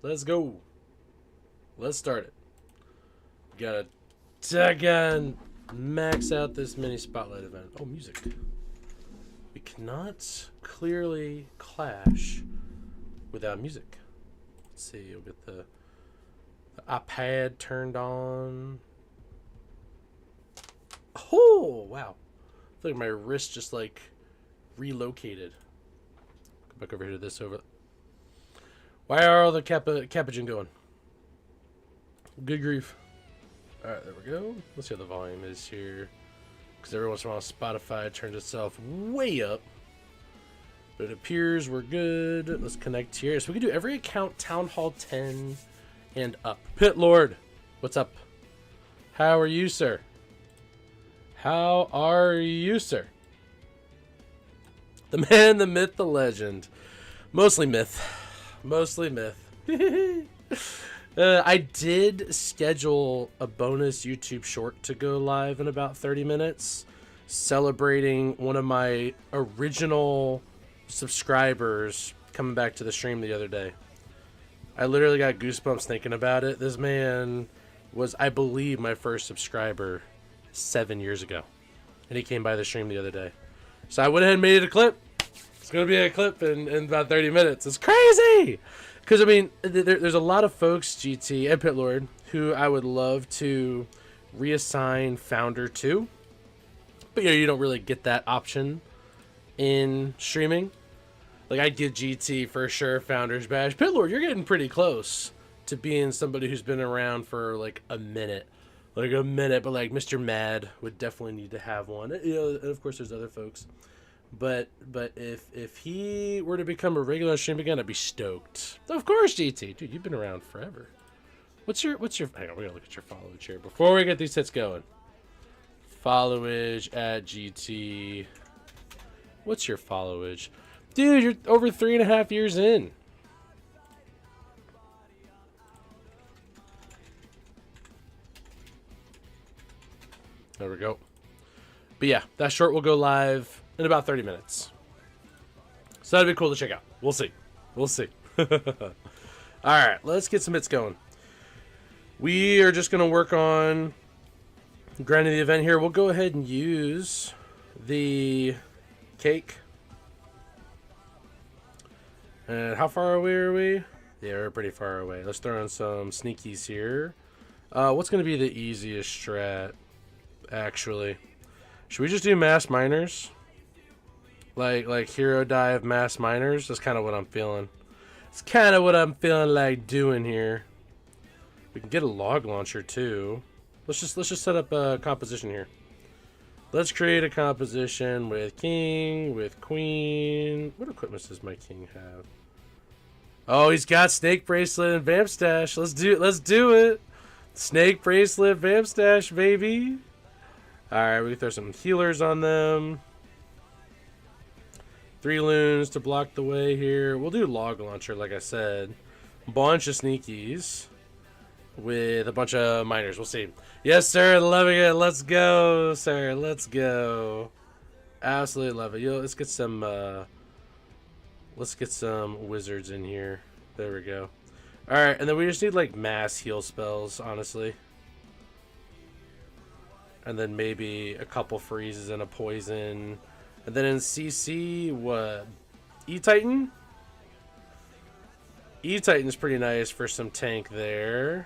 Let's go. Let's start it. We gotta again max out this mini spotlight event. Oh, music. We cannot clearly clash without music. Let's see. We'll get the iPad turned on. Oh, wow. I feel like my wrist just like relocated. Go back over here to this over. Why are all the Capuchin going? Good grief. Alright, there we go. Let's see how the volume is here. Because every once in a while Spotify turns itself way up. But it appears we're good. Let's connect here. So we can do every account Town Hall 10 and up. Pit Lord, what's up? How are you, sir? How are you, sir? The man, the myth, the legend. Mostly myth. Mostly myth. I did schedule a bonus YouTube short to go live in about 30 minutes, celebrating one of my original subscribers coming back to the stream the other day. I literally got goosebumps thinking about it. This man was, I believe, my first subscriber 7 years ago, and he came by the stream the other day. So I went ahead and made it a clip. It's going to be a clip in about 30 minutes. It's crazy! Because, I mean, there's a lot of folks, GT and Pit Lord, who I would love to reassign Founder to. But, you don't really get that option in streaming. Like, I'd give GT for sure Founder's Badge. Pit Lord, you're getting pretty close to being somebody who's been around for, like, a minute. Like, a minute, but, like, Mr. Mad would definitely need to have one. And, of course, there's other folks. But if he were to become a regular stream again, I'd be stoked. Of course, GT. Dude, you've been around forever. What's your hang on, we gotta look at your followage here before we get these hits going. Followage at GT. What's your followage? Dude, you're over 3.5 years in. There we go. But yeah, that short will go live in about 30 minutes. So that'd be cool to check out. We'll see. We'll see. Alright, let's get some hits going. We are just going to work on grinding the event here. We'll go ahead and use the cake. And how far away are we? Yeah, we're pretty far away. Let's throw in some sneakies here. What's going to be the easiest strat, actually? Should we just do mass miners? Like hero dive mass miners? That's kind of what I'm feeling. It's kind of what I'm feeling like doing here. We can get a log launcher too. Let's just set up a composition here. Let's create a composition with king, with queen. What equipment does my king have? Oh, he's got snake bracelet and vamp stash. Let's do it. Snake bracelet, vamp stash, baby. Alright, we can throw some healers on them. 3 loons to block the way here. We'll do log launcher, like I said. Bunch of sneakies with a bunch of miners. We'll see. Yes, sir. Loving it. Let's go, sir. Let's go. Absolutely love it. Let's get some wizards in here. There we go. Alright, and then we just need like mass heal spells, honestly. And then maybe a couple freezes and a poison. And then in CC, what? E-Titan? E-Titan's pretty nice for some tank there.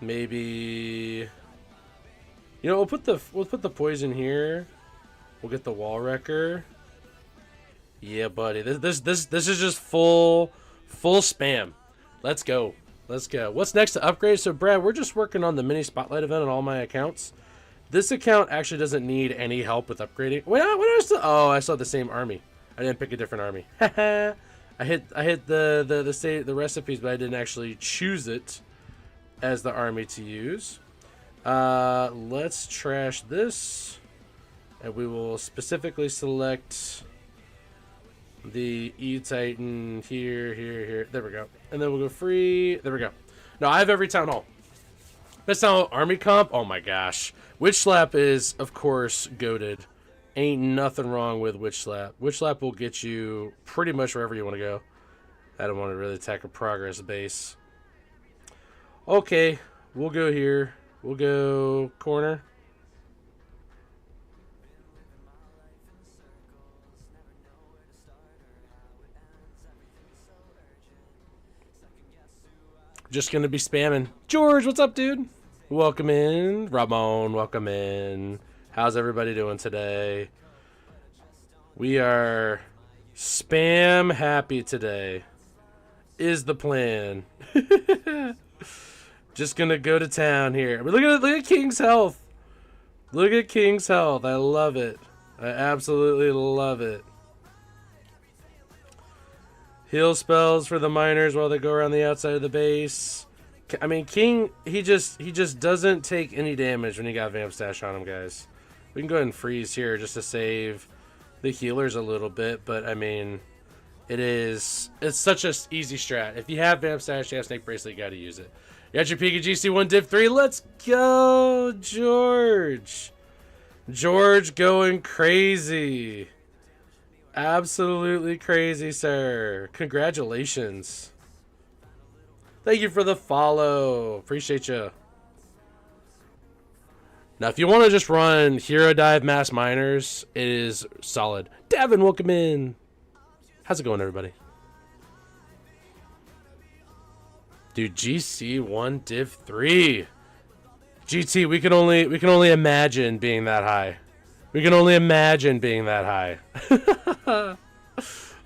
Maybe... we'll put the poison here. We'll get the wall wrecker. Yeah, buddy. This is just full spam. Let's go. Let's go. What's next to upgrade? So, Brad, we're just working on the mini spotlight event on all my accounts. This account actually doesn't need any help with upgrading. Oh, I still have the same army. I didn't pick a different army. I hit the recipes, but I didn't actually choose it as the army to use. Let's trash this, and we will specifically select the E-Titan here. There we go. And then we'll go free. There we go. No, I have every town hall. Best town hall army comp. Oh my gosh. Witch Slap is, of course, goated. Ain't nothing wrong with Witch Slap. Witch Slap will get you pretty much wherever you want to go. I don't want to really attack a progress base. Okay, we'll go here. We'll go corner. Just gonna be spamming. George, what's up, dude? Welcome in. Ramon, welcome in. How's everybody doing today? We are spam happy today. Is the plan. Just gonna go to town here. But look at King's health. Look at King's health. I love it. I absolutely love it. Heal spells for the miners while they go around the outside of the base. I mean, King, he just doesn't take any damage when you got Vamp Stash on him, guys. We can go ahead and freeze here just to save the healers a little bit, but I mean, it's such a easy strat. If you have Vamp Stash, you have Snake Bracelet, you gotta use it. You got your Pika GC1 Div 3. Let's go, George. George going crazy. Absolutely crazy, sir. Congratulations. Thank you for the follow. Appreciate you. Now, if you want to just run Hero Dive Mass Miners, it is solid. Davin, welcome in. How's it going, everybody? Dude, GC1 Div 3. GT, we can only imagine being that high. We can only imagine being that high.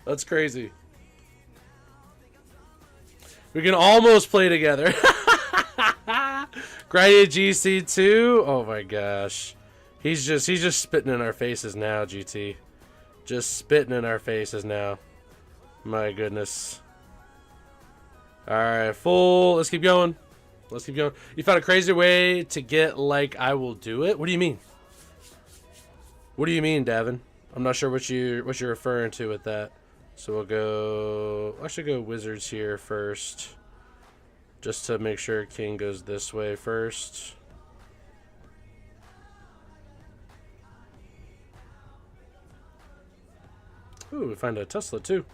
That's crazy. We can almost play together. Grinded GC2. Oh my gosh. He's just spitting in our faces now, GT. Just spitting in our faces now. My goodness. Alright, full. Let's keep going. Let's keep going. You found a crazy way to get like I will do it? What do you mean? What do you mean, Davin? I'm not sure what you're referring to with that. So we'll go. I should go Wizards here first, just to make sure King goes this way first. Ooh, we find a Tesla too.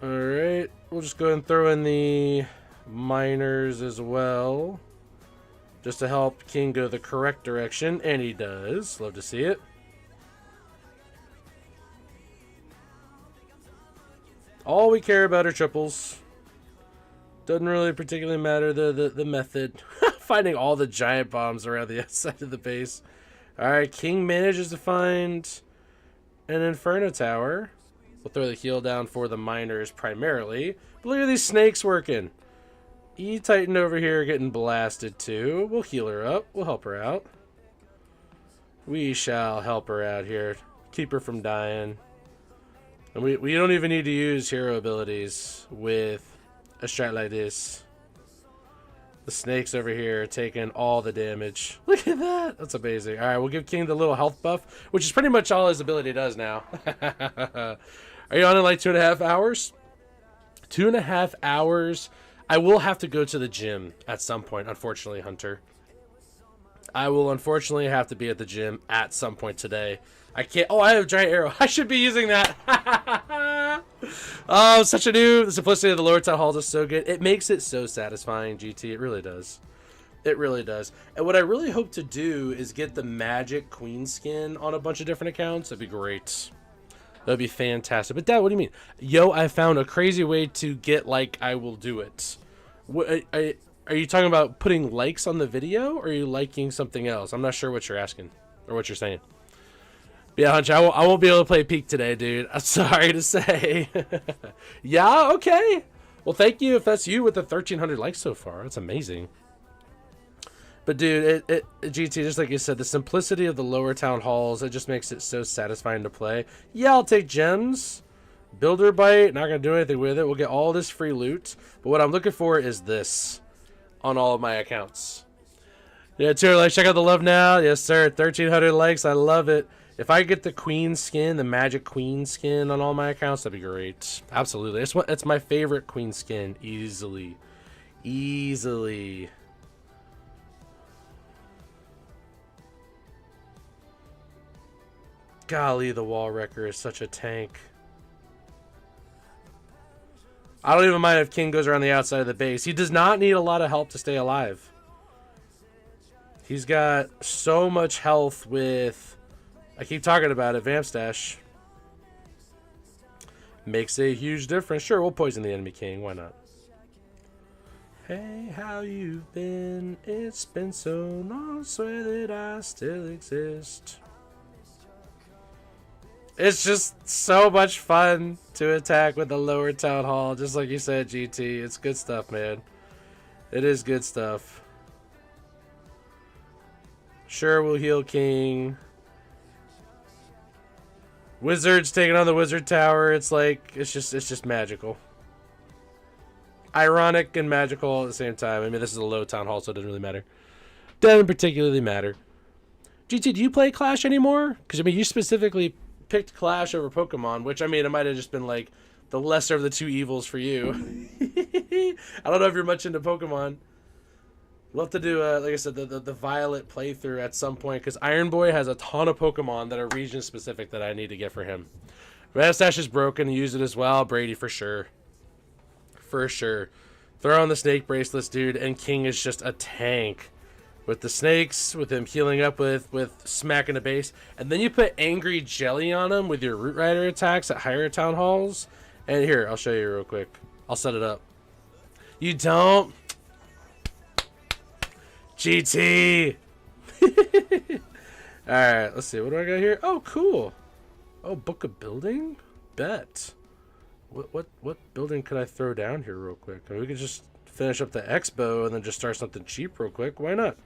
All right, we'll just go ahead and throw in the miners as well, just to help King go the correct direction, and he does. Love to see it. All we care about are triples. Doesn't really particularly matter the method. Finding all the giant bombs around the outside of the base. Alright, King manages to find an Inferno Tower. We'll throw the heal down for the miners primarily. But look at these snakes working. E-Titan over here getting blasted too. We'll heal her up. We'll help her out. We shall help her out here. Keep her from dying. And we don't even need to use hero abilities with a strat like this. The snakes over here are taking all the damage. Look at that. That's amazing. All right, we'll give King the little health buff, which is pretty much all his ability does now. Are you on in like 2.5 hours? 2.5 hours. I will have to go to the gym at some point, unfortunately, Hunter. I will unfortunately have to be at the gym at some point today. I can't. Oh, I have a giant arrow. I should be using that. Oh, such a noob. The simplicity of the Lower Town Halls is so good. It makes it so satisfying, GT. It really does. It really does. And what I really hope to do is get the Magic Queen skin on a bunch of different accounts. That'd be great. That'd be fantastic. But Dad, what do you mean? Yo, I found a crazy way to get like I will do it. What, are you talking about putting likes on the video, or are you liking something else? I'm not sure what you're asking or what you're saying. But yeah, Hunch, I won't be able to play Peak today, dude. I'm sorry to say. Yeah, okay. Well, thank you if that's you with the 1,300 likes so far. That's amazing. But dude, GT, just like you said, the simplicity of the Lower Town Halls, it just makes it so satisfying to play. Yeah, I'll take gems. Builder Bite, not going to do anything with it. We'll get all this free loot. But what I'm looking for is this on all of my accounts. Yeah, 200 likes. Check out the love now. Yes, sir. 1,300 likes. I love it. If I get the Queen skin, the Magic Queen skin on all my accounts, that'd be great. Absolutely. It's my favorite Queen skin. Easily. Easily. Golly, the Wall Wrecker is such a tank. I don't even mind if King goes around the outside of the base. He does not need a lot of help to stay alive. He's got so much health with... I keep talking about it. Vamp Stash. Makes a huge difference. Sure, we'll poison the enemy king. Why not? Hey, how you been? It's been so long. Swear that I still exist. It's just so much fun to attack with the lower town hall. Just like you said, GT. It's good stuff, man. It is good stuff. Sure, we'll heal King. Wizard's taking on the Wizard Tower. It's like, it's just magical. Ironic and magical all at the same time. I mean, this is a low town hall, so it doesn't really matter. Doesn't particularly matter. GT, do you play Clash anymore? Because, I mean, you specifically picked Clash over Pokemon, which, I mean, it might have just been, like, the lesser of the two evils for you. I don't know if you're much into Pokemon. We'll have to do, like I said, the Violet playthrough at some point, because Iron Boy has a ton of Pokemon that are region-specific that I need to get for him. Rastash is broken. Use it as well. Brady, for sure. For sure. Throw on the snake bracelets, dude, and King is just a tank. With the snakes, with him healing up with smacking the base. And then you put Angry Jelly on him with your Root Rider attacks at higher town halls. And here, I'll show you real quick. I'll set it up. You don't? GT! Alright, let's see. What do I got here? Oh, cool. Oh, Book of Building? Bet. What building could I throw down here real quick? I mean, we could just finish up the Expo and then just start something cheap real quick. Why not?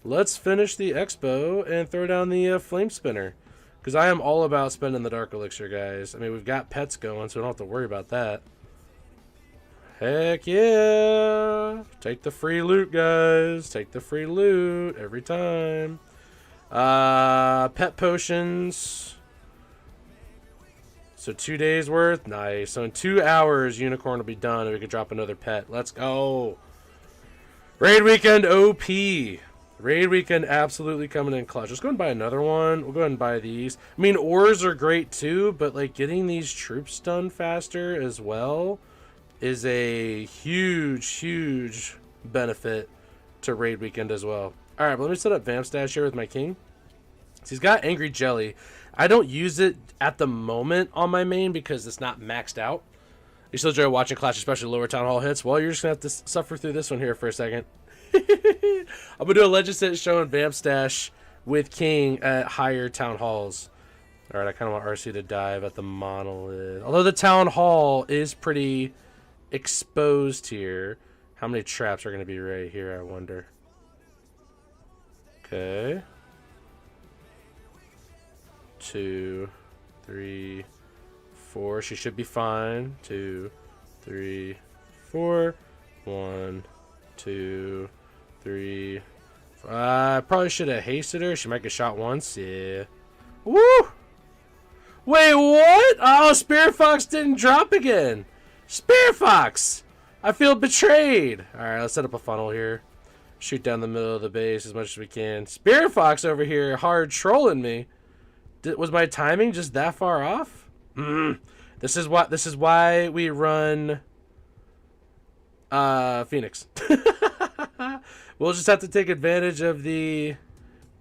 Let's finish the Expo and throw down the Flame Spinner. Because I am all about spending the Dark Elixir, guys. I mean, we've got pets going, so we don't have to worry about that. Heck yeah! Take the free loot, guys. Take the free loot every time. Pet potions. So 2 days worth. Nice. So in 2 hours, Unicorn will be done and we can drop another pet. Let's go. Raid Weekend OP. Raid Weekend absolutely coming in clutch. Let's go and buy another one. We'll go ahead and buy these. I mean, ores are great too, but like getting these troops done faster as well is a huge benefit to Raid Weekend as well. All right, but let me set up Vamp Stash here with my king. So he's got Angry Jelly. I don't use it at the moment on my main because it's not maxed out. You still enjoy watching Clash, especially lower town hall hits? Well, you're just going to have to suffer through this one here for a second. I'm going to do a Legend Set showing Vamp Stash with King at higher town halls. All right, I kind of want RC to dive at the Monolith. Although the town hall is pretty exposed here. How many traps are going to be right here, I wonder? Okay. 2, 3, 4. She should be fine. 2, 3, 4. 1, 2, 3. I probably should have hasted her. She might get shot once. Yeah. Woo! Wait, what? Oh, Spirit Fox didn't drop again. Spirit Fox! I feel betrayed. Alright, let's set up a funnel here. Shoot down the middle of the base as much as we can. Spirit Fox over here hard trolling me. Was my timing just that far off? This is why we run Phoenix. We'll just have to take advantage of the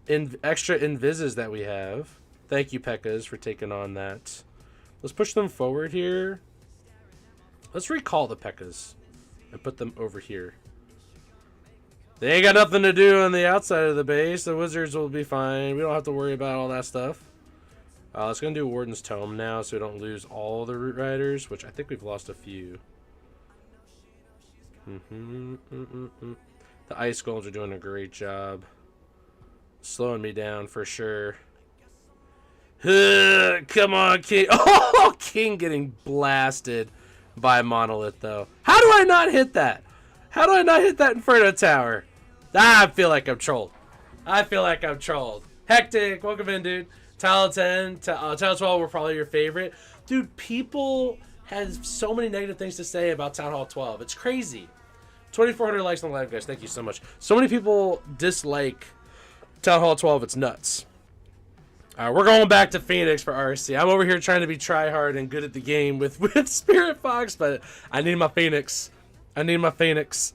extra invises that we have. Thank you, Pekkas, for taking on that. Let's push them forward here. Let's recall the Pekkas and put them over here. They ain't got nothing to do on the outside of the base. The wizards will be fine. We don't have to worry about all that stuff. Let's go and do Warden's Tome now so we don't lose all the Root Riders, which I think we've lost a few. The Ice Golems are doing a great job. Slowing me down for sure. Come on, King. Oh, King getting blasted by Monolith, though. How do I not hit that? How do I not hit that Inferno Tower? I feel like I'm trolled. I feel like I'm trolled. Hectic, welcome in, dude. Tower 10, Tower 12 were probably your favorite. Dude, people have so many negative things to say about Town Hall 12. It's crazy. 2,400 likes on the live, guys. Thank you so much. So many people dislike Town Hall 12. It's nuts. We're going back to Phoenix for RC. I'm over here trying to be try-hard and good at the game with Spirit Fox, but I need my Phoenix. I need my Phoenix.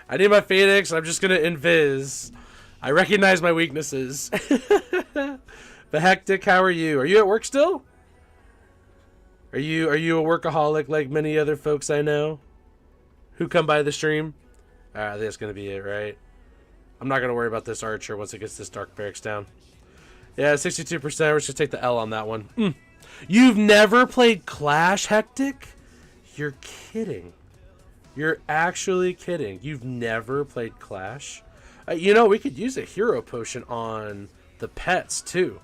I need my Phoenix. I'm just going to invis. I recognize my weaknesses. But Hectic, how are you? Are you at work still? Are you a workaholic like many other folks I know who come by the stream? I think that's going to be it, right? I'm not going to worry about this Archer once it gets this Dark Barracks down. Yeah, 62%. We're just going to take the L on that one. You've never played Clash, Hectic? You're kidding. You're actually kidding. You've never played Clash? You know, we could use a hero potion on the pets, too.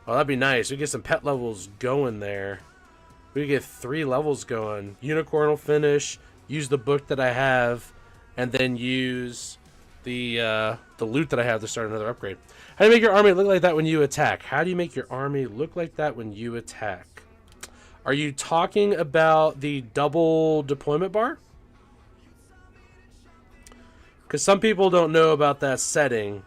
Oh, that'd be nice. We get some pet levels going there. We could get 3 levels going. Unicorn will finish. Use the book that I have. And then use the loot that I have to start another upgrade. How do you make your army look like that when you attack? How do you make your army look like that when you attack? Are you talking about the double deployment bar? Because some people don't know about that setting.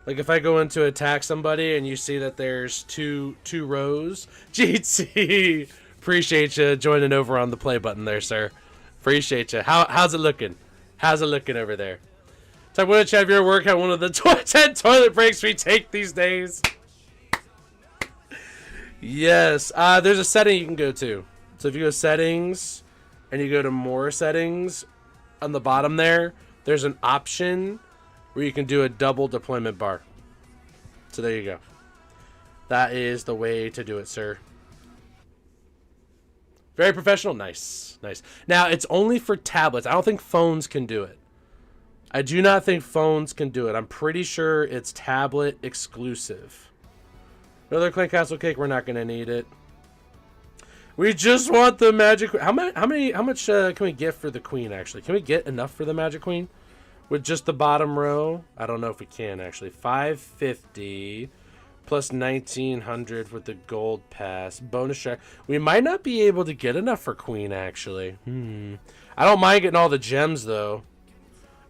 Like if I go in to attack somebody and you see that there's two rows. GT, appreciate you joining over on the play button there, sir. Appreciate you. How's it looking? How's it looking over there? So I'm going to have your work at one of the 10 toilet breaks we take these days. Yes. There's a setting you can go to. So if you go settings and you go to more settings on the bottom there, there's an option where you can do a double deployment bar. So there you go. That is the way to do it, sir. Very professional. Nice. Nice. Now, it's only for tablets. I don't think phones can do it. I do not think phones can do it. I'm pretty sure it's tablet exclusive. Another Clay Castle cake. We're not going to need it. We just want the Magic. How much can we get for the Queen, actually? Can we get enough for the Magic Queen? With just the bottom row? I don't know if we can, actually. 550 plus 1900 with the gold pass. Bonus track. We might not be able to get enough for Queen, actually. I don't mind getting all the gems, though.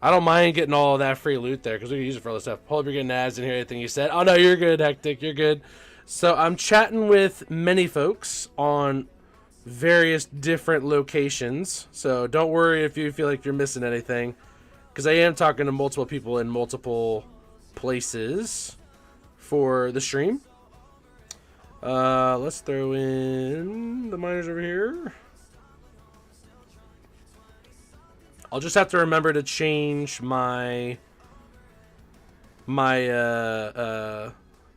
I don't mind getting all of that free loot there, because we can use it for other stuff. Hope you're getting ads in here, anything you said. Oh, no, you're good, Hectic. You're good. So I'm chatting with many folks on various different locations. So don't worry if you feel like you're missing anything, because I am talking to multiple people in multiple places for the stream. Let's throw in the miners over here. I'll just have to remember to change my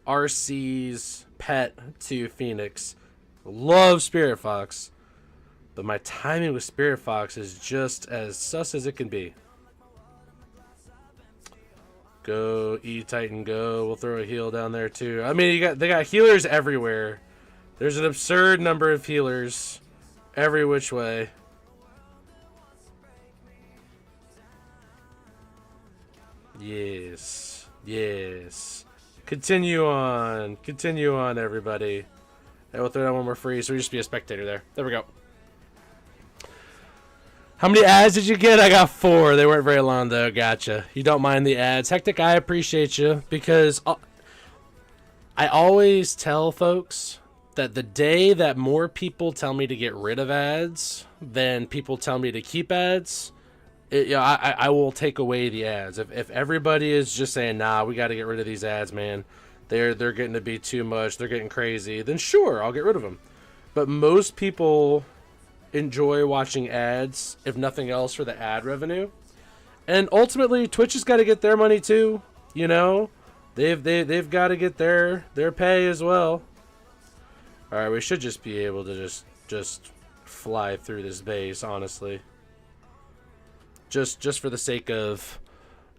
RC's pet to Phoenix. Love Spirit Fox, but my timing with Spirit Fox is just as sus as it can be. Go E-Titan, go. We'll throw a heal down there too. I mean, they got healers everywhere. There's an absurd number of healers every which way. Yes. Yes. Continue on. Continue on, everybody. And we'll throw down one more free, so we just be a spectator there. There we go. How many ads did you get? I got 4. They weren't very long, though. Gotcha. You don't mind the ads. Hectic, I appreciate you, because I always tell folks that the day that more people tell me to get rid of ads than people tell me to keep ads, I will take away the ads. If everybody is just saying, nah, we got to get rid of these ads, man, they're getting to be too much, they're getting crazy, then sure, I'll get rid of them. But most people enjoy watching ads, if nothing else, for the ad revenue. And ultimately, Twitch has got to get their money too. You know, they've got to get their pay as well. All right, we should just be able to just fly through this base, honestly. Just for the sake of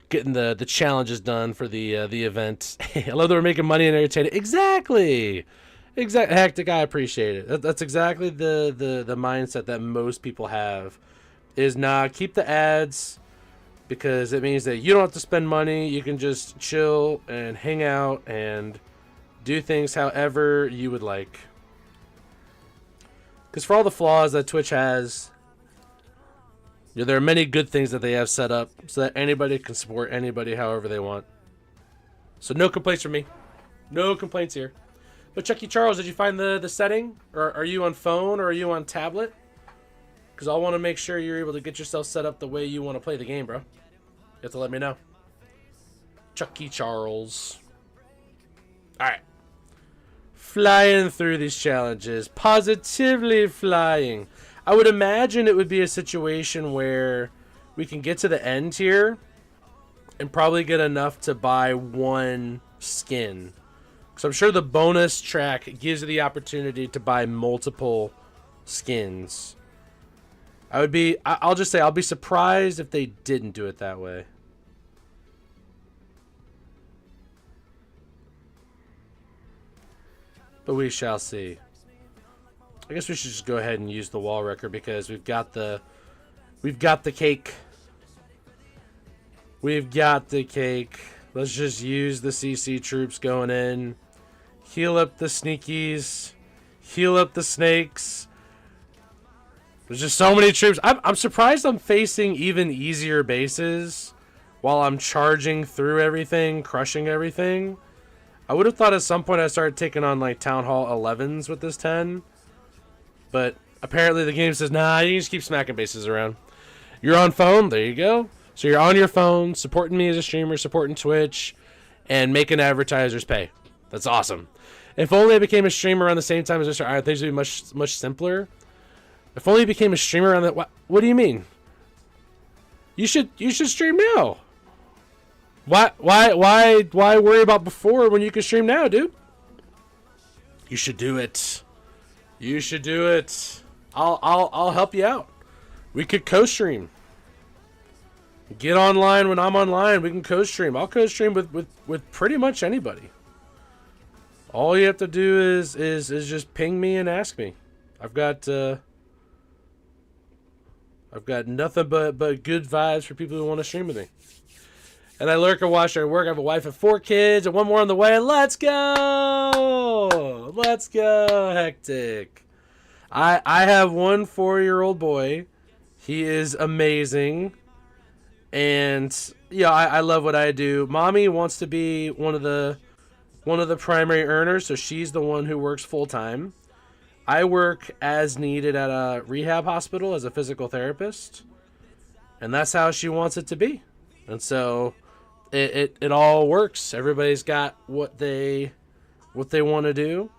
getting the challenges done for the event. I love that we're making money and entertaining. Exactly. Hectic, I appreciate it. That's exactly the mindset that most people have. Is keep the ads, because it means that you don't have to spend money. You can just chill and hang out and do things however you would like. Because for all the flaws that Twitch has, there are many good things that they have set up so that anybody can support anybody however they want. So no complaints from me. No complaints here. But Chucky Charles, did you find the setting? Or are you on phone or are you on tablet? Because I want to make sure you're able to get yourself set up the way you want to play the game, bro. You have to let me know. Chucky Charles. Alright. Flying through these challenges. Positively flying. I would imagine it would be a situation where we can get to the end here and probably get enough to buy one skin. So I'm sure the bonus track gives you the opportunity to buy multiple skins. I'll just say I'll be surprised if they didn't do it that way. But we shall see. I guess we should just go ahead and use the wall wrecker because we've got the cake. We've got the cake. Let's just use the CC troops going in. Heal up the sneakies. Heal up the snakes. There's just so many troops. I'm surprised I'm facing even easier bases while I'm charging through everything, crushing everything. I would have thought at some point I started taking on like Town Hall 11s with this 10. But apparently the game says, nah, you just keep smacking bases around. You're on phone? There you go. So you're on your phone, supporting me as a streamer, supporting Twitch, and making advertisers pay. That's awesome. If only I became a streamer around the same time as I started, things would be much simpler. If only I became a streamer around that. What do you mean? You should stream now. Why worry about before when you can stream now, dude? You should do it. You should do it. I'll help you out. We could co-stream. Get online when I'm online. We can co-stream. I'll co-stream with pretty much anybody. All you have to do is just ping me and ask me. I've got nothing but good vibes for people who want to stream with me. And I lurk and watch her work. I have a wife and 4 kids and 1 more on the way. Let's go! Let's go, Hectic. I have 1 4-year-old boy. He is amazing. And yeah, I love what I do. Mommy wants to be one of the primary earners, so she's the one who works full time. I work as needed at a rehab hospital as a physical therapist, and that's how she wants it to be. And so it all works. Everybody's got what they want to do.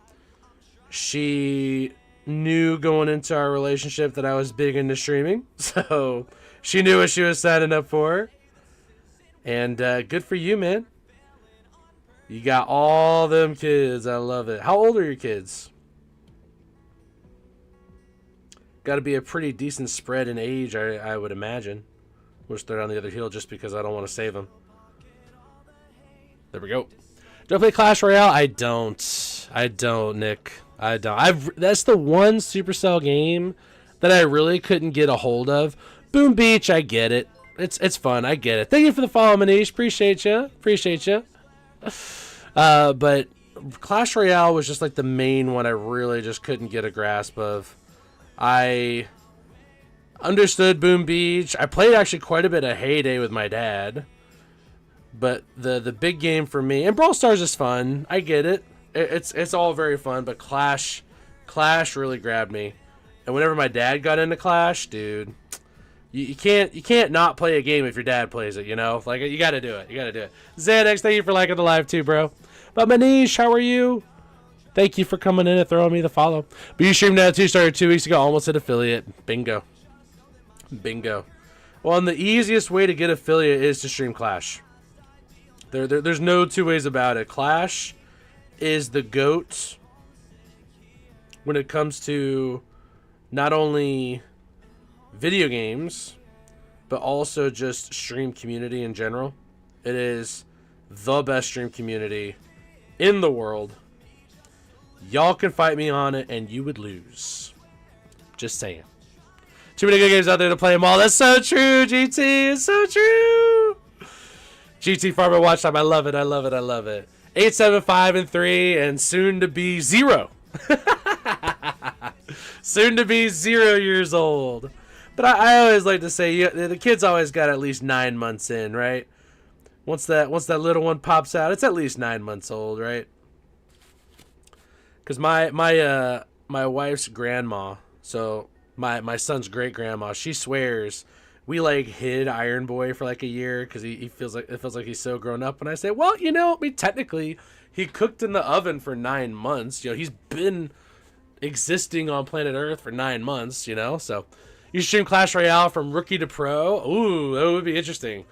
She knew going into our relationship that I was big into streaming, so she knew what she was signing up for. And good for you, man. You got all them kids. I love it. How old are your kids? Got to be a pretty decent spread in age, I would imagine. We'll just throw it on the other heel just because I don't want to save them. There we go. Do I play Clash Royale? I don't, Nick. I don't. That's the one Supercell game that I really couldn't get a hold of. Boom Beach, I get it. It's fun. I get it. Thank you for the follow, Manish. Appreciate you. But Clash Royale was just like the main one I really just couldn't get a grasp of. I understood Boom Beach. I played actually quite a bit of Heyday with my dad. But the big game for me, and Brawl Stars is fun. I get it. It's all very fun, but Clash really grabbed me. And whenever my dad got into Clash, dude, you can't not play a game if your dad plays it, you know? Like, you got to do it. ZX, thank you for liking the live too, bro. But Manish, how are you? Thank you for coming in and throwing me the follow. But you streamed that too, started 2 weeks ago, almost hit affiliate. Bingo. Well, and the easiest way to get affiliate is to stream Clash. There's no 2 ways about it. Clash is the GOAT when it comes to not only video games, but also just stream community in general. It is the best stream community in the world. Y'all can fight me on it and you would lose. Just saying. Too many good games out there to play them all. That's so true, GT. It's so true. GT Farmer Watch Time. I love it. 875 and 3 and soon to be 0. Soon to be 0 years old. But I always like to say, the kids always got at least 9 months in, right? Once that little one pops out, it's at least 9 months old, right? Because my wife's grandma, so my son's great grandma, she swears we like hid Iron Boy for like a year because he feels like he's so grown up. And I say, well, I mean, technically he cooked in the oven for 9 months. He's been existing on planet Earth for 9 months. So you stream Clash Royale from rookie to pro. Ooh, that would be interesting.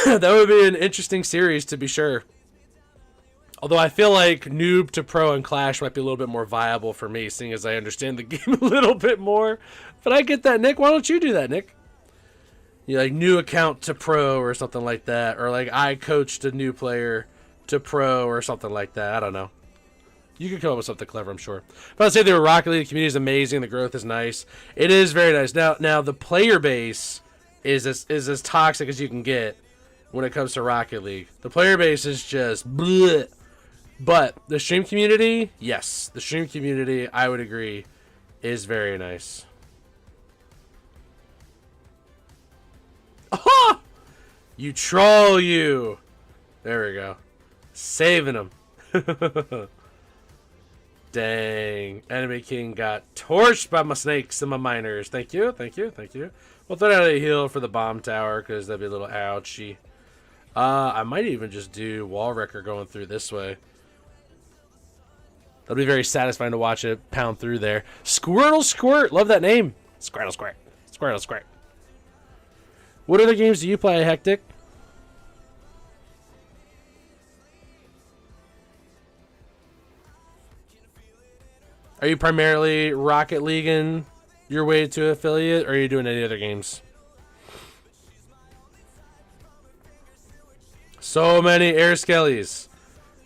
That would be an interesting series to be sure. Although I feel like noob to pro and Clash might be a little bit more viable for me, seeing as I understand the game a little bit more. But I get that, Nick. Why don't you do that, Nick? Like new account to pro or something like that. Or like I coached a new player to pro or something like that. I don't know. You could come up with something clever, I'm sure. But I'd say the Rocket League community is amazing. The growth is nice. It is very nice. Now the player base is as toxic as you can get when it comes to Rocket League. The player base is just bleh. But the stream community, yes. The stream community, I would agree, is very nice. Oh! You troll, you! There we go. Saving him. Dang. Enemy King got torched by my snakes and my miners. Thank you, thank you, thank you. We'll throw out a heal for the bomb tower because that'd be a little ouchy. I might even just do wall wrecker going through this way. That'll be very satisfying to watch it pound through there. Squirtle Squirt. Love that name. Squirtle Squirt. Squirtle Squirt. What other games do you play, Hectic? Are you primarily Rocket Leaguing your way to affiliate, or are you doing any other games? So many air skellies.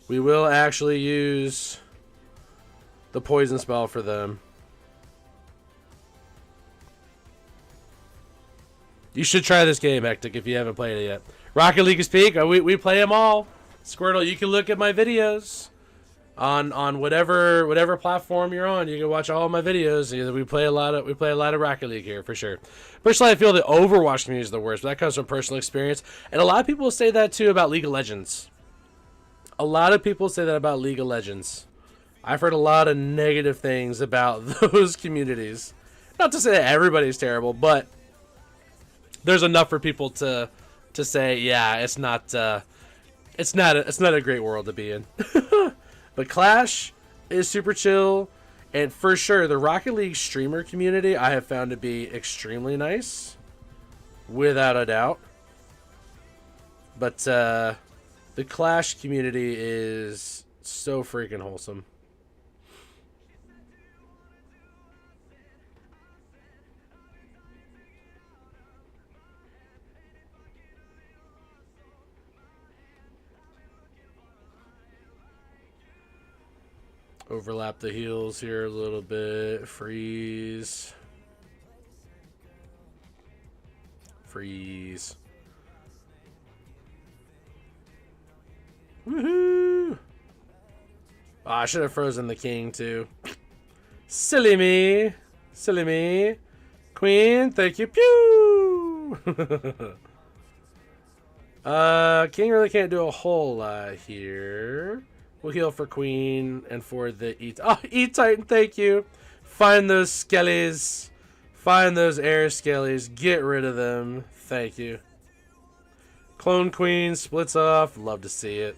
We will actually use the poison spell for them. You should try this game, Hectic, if you haven't played it yet. Rocket League is peak. We play them all. Squirtle, you can look at my videos on whatever platform you're on. You can watch all of my videos. We play a lot of Rocket League here for sure. Personally, I feel the Overwatch community is the worst, but that comes from personal experience. And a lot of people say that too about League of Legends. A lot of people say that about League of Legends. I've heard a lot of negative things about those communities. Not to say that everybody's terrible, but there's enough for people to say, yeah, it's not a great world to be in. But Clash is super chill, and for sure the Rocket League streamer community I have found to be extremely nice, without a doubt. But the Clash community is so freaking wholesome. Overlap the heals here a little bit. Freeze. Freeze. Woohoo! Oh, I should have frozen the king too. Silly me. Silly me. Queen, thank you. Pew! King really can't do a whole lot here. We'll heal for Queen and for the E-Titan, thank you. Find those skellies. Find those air skellies. Get rid of them. Thank you. Clone Queen splits off. Love to see it.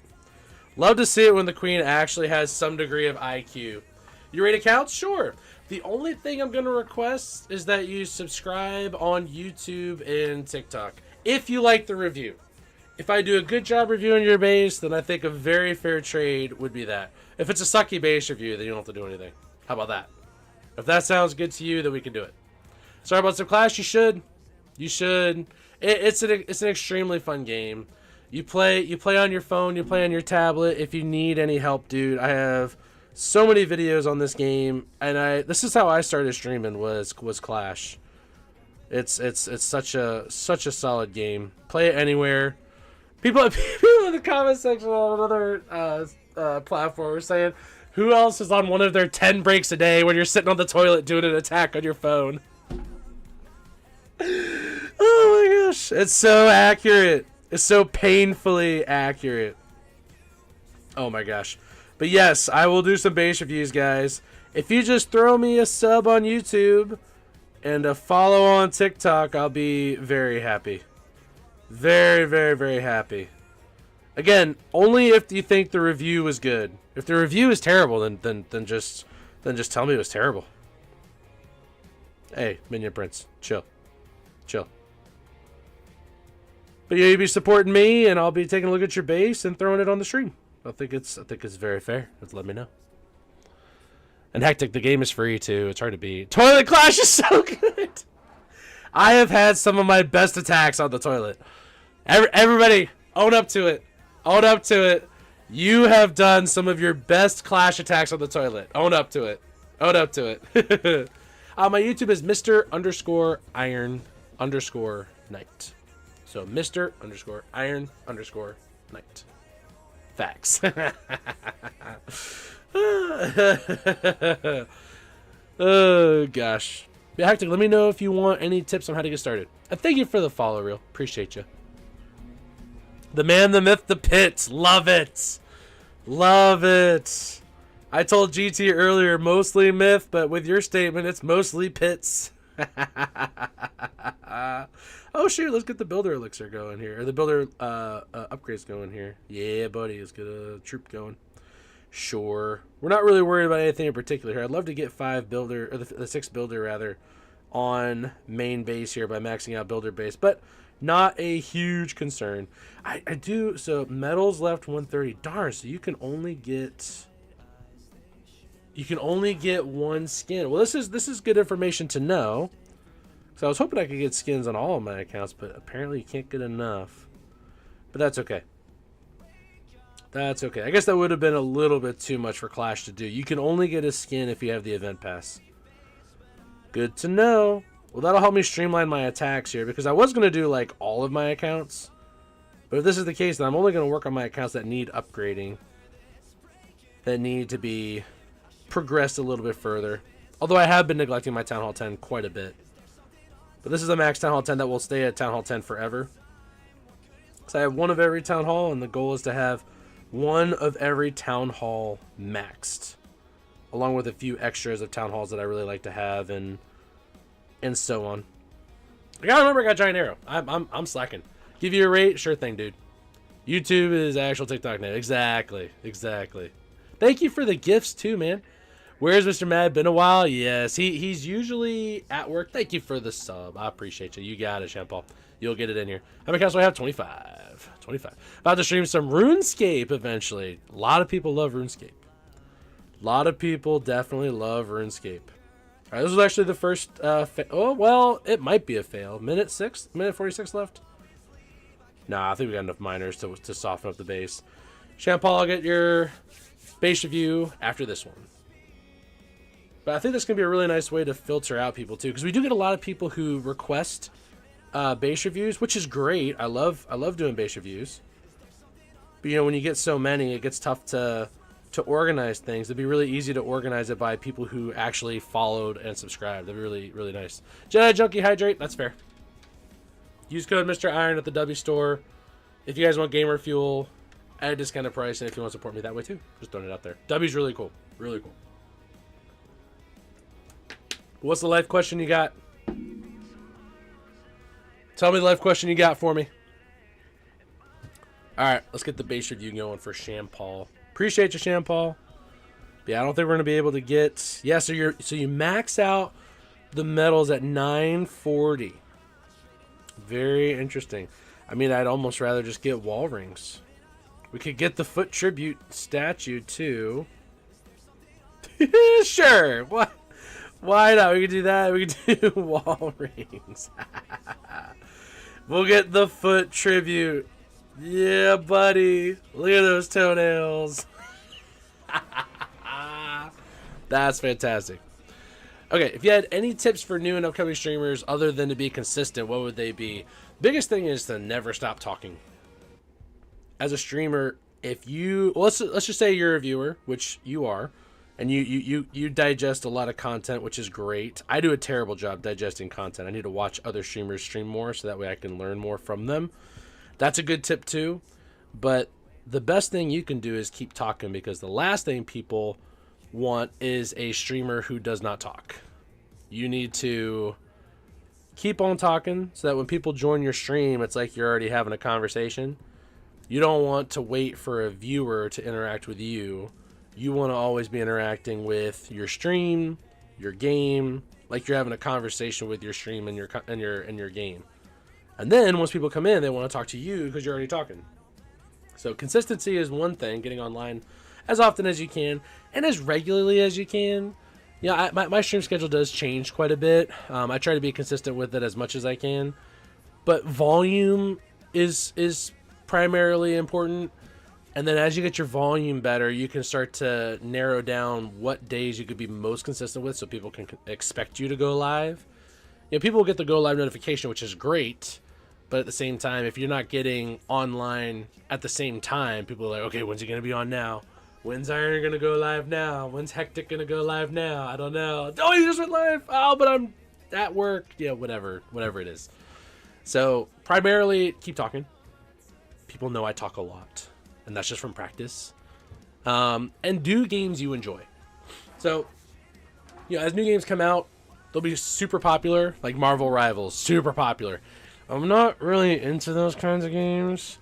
Love to see it when the Queen actually has some degree of IQ. You rate accounts? Sure. The only thing I'm going to request is that you subscribe on YouTube and TikTok. If you like the review. If I do a good job reviewing your base, then I think a very fair trade would be that. If it's a sucky base review, then you don't have to do anything. How about that? If that sounds good to you, then we can do it. Sorry about some Clash. You should. You should. It's an extremely fun game. You play on your phone. You play on your tablet. If you need any help, dude, I have so many videos on this game, and this is how I started streaming was Clash. It's such a solid game. Play it anywhere. People in the comment section on another platform are saying, who else is on one of their 10 breaks a day when you're sitting on the toilet doing an attack on your phone? Oh my gosh. It's so accurate. It's so painfully accurate. Oh my gosh. But yes, I will do some base reviews, guys. If you just throw me a sub on YouTube and a follow on TikTok, I'll be very happy. Very, very, very happy. Again, only if you think the review was good. If the review is terrible, then just tell me it was terrible. Hey, Minion Prince, chill. Chill. But yeah, you'll be supporting me, and I'll be taking a look at your base and throwing it on the stream. I think it's very fair. Just let me know. And Hectic, the game is free too. It's hard to beat. Toilet Clash is so good. I have had some of my best attacks on the toilet. Everybody, own up to it. Own up to it. You have done some of your best Clash attacks on the toilet. Own up to it. Own up to it. My YouTube is Mr_Iron_Knight. So Mr_Iron_Knight. Facts. Oh gosh. Yeah, Hectic, let me know if you want any tips on how to get started. And thank you for the follow, Real. Appreciate you. The man, the myth, the pits. Love it. Love it. I told GT earlier, mostly myth, but with your statement, it's mostly pits. Oh shoot, let's get the builder elixir going here. Or the builder upgrades going here. Yeah, buddy, let's get a troop going. Sure. We're not really worried about anything in particular here. I'd love to get 5 builder, or the 6 builder rather, on main base here by maxing out builder base, but not a huge concern. I do, so metals left 130. Darn, so you can only get one skin. Well, this is good information to know. So I was hoping I could get skins on all of my accounts, but apparently you can't get enough. But that's okay. That's okay. I guess that would have been a little bit too much for Clash to do. You can only get a skin if you have the event pass. Good to know. Well, that'll help me streamline my attacks here, because I was going to do like all of my accounts. But if this is the case, then I'm only going to work on my accounts that need upgrading. That need to be progressed a little bit further. Although I have been neglecting my Town Hall 10 quite a bit. But this is a max Town Hall 10 that will stay at Town Hall 10 forever. So I have one of every Town Hall, and the goal is to have one of every Town Hall maxed. Along with a few extras of Town Halls that I really like to have, and so on. I gotta remember I got Giant Arrow. I'm slacking. Give you a rate? Sure thing, dude. YouTube is actual TikTok now. Exactly. Exactly. Thank you for the gifts too, man. Where's Mr. Mad? Been a while? Yes. He's usually at work. Thank you for the sub. I appreciate you. You got it, Jean Paul. You'll get it in here. How many accounts do I have? 25. 25. About to stream some RuneScape eventually. A lot of people love RuneScape. A lot of people definitely love RuneScape. All right, this was actually the first. Oh well, it might be a fail. Minute 46 left. Nah, I think we got enough miners to soften up the base. Jean Paul, I'll get your base review after this one. But I think that's gonna be a really nice way to filter out people too, because we do get a lot of people who request base reviews, which is great. I love doing base reviews. But you know, when you get so many, it gets tough to organize things. It'd be really easy to organize it by people who actually followed and subscribed. That'd be really, really nice. Jedi Junkie Hydrate, that's fair. Use code Mr. Iron at the W store. If you guys want gamer fuel at a discounted price, and if you want to support me that way too, just throwing it out there. W's really cool. Really cool. What's the life question you got? Tell me the life question you got for me. Alright, let's get the base review going for Shampal. Appreciate you, Shampal. Yeah, I don't think we're gonna be able to get. Yeah, so you max out the metals at 940. Very interesting. I mean, I'd almost rather just get wall rings. We could get the foot tribute statue too. Sure. What? Why not? We could do that. We could do wall rings. We'll get the foot tribute. Yeah, buddy. Look at those toenails. That's fantastic. Okay, if you had any tips for new and upcoming streamers other than to be consistent, what would they be? Biggest thing is to never stop talking. As a streamer, if you let's just say you're a viewer, which you are, and you digest a lot of content, which is great. I do a terrible job digesting content. I need to watch other streamers stream more so that way I can learn more from them. That's a good tip too. But the best thing you can do is keep talking, because the last thing people want is a streamer who does not talk. You need to keep on talking so that when people join your stream, it's like you're already having a conversation. You don't want to wait for a viewer to interact with you. You want to always be interacting with your stream, your game, like you're having a conversation with your stream and your game. And then once people come in, they want to talk to you because you're already talking. So consistency is one thing, getting online as often as you can and as regularly as you can. Yeah, my stream schedule does change quite a bit. I try to be consistent with it as much as I can. But volume is primarily important. And then as you get your volume better, you can start to narrow down what days you could be most consistent with so people can expect you to go live. You know, people will get the go live notification, which is great. But at the same time, if you're not getting online at the same time, people are like, okay, when's he going to be on now? When's Iron going to go live now? When's Hectic going to go live now? I don't know. Oh, you just went live. Oh, but I'm at work. Yeah, whatever it is. So primarily, keep talking. People know I talk a lot, and that's just from practice. And do games you enjoy. So, you know, as new games come out, they'll be super popular, like Marvel Rivals, super popular. I'm not really into those kinds of games.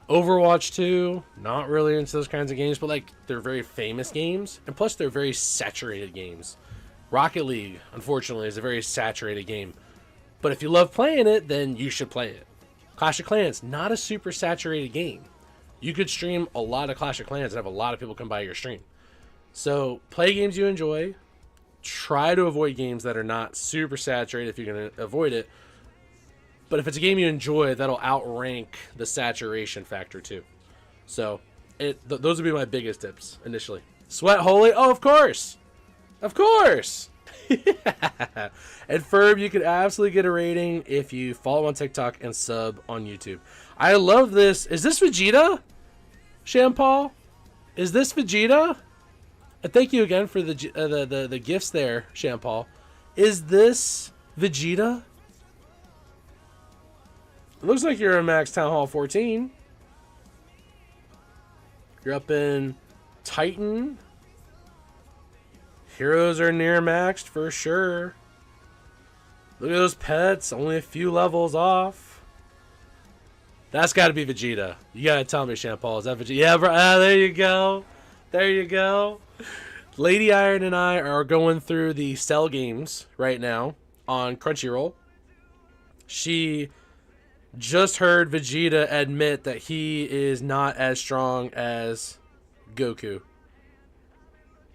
Overwatch 2, not really into those kinds of games, but like they're very famous games, and plus they're very saturated games. Rocket League, unfortunately, is a very saturated game. But if you love playing it, then you should play it. Clash of Clans, not a super saturated game. You could stream a lot of Clash of Clans and have a lot of people come by your stream. So play games you enjoy. Try to avoid games that are not super saturated if you're going to avoid it. But if it's a game you enjoy, that'll outrank the saturation factor too. So those would be my biggest tips initially. Sweat Holy? Oh, of course. Of course. And Ferb, you could absolutely get a rating if you follow on TikTok and sub on YouTube. I love this. Is this Vegeta? Shampal? Is this Vegeta? And thank you again for the gifts there, Shampal. Is this Vegeta? It looks like you're in Max Town Hall 14. You're up in Titan. Heroes are near maxed for sure. Look at those pets, only a few levels off. That's got to be Vegeta. You got to tell me, Shampal, is that Vegeta? Yeah, bro. There you go. There you go. Lady Iron and I are going through the Cell games right now on Crunchyroll. She just heard Vegeta admit that he is not as strong as Goku.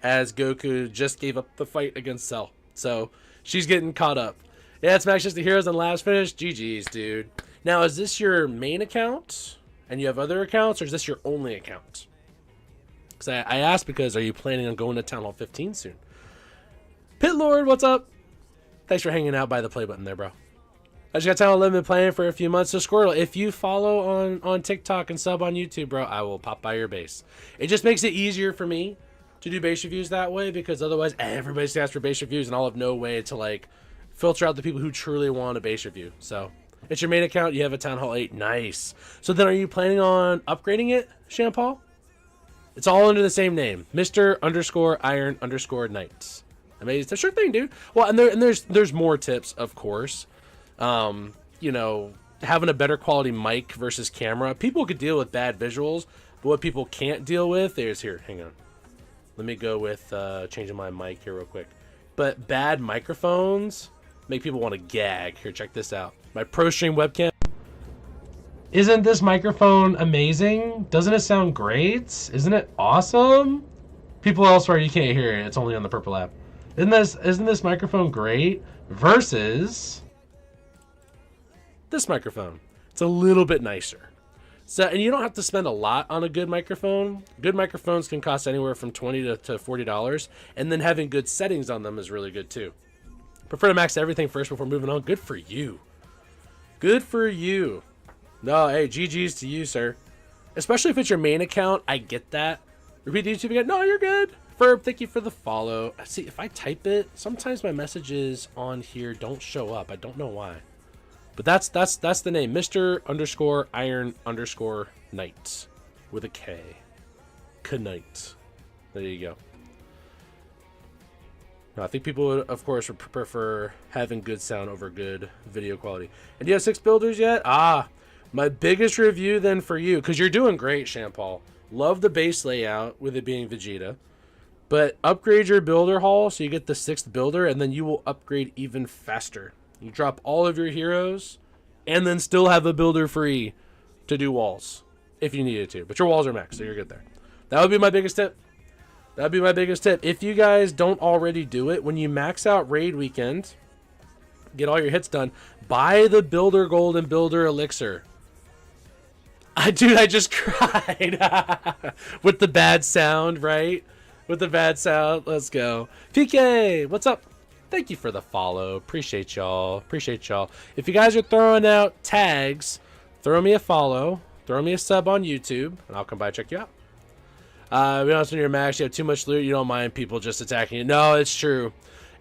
As Goku just gave up the fight against Cell. So she's getting caught up. Yeah, it's Max Just the Heroes and Last Finish. GG's, dude. Now, is this your main account and you have other accounts, or is this your only account? Because I asked because, are you planning on going to Town Hall 15 soon? Pit Lord, what's up? Thanks for hanging out by the play button there, bro. I just got Town Hall 11 playing for a few months. So Squirtle, if you follow on TikTok and sub on YouTube, bro, I will pop by your base. It just makes it easier for me to do base reviews that way, because otherwise everybody's asking for base reviews and I'll have no way to like filter out the people who truly want a base review. So it's your main account. You have a Town Hall 8. Nice. So then are you planning on upgrading it, Shampal? It's all under the same name. Mr_Iron_Knights. Amazing. That's your thing, dude. Well, and there's more tips, of course. You know, having a better quality mic versus camera. People could deal with bad visuals, but what people can't deal with is here. Hang on. Let me go with changing my mic here real quick. But bad microphones make people want to gag. Here, check this out. My ProStream webcam. Isn't this microphone amazing? Doesn't it sound great? Isn't it awesome? People elsewhere, you can't hear it. It's only on the Purple app. Isn't this microphone great? Versus this microphone. It's a little bit nicer. So, and you don't have to spend a lot on a good microphone. Good microphones can cost anywhere from $20 to $40, and then having good settings on them is really good too. Prefer to max everything first before moving on. Good for you. Good for you. No, hey, GG's to you, sir. Especially if it's your main account, I get that. Repeat the YouTube again. No, you're good. Ferb, thank you for the follow. See, if I type it, sometimes my messages on here don't show up. I don't know why. But that's the name, Mr_Iron_Knight with a K. Knight. There you go. No, I think people would, of course, would prefer having good sound over good video quality. And do you have 6 builders yet? Ah, my biggest review then for you, because you're doing great, Shampal. Love the base layout with it being Vegeta. But upgrade your builder hall so you get the 6th builder, and then you will upgrade even faster. You drop all of your heroes, and then still have a builder free to do walls if you needed to. But your walls are maxed, so you're good there. That would be my biggest tip. That would be my biggest tip. If you guys don't already do it, when you max out Raid Weekend, get all your hits done, buy the Builder Gold and Builder Elixir. Dude, I just cried. With the bad sound, right? With the bad sound. Let's go. PK, what's up? Thank you for the follow. Appreciate y'all. Appreciate y'all. If you guys are throwing out tags, throw me a follow. Throw me a sub on YouTube, and I'll come by and check you out. We don't when you're maxed, you have too much loot, you don't mind people just attacking you. No, it's true.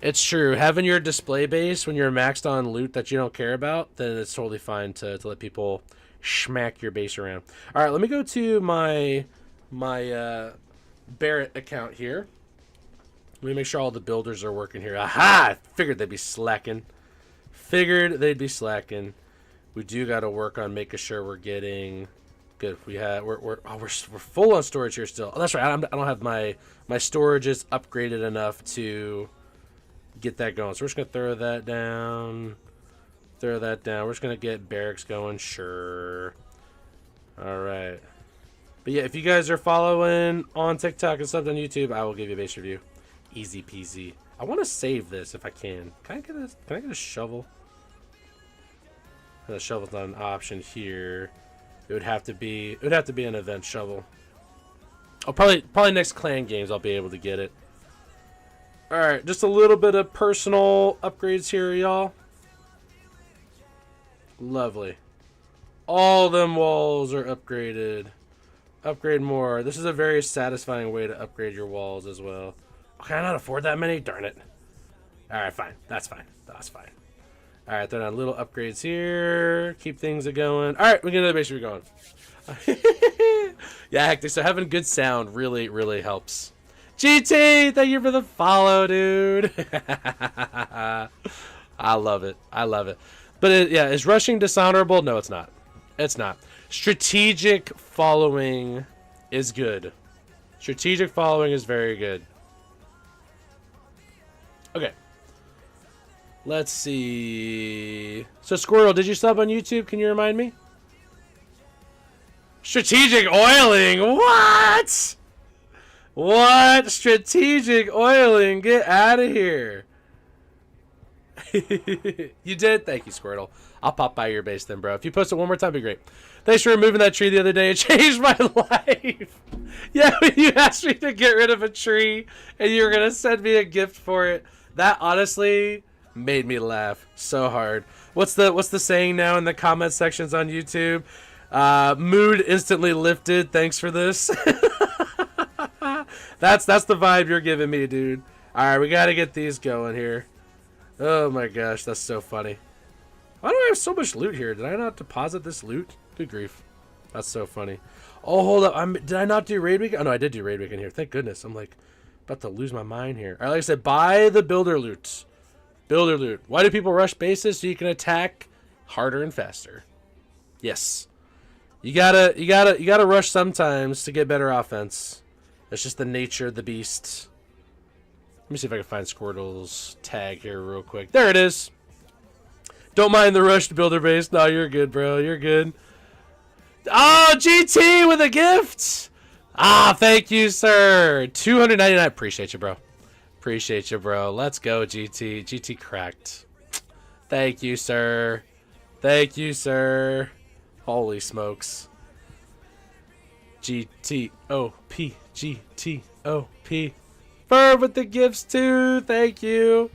It's true. Having your display base when you're maxed on loot that you don't care about, then it's totally fine to let people smack your base around. All right, let me go to my Barrett account here. Let me make sure all the builders are working here. Aha! Figured they'd be slacking. Figured they'd be slacking. We do got to work on making sure we're getting... Good. We're full on storage here still. Oh, that's right. I don't have my storage is upgraded enough to get that going. So we're just gonna throw that down. Throw that down. We're just gonna get barracks going. Sure. All right. But yeah, if you guys are following on TikTok and stuff on YouTube, I will give you a base review. Easy peasy. I want to save this if I can. Can I get a shovel? The shovel's not an option here. It would have to be an event shovel. Oh, probably next clan games I'll be able to get it. All right, just a little bit of personal upgrades here, y'all. Lovely. All them walls are upgraded. Upgrade more. This is a very satisfying way to upgrade your walls as well. Can I not afford that many? Darn it. All right, fine. That's fine. That's fine. All right, throw down little upgrades here. Keep things going. All right, we get another base review going. Yeah, hectic. So having good sound really, really helps. GT, thank you for the follow, dude. I love it. I love it. But yeah, is rushing dishonorable? No, it's not. It's not. Strategic following is good. Strategic following is very good. Okay. Let's see. So, Squirrel, did you sub on YouTube? Can you remind me? Strategic oiling? What? What? Strategic oiling? Get out of here. You did? Thank you, Squirtle. I'll pop by your base then, bro. If you post it one more time, it'd be great. Thanks for removing that tree the other day. It changed my life. Yeah, when you asked me to get rid of a tree and you were going to send me a gift for it. That honestly made me laugh so hard. What's the saying now in the comment sections on YouTube? Mood instantly lifted. Thanks for this. That's the vibe you're giving me, dude. All right, we got to get these going here. Oh my gosh, that's so funny. Why do I have so much loot here? Did I not deposit this loot? Good grief. That's so funny. Oh, hold up. Did I not do raid week? Oh no, I did do raid week in here. Thank goodness. I'm like about to lose my mind here. All right, like I said, buy the builder loot. Builder loot. Why do people rush bases? So you can attack harder and faster. Yes. You gotta rush sometimes to get better offense. That's just the nature of the beast. Let me see if I can find Squirtle's tag here real quick. There it is. Don't mind the rush to builder base. No, you're good, bro. You're good. Oh, GT with a gift. Ah, thank you, sir. 299. Appreciate you, bro. Appreciate you, bro. Let's go, GT. GT cracked. Thank you, sir. Thank you, sir. Holy smokes. GTOP. GTOP. Bird with the gifts, too. Thank you.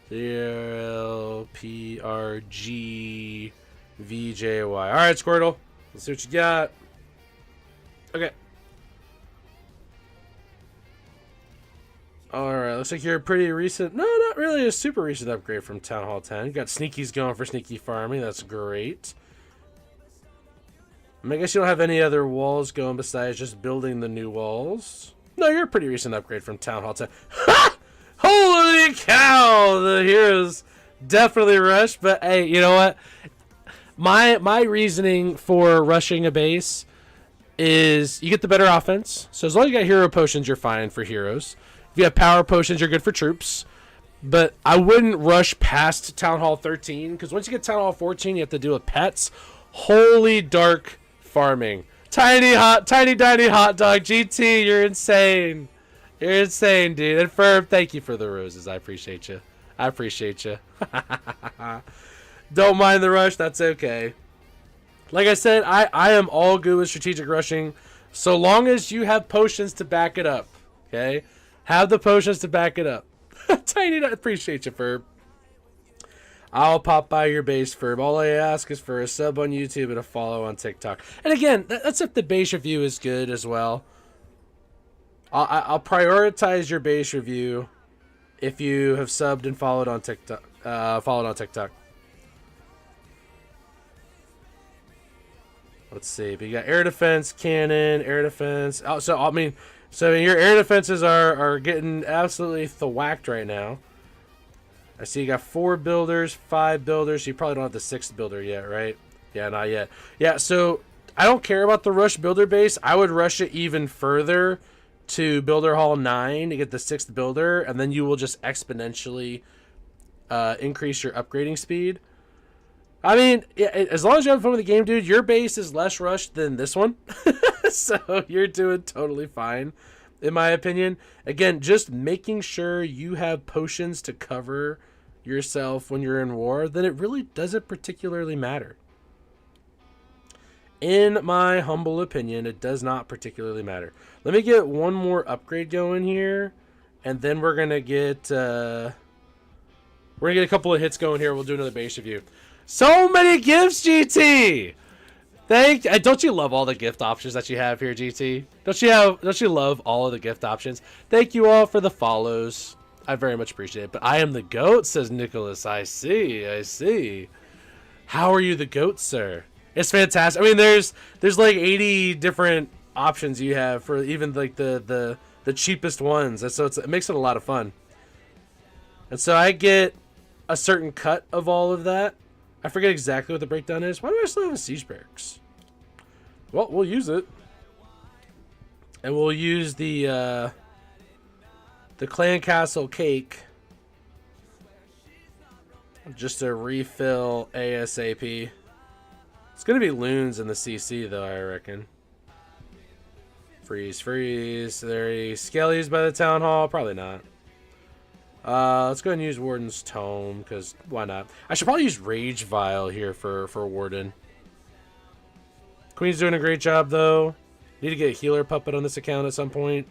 LPRGVJY. All right, Squirtle. Let's see what you got. Okay. Alright, looks like you're a pretty recent... No, not really a super recent upgrade from Town Hall 10. You got sneakies going for sneaky farming. That's great. I guess you don't have any other walls going besides just building the new walls. No, you're a pretty recent upgrade from Town Hall 10. Ha! Holy cow! The heroes definitely rush, but hey, you know what? My reasoning for rushing a base is you get the better offense. So as long as you got hero potions, you're fine for heroes. If you have power potions, you're good for troops. But I wouldn't rush past Town Hall 13, because once you get Town Hall 14, you have to deal with pets. Holy dark farming. Tiny tiny hot dog. GT, you're insane. You're insane, dude. And Ferb, thank you for the roses. I appreciate you. I appreciate you. Don't mind the rush. That's okay. Like I said, I am all good with strategic rushing, so long as you have potions to back it up. Okay? Have the potions to back it up. Tiny, I appreciate you, Ferb. I'll pop by your base, Ferb. All I ask is for a sub on YouTube and a follow on TikTok. And again, that's if the base review is good as well. I'll prioritize your base review if you have subbed and followed on TikTok. Let's see. But you got air defense, cannon, air defense. Oh, so I mean, so your air defenses are getting absolutely thwacked right now. I see you got 4 builders, 5 builders. You probably don't have the 6th builder yet, right? Yeah, not yet. Yeah, so I don't care about the rush builder base. I would rush it even further to Builder Hall 9 to get the 6th builder, and then you will just exponentially increase your upgrading speed. I mean, yeah, as long as you have fun with the game, dude, your base is less rushed than this one. So you're doing totally fine, in my opinion. Again, just making sure you have potions to cover yourself when you're in war, then it really doesn't particularly matter. In my humble opinion, it does not particularly matter. Let me get one more upgrade going here, and then we're gonna get a couple of hits going here. We'll do another base review. So many gifts, GT. Don't you love all the gift options that you have here, GT? Don't you love all of the gift options? Thank you all for the follows. I very much appreciate it. But I am the GOAT, says Nicholas. I see. How are you the GOAT, sir? It's fantastic. I mean, there's like 80 different options you have for even like the cheapest ones. And so it makes it a lot of fun. And so I get a certain cut of all of that. I forget exactly what the breakdown is. Why do I still have a siege barracks? Well, we'll use it. And we'll use the clan castle cake just to refill ASAP. It's going to be loons in the CC, though, I reckon. Freeze. There are any skellies by the town hall? Probably not. Let's go ahead and use Warden's Tome, because why not? I should probably use Rage Vial here for Warden. Queen's doing a great job, though. Need to get a healer puppet on this account at some point.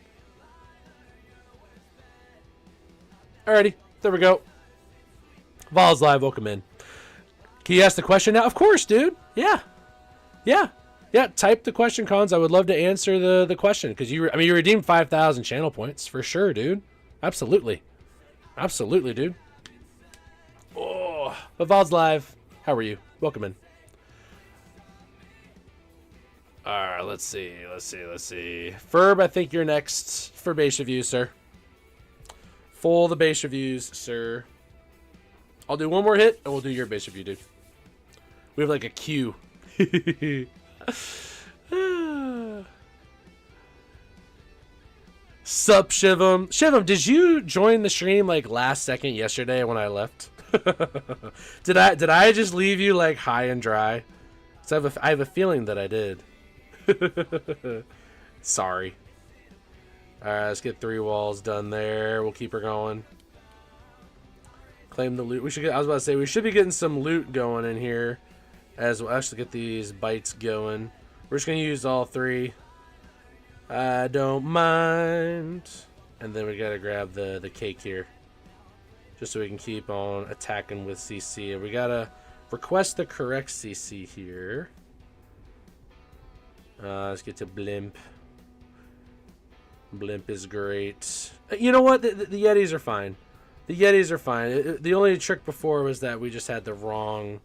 Alrighty, there we go. Val's live, welcome in. Can you ask the question now? Of course, dude. Yeah. Type the question, Cons. I would love to answer the question, because you redeemed 5,000 channel points for sure, dude. Absolutely, dude. Oh, but Val's live. How are you? Welcome in. All right, let's see. Ferb, I think you're next for base reviews, sir. Full the base reviews, sir. I'll do one more hit, and we'll do your base review, dude. We have like a queue. Sup, Shivam. Shivam, did you join the stream like last second yesterday when I left? Did I just leave you like high and dry? So I have a feeling that I did. Sorry. Alright, let's get 3 walls done there. We'll keep her going. Claim the loot. I was about to say, we should be getting some loot going in here as well. Actually, get these bites going. We're just going to use all 3. I don't mind. And then we got to grab the cake here. Just so we can keep on attacking with CC. And we got to request the correct CC here. Let's get to Blimp. Blimp is great. You know what? The Yetis are fine. The Yetis are fine. The only trick before was that we just had the wrong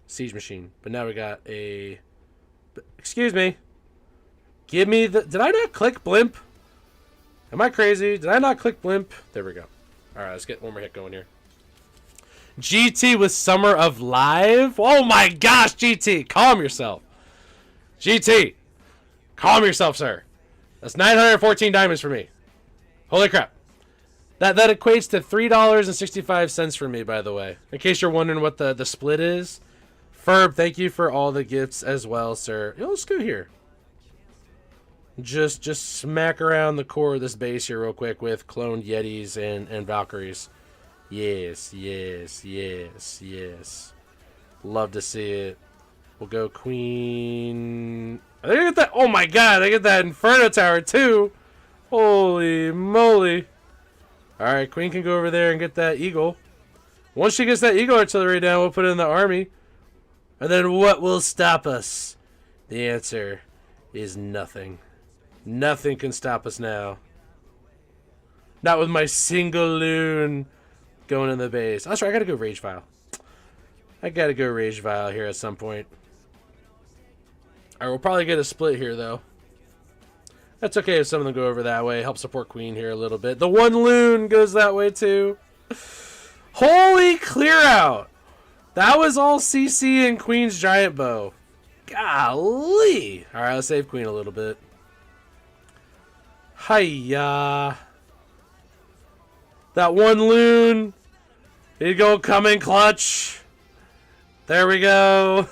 siege machine. But now we got a... Excuse me. Give me the... Did I not click Blimp? Am I crazy? Did I not click Blimp? There we go. Alright, let's get one more hit going here. GT with Summer of Live? Oh my gosh, GT! Calm yourself. GT! Calm yourself, sir. That's 914 diamonds for me. Holy crap. That equates to $3.65 for me, by the way. In case you're wondering what the split is. Ferb, thank you for all the gifts as well, sir. Yo, let's go here. Just smack around the core of this base here real quick with cloned Yetis and Valkyries. Yes, yes, yes, yes. Love to see it. We'll go Queen. I think I get that. Oh my god, I get that Inferno Tower too. Holy moly. Alright, Queen can go over there and get that Eagle. Once she gets that Eagle artillery down, we'll put it in the army. And then what will stop us? The answer is nothing. Nothing can stop us now. Not with my single loon going in the base. That's right, I gotta go Rage Vial. I gotta go Rage Vial here at some point. Alright, we'll probably get a split here, though. That's okay if some of them go over that way. Help support Queen here a little bit. The one loon goes that way, too. Holy clear out! That was all CC and Queen's Giant Bow. Golly! Alright, let's save Queen a little bit. Hiya! That one loon. Here you go, come in clutch. There we go.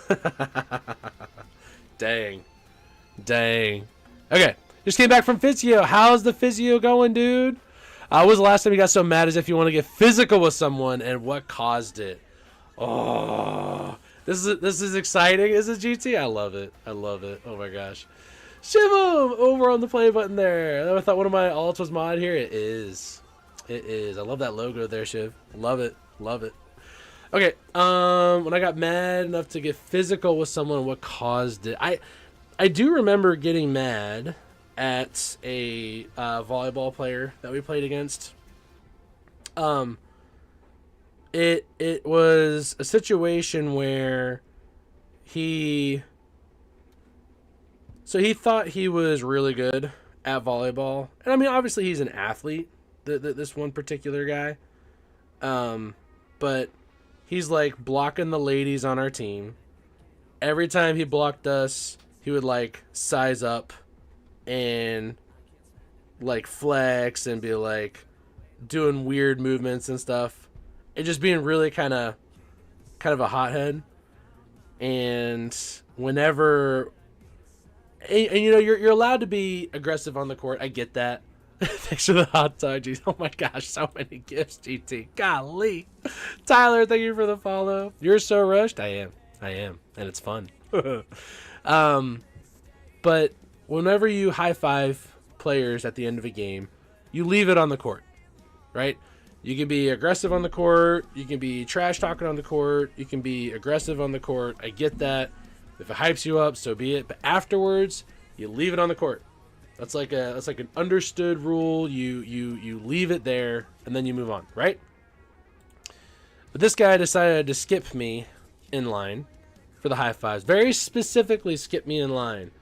Dang. Dang. Okay. Just came back from physio. How's the physio going, dude? When was the last time you got so mad as if you want to get physical with someone, and what caused it? Oh. This is exciting. Is it GT? I love it. I love it. Oh my gosh. Shivam over on the play button there. I thought one of my alts was mod here. It is. It is. I love that logo there, Shiv. Love it. Love it. Okay. When I got mad enough to get physical with someone, what caused it? I do remember getting mad at a volleyball player that we played against. It was a situation where he thought he was really good at volleyball. And I mean, obviously he's an athlete, this one particular guy. But he's like blocking the ladies on our team. Every time he blocked us, he would like size up and like flex and be like doing weird movements and stuff. And just being really kind of a hothead. And whenever and you know, you're allowed to be aggressive on the court. I get that. Thanks for the hot dog, geez. Oh my gosh, so many gifts, GT. Golly. Tyler, thank you for the follow. You're so rushed. I am. And it's fun. But whenever you high five players at the end of a game, you leave it on the court, right? You can be aggressive on the court. You can be trash talking on the court. You can be aggressive on the court. I get that. If it hypes you up, so be it. But afterwards, you leave it on the court. That's like an understood rule. You leave it there and then you move on, right? But this guy decided to skip me in line for the high fives. Very specifically skip me in line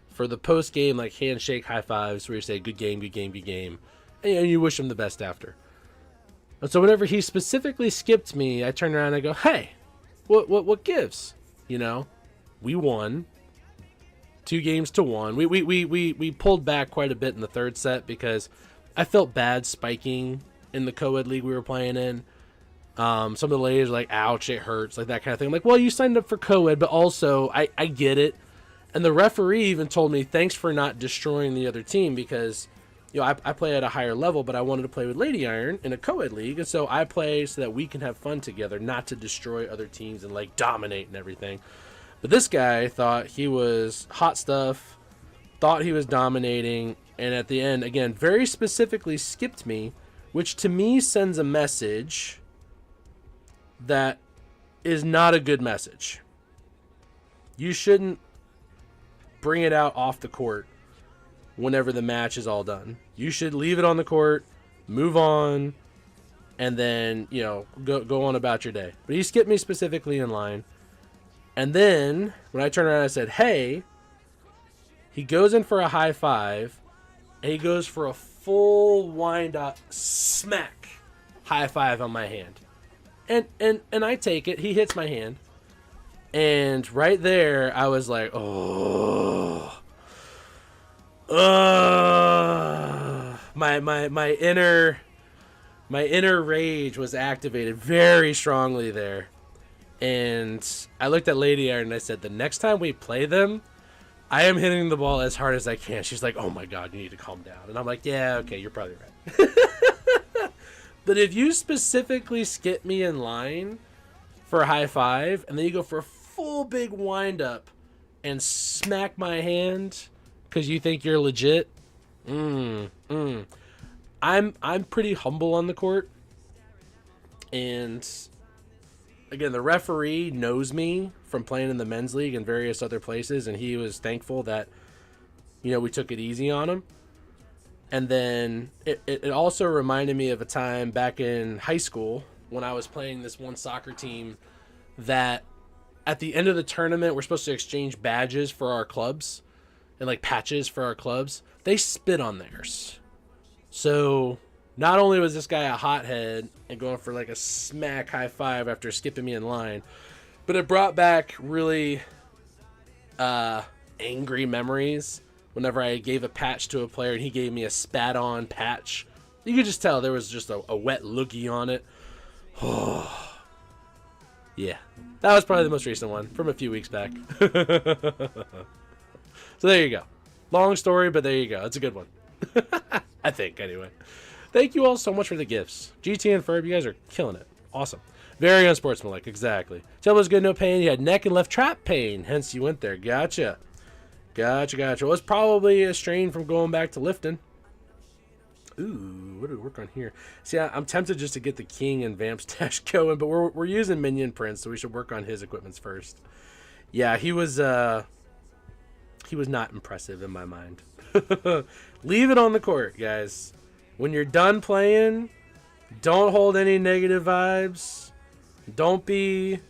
for the post game like handshake high fives where you say good game, good game, good game, and you wish him the best after. And so whenever he specifically skipped me, I turned around and I go, "Hey, what gives?" You know, we won. 2-1. We pulled back quite a bit in the third set because I felt bad spiking in the co-ed league we were playing in. Some of the ladies were like, "Ouch, it hurts," like that kind of thing. I'm like, well, you signed up for co-ed, but also I get it. And the referee even told me, thanks for not destroying the other team because, you know, I play at a higher level, but I wanted to play with Lady Iron in a co-ed league, and so I play so that we can have fun together, not to destroy other teams and like dominate and everything. But this guy thought he was hot stuff, thought he was dominating, and at the end, again, very specifically skipped me, which to me sends a message that is not a good message. You shouldn't bring it out off the court whenever the match is all done. You should leave it on the court, move on, and then, you know, go on about your day. But he skipped me specifically in line. And then when I turned around and I said, hey, he goes in for a high five, and he goes for a full wind up smack high five on my hand. And I take it. He hits my hand. And right there, I was like, oh. My inner rage was activated very strongly there. And I looked at Lady Aaron and I said, the next time we play them, I am hitting the ball as hard as I can. She's like, oh my God, you need to calm down. And I'm like, yeah, okay, you're probably right. But if you specifically skip me in line for a high five, and then you go for a full big wind up and smack my hand because you think you're legit, I'm pretty humble on the court. And again, the referee knows me from playing in the men's league and various other places, and he was thankful that, you know, we took it easy on him. And then it also reminded me of a time back in high school when I was playing this one soccer team that at the end of the tournament, we're supposed to exchange badges for our clubs and like patches for our clubs. They spit on theirs. So not only was this guy a hothead and going for like a smack high five after skipping me in line, but it brought back really angry memories whenever I gave a patch to a player and he gave me a spat on patch. You could just tell there was just a wet loogie on it. Yeah, that was probably the most recent one from a few weeks back. So there you go. Long story, but there you go. It's a good one. I think, anyway. Thank you all so much for the gifts. GT and Ferb, you guys are killing it. Awesome. Very unsportsmanlike, exactly. Tell was good, no pain. You had neck and left trap pain, hence you went there. Gotcha. Gotcha. Well, it's probably a strain from going back to lifting. Ooh, what do we work on here? See, I'm tempted just to get the King and Vamp stash going, but we're using Minion Prince, so we should work on his equipments first. Yeah, he was not impressive in my mind. Leave it on the court, guys. When you're done playing, don't hold any negative vibes. Don't be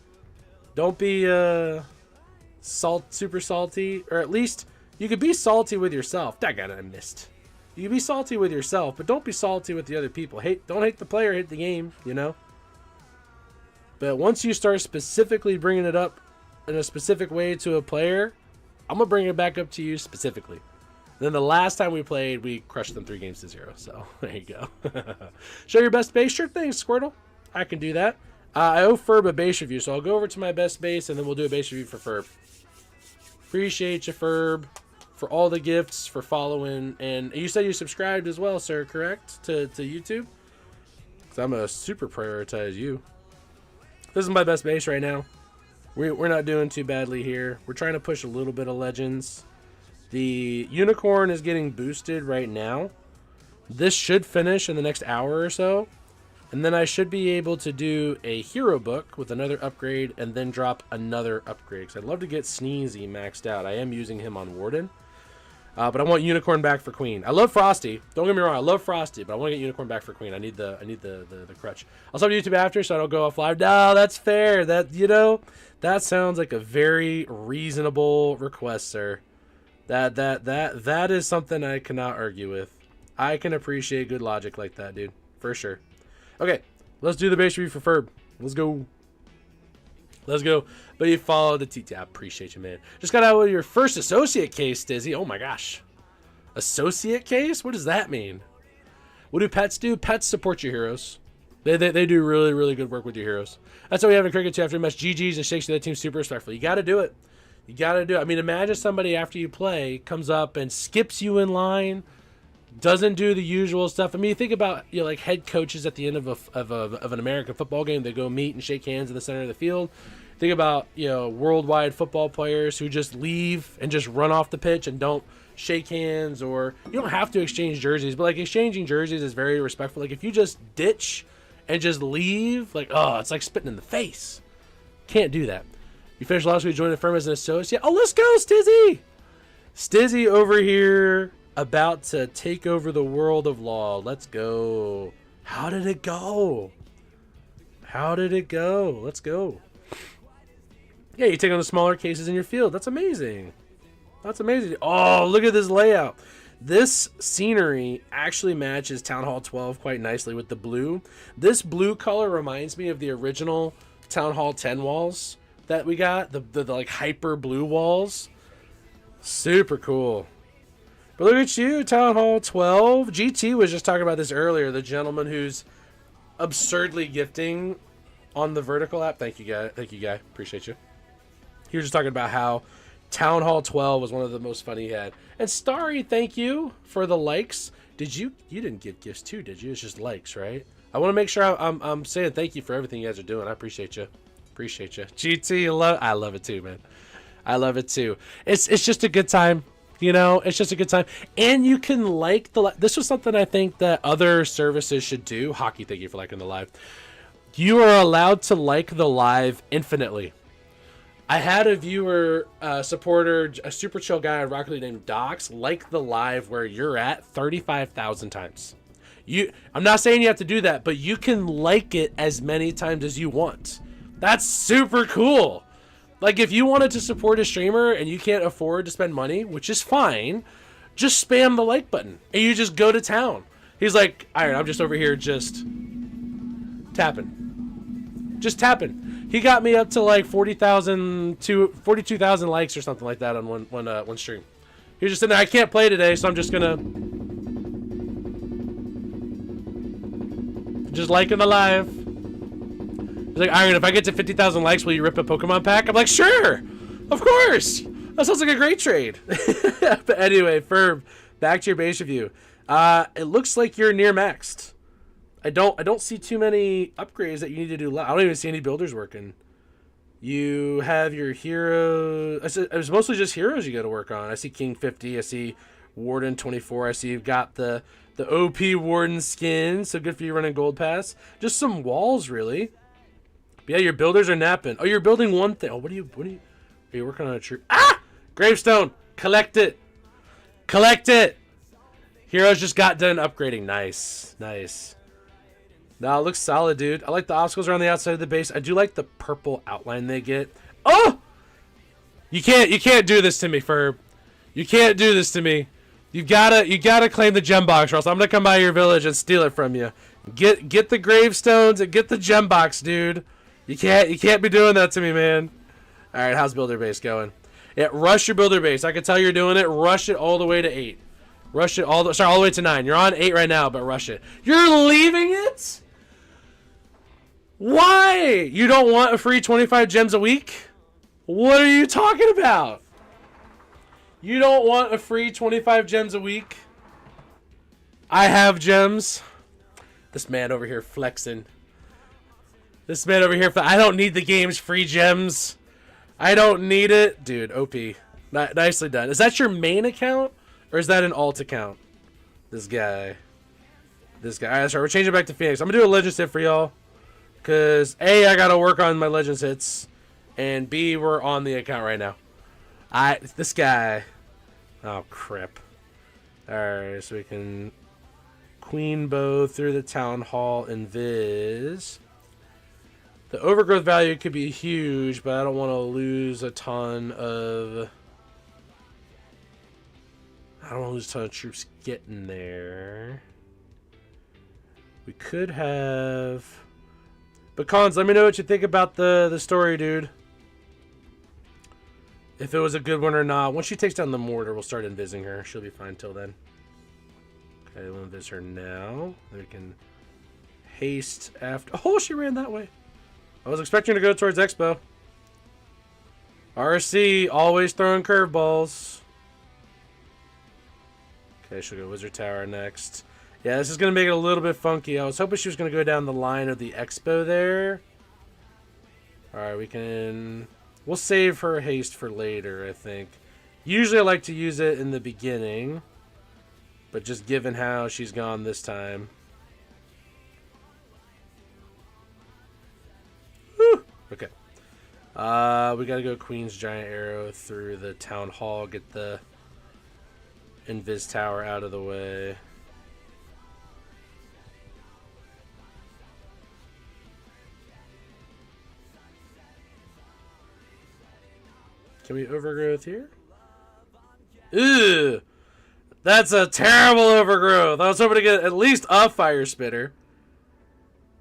super salty, or at least you could be salty with yourself. Daggone, I missed. You can be salty with yourself, but don't be salty with the other people. Don't hate the player, hate the game, you know? But once you start specifically bringing it up in a specific way to a player, I'm going to bring it back up to you specifically. Then the last time we played, we crushed them 3-0. So there you go. Show your best base. Sure thing, Squirtle. I can do that. I owe Ferb a base review, so I'll go over to my best base, and then we'll do a base review for Ferb. Appreciate you, Ferb, for all the gifts, for following. And you said you subscribed as well, sir, correct? To YouTube? Because I'm going to super prioritize you. This is my best base right now. We're not doing too badly here. We're trying to push a little bit of Legends. The Unicorn is getting boosted right now. This should finish in the next hour or so. And then I should be able to do a hero book with another upgrade and then drop another upgrade. Because I'd love to get Sneezy maxed out. I am using him on Warden. But I want Unicorn back for Queen. I love Frosty. Don't get me wrong. I love Frosty, but I want to get Unicorn back for Queen. I need the crutch. I'll sub to YouTube after so I don't go off live. No, that's fair. That sounds like a very reasonable request, sir. That is something I cannot argue with. I can appreciate good logic like that, dude. For sure. Okay, let's do the base review for Ferb. Let's go. But you followed the TT. I appreciate you, man. Just got out with your first associate case, Dizzy. Oh my gosh. Associate case? What does that mean? What do pets do? Pets support your heroes. They do really, really good work with your heroes. That's why we have in cricket too. After a match, GG's and shakes to that team super respectfully. You got to do it. You got to do it. I mean, imagine somebody after you play comes up and skips you in line, doesn't do the usual stuff. I mean, you think about, you know, like head coaches at the end of an American football game. They go meet and shake hands in the center of the field. Think about, you know, worldwide football players who just leave and just run off the pitch and don't shake hands, or you don't have to exchange jerseys, but like exchanging jerseys is very respectful. Like if you just ditch and just leave, like, oh, it's like spitting in the face. Can't do that. You finished last week, joined the firm as an associate. Oh, let's go, Stizzy! Stizzy over here about to take over the world of law. Let's go. How did it go? How did it go? Let's go. Yeah, you take on the smaller cases in your field. That's amazing. That's amazing. Oh, look at this layout. This scenery actually matches Town Hall 12 quite nicely with the blue. This blue color reminds me of the original Town Hall 10 walls that we got. The like hyper blue walls. Super cool. But look at you, Town Hall 12. GT was just talking about this earlier. The gentleman who's absurdly gifting on the Vertical app. Thank you, guy. Thank you, guy. Appreciate you. He was just talking about how Town Hall 12 was one of the most fun he had. And Starry, thank you for the likes. You didn't give gifts too, did you? It's just likes, right? I want to make sure I'm saying thank you for everything you guys are doing. I appreciate you. Appreciate you. GT, I love it too, man. I love it too. It's just a good time. You know, it's just a good time. And you can like this was something I think that other services should do. Hockey, thank you for liking the live. You are allowed to like the live infinitely. I had a viewer, supporter, a super chill guy on Rocket League named Docs, like the live where you're at 35,000 times. I'm not saying you have to do that, but you can like it as many times as you want. That's super cool. Like, if you wanted to support a streamer and you can't afford to spend money, which is fine, just spam the like button and you just go to town. He's like, Iron, I'm just over here just tapping. Just tapping. He got me up to like 40,000 to 42,000 likes or something like that on one stream. He was just sitting there, I can't play today, so I'm just gonna just liking the live. He's like, Iron, if I get to 50,000 likes, will you rip a Pokemon pack? I'm like, sure, of course. That sounds like a great trade. But anyway, Ferb, back to your base review. It looks like you're near maxed. I don't see too many upgrades that you need to do. I don't even see any builders working. You have your hero. It was mostly just heroes you got to work on. I see King 50. I see Warden 24. I see you've got the OP Warden skin. So good for you running Gold Pass. Just some walls, really. But yeah, your builders are napping. Oh, you're building one thing. Oh, what are you? Are you working on a tree? Ah! Gravestone! Collect it! Collect it! Heroes just got done upgrading. Nice. Nice. No, it looks solid, dude. I like the obstacles around the outside of the base. I do like the purple outline they get. Oh! You can't do this to me, Ferb. You can't do this to me. You gotta claim the gem box, or else I'm gonna come by your village and steal it from you. Get the gravestones and get the gem box, dude. You can't be doing that to me, man. All right, how's builder base going? Yeah, rush your builder base. I can tell you're doing it. Rush it all the way to 8. Rush it all the way to 9. You're on 8 right now, but rush it. You're leaving it? Why? You don't want a free 25 gems a week? What are you talking about? You don't want a free 25 gems a week? I have gems. This man over here flexing. This man over here, I don't need the game's free gems. I don't need it. Dude, OP. Nicely done. Is that your main account? Or is that an alt account? This guy. This guy. Alright, sorry, we're changing back to Phoenix. I'm going to do a Legends hit for y'all. Because, A, I got to work on my Legends hits. And B, we're on the account right now. This guy. Oh, crap. Alright, so we can Queen Bow through the Town Hall and Viz. The overgrowth value could be huge, but I don't want to lose a ton of... I don't want to lose a ton of troops getting there. We could have... But Cons, let me know what you think about the story, dude. If it was a good one or not. Once she takes down the mortar, we'll start invising her. She'll be fine till then. Okay, we'll invis her now. Then we can haste after... Oh, she ran that way. I was expecting to go towards Expo. RC, always throwing curveballs. Okay, she'll go Wizard Tower next. Yeah, this is going to make it a little bit funky. I was hoping she was going to go down the line of the Expo there. Alright, we can... We'll save her haste for later, I think. Usually I like to use it in the beginning. But just given how she's gone this time... Okay. We gotta go Queen's Giant Arrow through the Town Hall. Get the Invis Tower out of the way. Can we overgrowth here? Ew! That's a terrible overgrowth. I was hoping to get at least a fire spitter.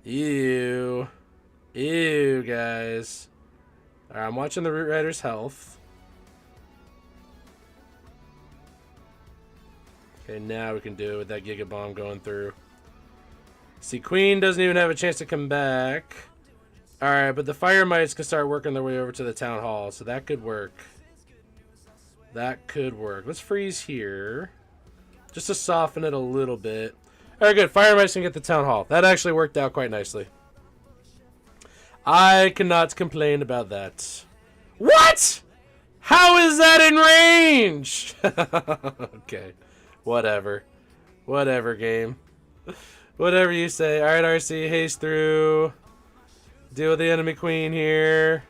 Ew. Ew, guys. Alright, I'm watching the Root Rider's health. Okay, now we can do it with that Giga Bomb going through. See, Queen doesn't even have a chance to come back. Alright, but the Fire Mites can start working their way over to the Town Hall, so that could work. That could work. Let's freeze here. Just to soften it a little bit. Alright, good. Fire Mites can get the Town Hall. That actually worked out quite nicely. I cannot complain about that. What? How is that in range? Okay. Whatever. Whatever, game. Whatever you say. Alright, RC, haste through. Deal with the enemy queen here.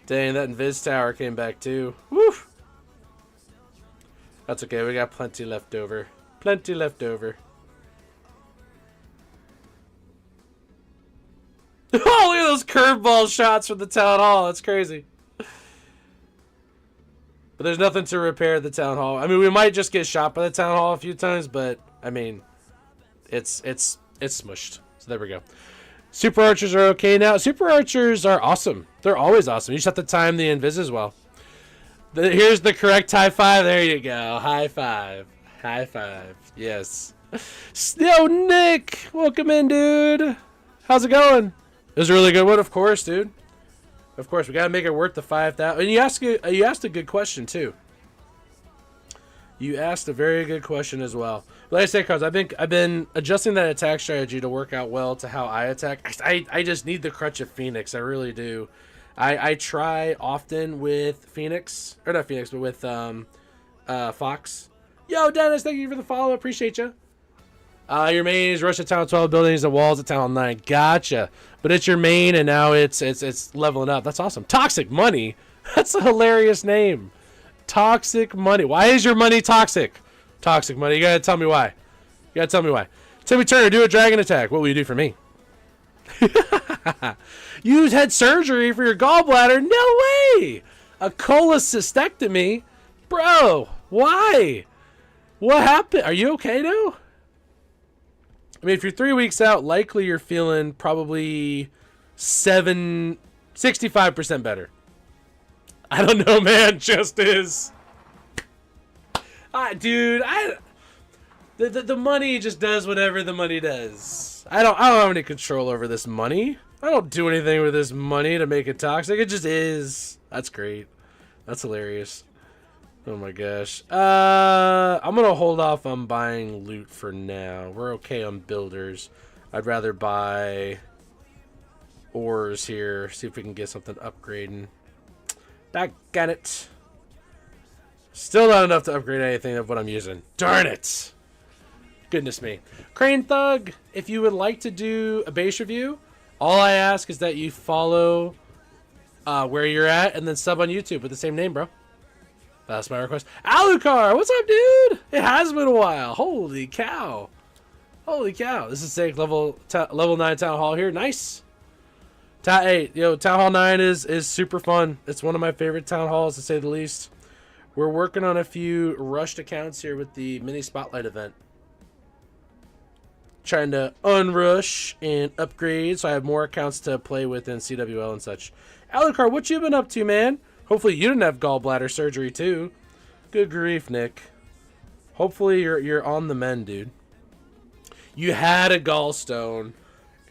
Dang, that Invis Tower came back too. Woo! That's okay, we got plenty left over. Plenty left over. Oh, look at those curveball shots from the Town Hall. That's crazy. But there's nothing to repair the Town Hall. I mean, we might just get shot by the Town Hall a few times, but I mean, it's smushed. So there we go. Super Archers are okay now. Super Archers are awesome. They're always awesome. You just have to time the invis as well. Here's the correct high five. There you go. High five. High five. Yes. Yo, Nick. Welcome in, dude. How's it going? It was a really good one, of course, dude. Of course, we gotta make it worth the 5,000. And you asked a good question too. You asked a very good question as well. Like I say, Cards, I've been adjusting that attack strategy to work out well to how I attack. I just need the crutch of Phoenix. I really do. I try often with Phoenix, or not Phoenix, but with Fox. Yo, Dennis, thank you for the follow. Appreciate you. Your main is Rush at Town 12 buildings and walls at Town 9. Gotcha. But it's your main, and now it's leveling up. That's awesome. Toxic Money. That's a hilarious name. Toxic Money. Why is your money toxic? Toxic Money. You gotta tell me why. You gotta tell me why. Timmy Turner, do a dragon attack. What will you do for me? You had surgery for your gallbladder? No way! A cholecystectomy? Bro, why? What happened? Are you okay now? I mean, if you're 3 weeks out, likely you're feeling probably 65% better. I don't know, man. Just is. Dude, the money just does whatever the money does. I don't have any control over this money. I don't do anything with this money to make it toxic. It just is. That's great. That's hilarious. Oh my gosh. I'm gonna hold off on buying loot for now. We're okay on builders. I'd rather buy ores here. See if we can get something upgrading. Got it. Still not enough to upgrade anything of what I'm using. Darn it. Goodness me. Crane Thug, if you would like to do a base review, all I ask is that you follow where you're at and then sub on YouTube with the same name, bro. That's my request. Alucard, what's up, dude? It has been a while. Holy cow. Holy cow. This is sick. Level 9 Town Hall here. Nice. Hey, yo, Town Hall 9 is super fun. It's one of my favorite Town Halls, to say the least. We're working on a few rushed accounts here with the mini spotlight event. Trying to unrush and upgrade so I have more accounts to play with in CWL and such. Alucard, what you been up to, man? Hopefully you didn't have gallbladder surgery too. Good grief, Nick. Hopefully you're on the mend, dude. You had a gallstone,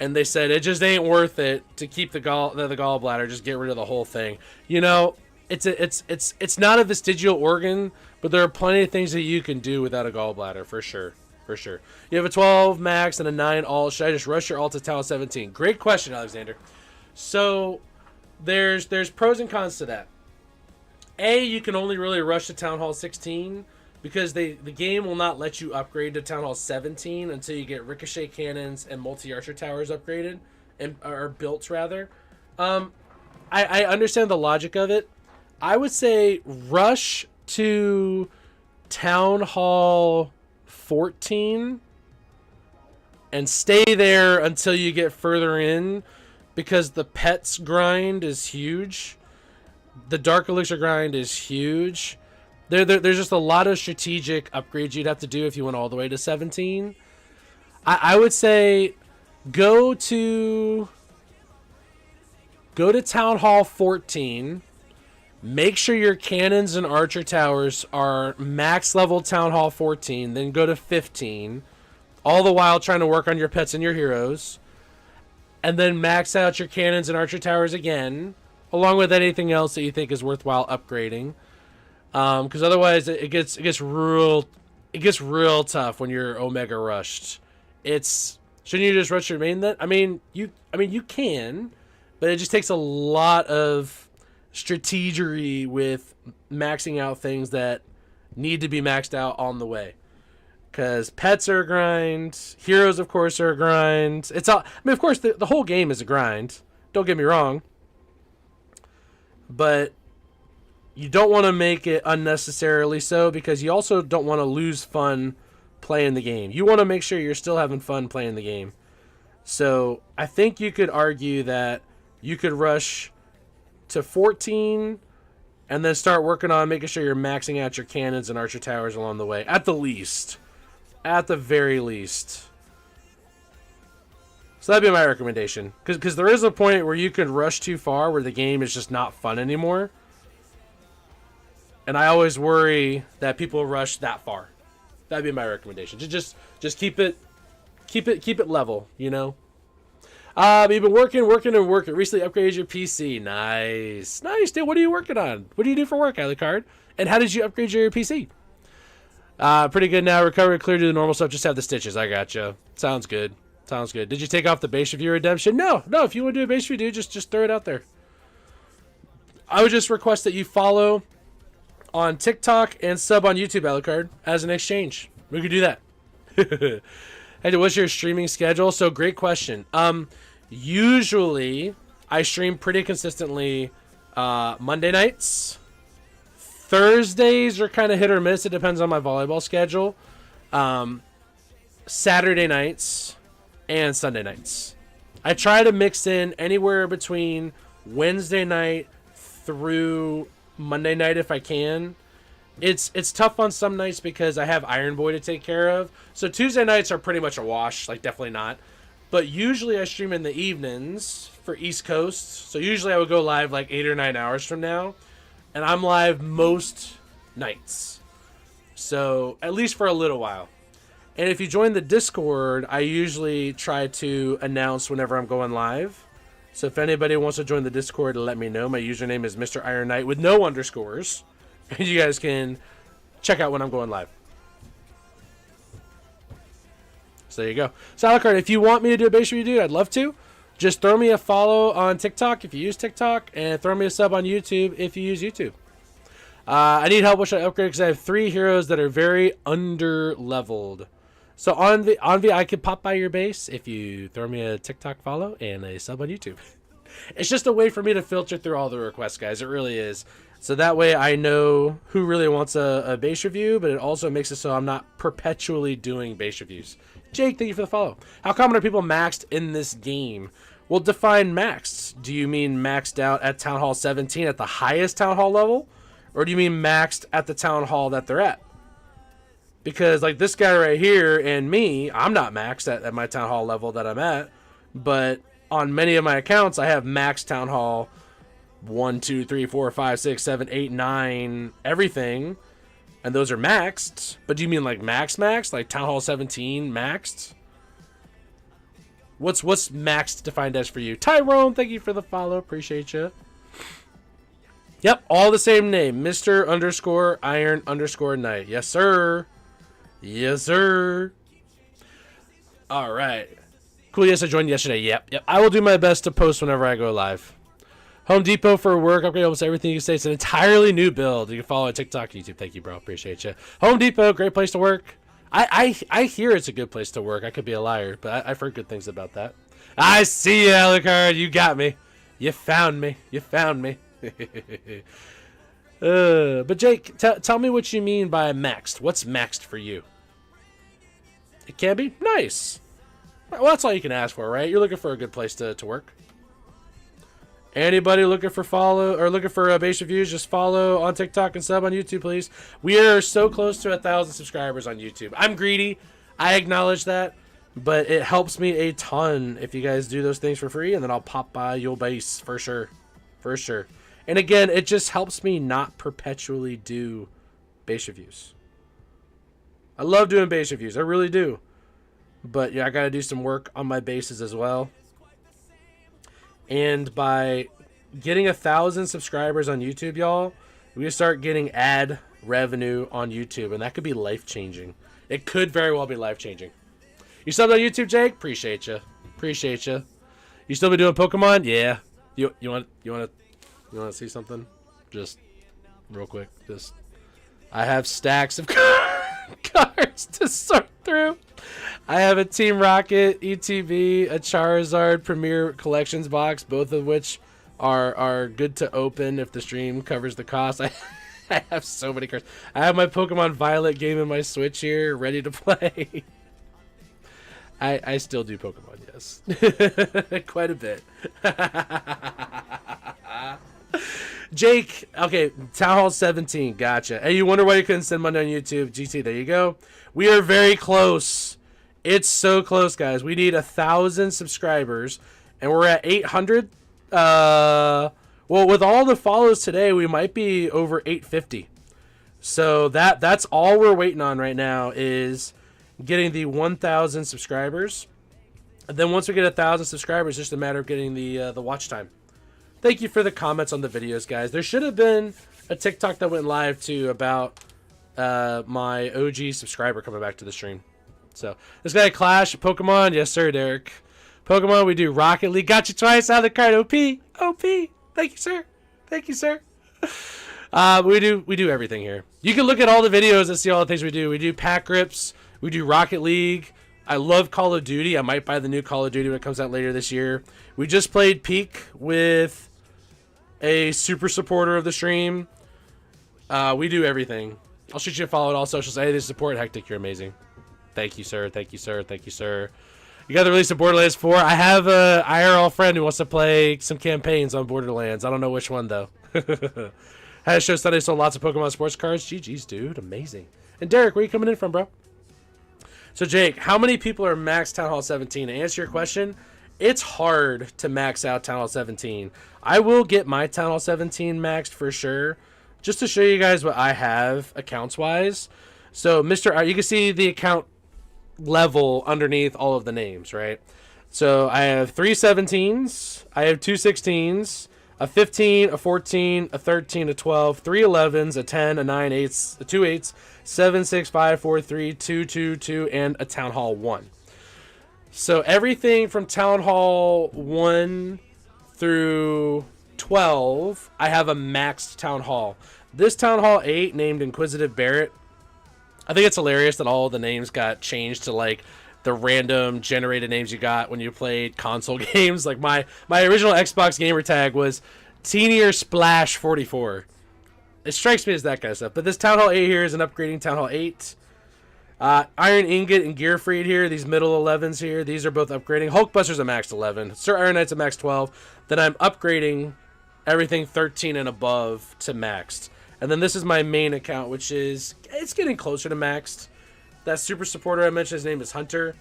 and they said it just ain't worth it to keep the gallbladder. Just get rid of the whole thing. You know, it's not a vestigial organ, but there are plenty of things that you can do without a gallbladder for sure. For sure. You have a 12 max and a 9 alt. Should I just rush your alt to Town 17? Great question, Alexander. So there's pros and cons to that. You can only really rush to Town Hall 16 because the game will not let you upgrade to Town Hall 17 until you get ricochet cannons and multi-archer towers upgraded, or built rather. I understand the logic of it. I would say rush to Town Hall 14 and stay there until you get further in, because the pets grind is huge. The Dark Elixir grind is huge. There's just a lot of strategic upgrades you'd have to do if you went all the way to 17. I would say go to Town Hall 14. Make sure your cannons and archer towers are max level Town Hall 14. Then go to 15. All the while trying to work on your pets and your heroes. And then max out your cannons and archer towers again, along with anything else that you think is worthwhile upgrading. Because otherwise it gets real tough when you're Omega rushed. Shouldn't you just rush your main then? I mean you can, but it just takes a lot of strategery with maxing out things that need to be maxed out on the way. Because pets are a grind, heroes of course are a grind. Of course the whole game is a grind. Don't get me wrong. But you don't want to make it unnecessarily so, because you also don't want to lose fun playing the game. You want to make sure you're still having fun playing the game. So I think you could argue that you could rush to 14 and then start working on making sure you're maxing out your cannons and archer towers along the way. At the least. At the very least. So that'd be my recommendation. Because there is a point where you could rush too far where the game is just not fun anymore. And I always worry that people rush that far. That'd be my recommendation. Just keep it level, you know. You've been working. Recently upgraded your PC. Nice, dude. What are you working on? What do you do for work, Alucard? And how did you upgrade your PC? Pretty good now. Recovered, clear to the normal stuff. Just have the stitches. I gotcha. Sounds good. Did you take off the base review redemption? No. If you want to do a base review, just throw it out there. I would just request that you follow on TikTok and sub on YouTube, Alucard, as an exchange. We could do that. Hey, what's your streaming schedule? So, great question. Usually, I stream pretty consistently Monday nights. Thursdays are kind of hit or miss. It depends on my volleyball schedule. Saturday nights and Sunday nights. I try to mix in anywhere between Wednesday night through Monday night if I can. It's tough on some nights because I have Iron Boy to take care of. So Tuesday nights are pretty much a wash, like definitely not. But usually I stream in the evenings for East Coast. So usually I would go live like 8 or 9 hours from now. And I'm live most nights. So at least for a little while. And if you join the Discord, I usually try to announce whenever I'm going live. So if anybody wants to join the Discord, let me know. My username is Mr. Iron Knight with no underscores. And you guys can check out when I'm going live. So there you go. So Alucard, if you want me to do a base review, I'd love to. Just throw me a follow on TikTok if you use TikTok, and throw me a sub on YouTube if you use YouTube. I need help. What should I upgrade? Because I have 3 heroes that are very under-leveled. So Envy, I could pop by your base if you throw me a TikTok follow and a sub on YouTube. It's just a way for me to filter through all the requests, guys. It really is. So that way I know who really wants a base review, but it also makes it so I'm not perpetually doing base reviews. Jake, thank you for the follow. How common are people maxed in this game? Well, define maxed. Do you mean maxed out at Town Hall 17 at the highest Town Hall level? Or do you mean maxed at the Town Hall that they're at? Because like this guy right here and me, I'm not maxed at my Town Hall level that I'm at. But on many of my accounts, I have maxed Town Hall 1, 2, 3, 4, 5, 6, 7, 8, 9, everything. And those are maxed. But do you mean like maxed? Like Town Hall 17 maxed? What's maxed defined as for you? Tyrone, thank you for the follow. Appreciate you. Yep, all the same name. Mr. _ Iron _ Knight. Yes, sir. Yes, sir. All right. Cool, yes, I joined yesterday. Yep. I will do my best to post whenever I go live. Home Depot for work, upgrade almost everything you say. It's an entirely new build. You can follow on TikTok, YouTube. Thank you, bro. Appreciate you. Home Depot, great place to work. I hear it's a good place to work. I could be a liar, but I've heard good things about that. I see you, Alucard. You got me. You found me. But Jake, tell me what you mean by maxed. What's maxed for you? It can be nice. Well, that's all you can ask for, right? You're looking for a good place to work. Anybody looking for follow or looking for base reviews, just follow on TikTok and sub on YouTube, please. We are so close to 1,000 subscribers on YouTube. I'm greedy. I acknowledge that. But it helps me a ton if you guys do those things for free, and then I'll pop by your base for sure. For sure. And again, it just helps me not perpetually do base reviews. I love doing base reviews. I really do. But yeah, I got to do some work on my bases as well. And by getting 1,000 subscribers on YouTube, y'all, we start getting ad revenue on YouTube, and that could be life-changing. It could very well be life-changing. You subbed on YouTube, Jake? Appreciate you. Appreciate you. You still be doing Pokemon? Yeah. You want to see something? Just real quick. I have stacks of cards to sort through. I have a Team Rocket, ETB, a Charizard Premier Collections box, both of which are good to open if the stream covers the cost. I have so many cards. I have my Pokemon Violet game in my Switch here, ready to play. I still do Pokemon, yes. Quite a bit. Jake, okay, Town Hall 17, gotcha. Hey, you wonder why you couldn't send money on YouTube? GT, there you go. We are very close. It's so close, guys. We need 1,000 subscribers, and we're at 800. Well, with all the follows today, we might be over 850. So that's all we're waiting on right now is getting the 1,000 subscribers. And then once we get 1,000 subscribers, it's just a matter of getting the watch time. Thank you for the comments on the videos, guys. There should have been a TikTok that went live, too, about my OG subscriber coming back to the stream. So, this guy, Clash, Pokemon. Yes, sir, Derek. Pokemon, we do Rocket League. Got you twice out of the card. OP. OP. Thank you, sir. Thank you, sir. We do everything here. You can look at all the videos and see all the things we do. We do pack rips. We do Rocket League. I love Call of Duty. I might buy the new Call of Duty when it comes out later this year. We just played Peak with a super supporter of the stream. We do everything. I'll shoot you a follow on all socials. Hey, this support. Hectic, you're amazing. Thank you, sir. Thank you, sir. Thank you, sir. You got the release of Borderlands 4. I have a IRL friend who wants to play some campaigns on Borderlands. I don't know which one, though. Had a show Sunday, sold lots of Pokemon sports cards. GG's, dude. Amazing. And Derek, where are you coming in from, bro? So, Jake, how many people are max Town Hall 17? To answer your question, it's hard to max out Town Hall 17. I will get my Town Hall 17 maxed for sure, just to show you guys what I have accounts-wise. So, you can see the account level underneath all of the names, right? So, I have 3 17s, I have 2 16s, a 15, a 14, a 13, a 12, 3 11s, a 10, a 9 8s, a 2 8s, 7 6 5 4 3 2 2 2, and a Town Hall 1. So everything from Town Hall 1 through 12, I have a maxed Town Hall. This Town Hall 8, named Inquisitive Barret, I think it's hilarious that all the names got changed to like the random generated names you got when you played console games. Like my original Xbox gamer tag was Teenier Splash 44. It strikes me as that kind of stuff. But this Town Hall 8 here is an upgrading Town Hall 8. Iron Ingot and Gearfried here, these middle 11s here, these are both upgrading. Hulkbuster's a max 11. Sir Iron Knight's a max 12. Then I'm upgrading everything 13 and above to maxed. And then this is my main account, which is, it's getting closer to maxed. That super supporter I mentioned, his name is Hunter.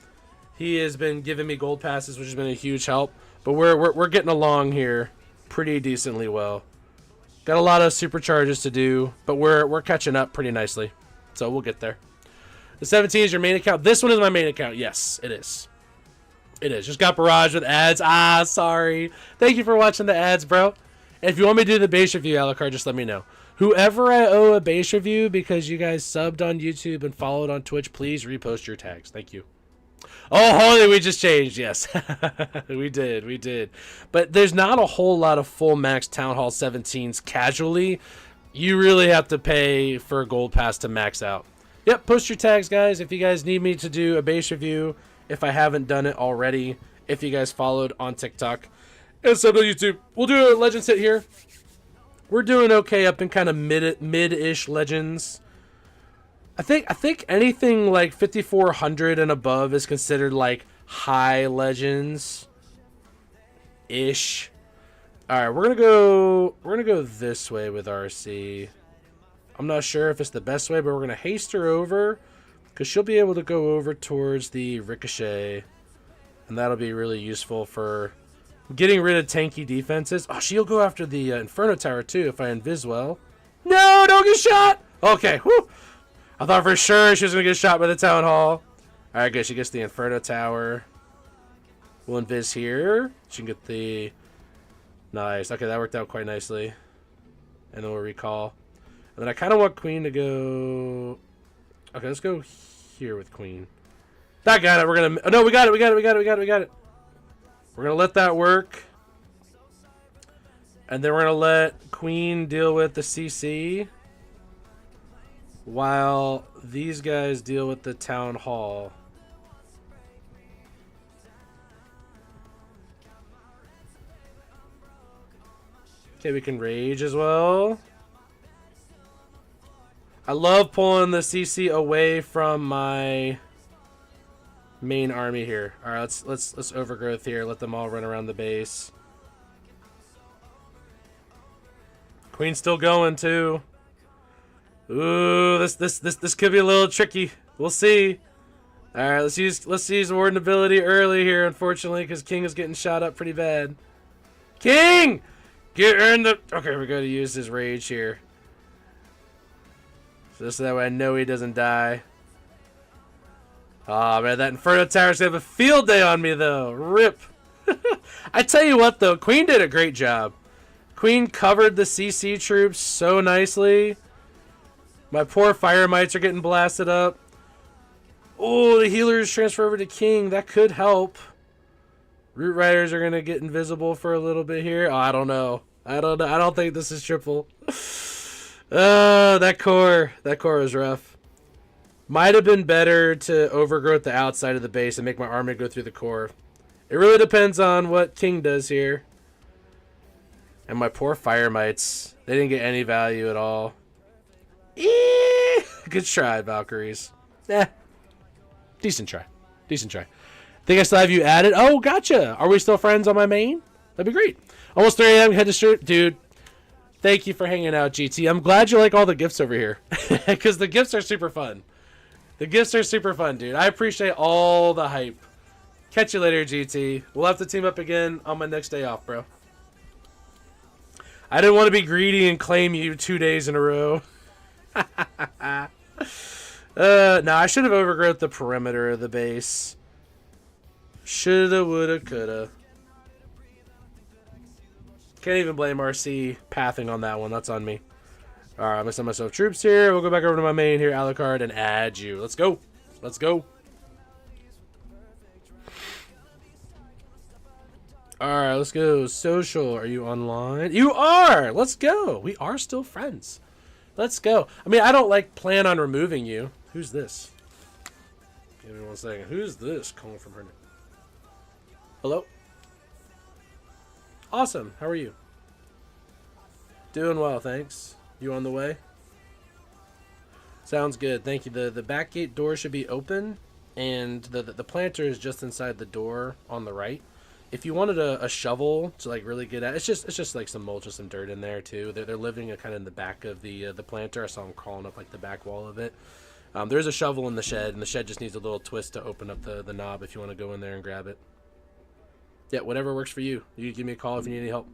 He has been giving me gold passes, which has been a huge help. But we're getting along here pretty decently well. Got a lot of supercharges to do, but we're catching up pretty nicely. So we'll get there. The 17 is your main account. This one is my main account. Yes, it is. It is. Just got barraged with ads. Sorry. Thank you for watching the ads, bro. And if you want me to do the base review, Alucard, just let me know. Whoever I owe a base review because you guys subbed on YouTube and followed on Twitch, please repost your tags. Thank you. Oh, holy, we just changed. Yes, we did. But there's not a whole lot of full max Town Hall 17s casually. You really have to pay for a gold pass to max out. Yep, post your tags, guys, if you guys need me to do a base review, if I haven't done it already, if you guys followed on TikTok and subbed on YouTube. We'll do a Legends hit here. we're doing okay up in kind of mid-ish legends. I think anything like 5400 and above is considered like high legends ish. All right, we're going to go this way with RC. I'm not sure if it's the best way, but we're going to haste her over cuz she'll be able to go over towards the ricochet, and that'll be really useful for getting rid of tanky defenses. Oh, she'll go after the Inferno Tower too if I invis well. No, don't get shot. Okay, whew. I thought for sure she was going to get shot by the Town Hall. All right, good. She gets the Inferno Tower. We'll invis here. She can get the... Nice. Okay, that worked out quite nicely. And then we'll recall. And then I kind of want Queen to go... Okay, let's go here with Queen. That got it. We're going to... Oh, no, we got it. We got it. We're going to let that work. And then we're going to let Queen deal with the CC. While these guys deal with the Town Hall. Okay, we can rage as well. I love pulling the CC away from my main army here. All right, let's overgrowth here. Let them all run around the base. Queen's still going too. Ooh, this could be a little tricky. We'll see. All right, let's use Warden ability early here, unfortunately, because King is getting shot up pretty bad. King, get in the. Okay, we're going to use his rage here, so that way I know he doesn't die. Oh man, that Inferno Tower's gonna have a field day on me though. Rip. I tell you what though, Queen did a great job. Queen covered the CC troops so nicely. My poor fire mites are getting blasted up. Oh, the healers transfer over to King. That could help. Root Riders are going to get invisible for a little bit here. Oh, I don't know. I don't think this is triple. That core was rough. Might have been better to overgrowth the outside of the base and make my army go through the core. It really depends on what King does here. And my poor fire mites. They didn't get any value at all. Good try, Valkyries. Decent try. Think I still have you added? Oh, gotcha. Are we still friends on my main? That'd be great. Almost 3 a.m. Head to street. Dude, thank you for hanging out, GT. I'm glad you like all the gifts over here. Because the gifts are super fun. Dude. I appreciate all the hype. Catch you later, GT. We'll have to team up again on my next day off, bro. I didn't want to be greedy and claim you 2 days in a row. No, I should have overgrowth the perimeter of the base. Shoulda, woulda, coulda. Can't even blame RC pathing on that one. That's on me. Alright, I'm gonna send myself troops here. We'll go back over to my main here, Alucard, and add you. Let's go. Alright, let's go. Social, are you online? You are! Let's go. We are still friends. Let's go. I mean, I don't plan on removing you. Who's this? Give me 1 second. Who's this calling from her name? Hello? Awesome. How are you? Doing well, thanks. You on the way? Sounds good. Thank you. The back gate door should be open, and the planter is just inside the door on the right. If you wanted a shovel to really get at, it's just like some mulch and some dirt in there too. They're living kind of in the back of the planter. I saw them crawling up the back wall of it. There's a shovel in the shed, and the shed just needs a little twist to open up the knob if you want to go in there and grab it. Yeah, whatever works for you. You give me a call if you need any help.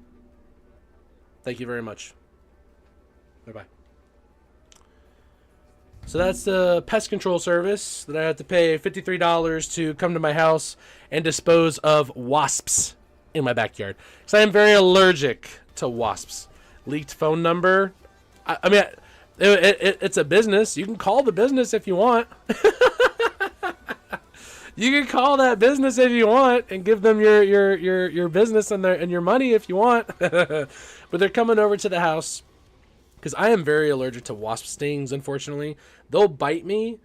Thank you very much. Bye-bye. So that's the pest control service that I have to pay $53 to come to my house and dispose of wasps in my backyard. Because I am very allergic to wasps. Leaked phone number. I mean, it's a business. You can call the business if you want. You can call that business if you want and give them your business and your money if you want. But they're coming over to the house because I am very allergic to wasp stings, unfortunately. They'll bite me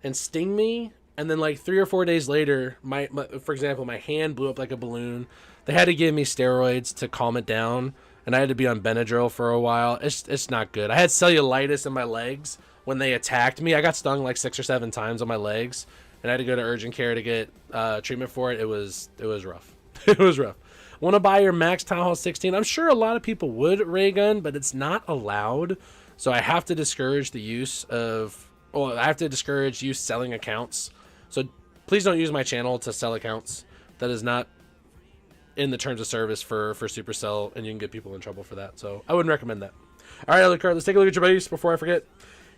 and sting me, and then 3 or 4 days later, for example, my hand blew up like a balloon. They had to give me steroids to calm it down, and I had to be on Benadryl for a while. It's not good. I had cellulitis in my legs when they attacked me. I got stung like 6 or 7 times on my legs, and I had to go to urgent care to get treatment for it. It was rough. It was rough. Want to buy your Max Town Hall 16? I'm sure a lot of people would, Raygun, but it's not allowed. So I have to discourage the use of, well, I have to discourage you selling accounts. So please don't use my channel to sell accounts. That is not in the terms of service for Supercell, and you can get people in trouble for that. So I wouldn't recommend that. All right, Alucard, let's take a look at your base before I forget.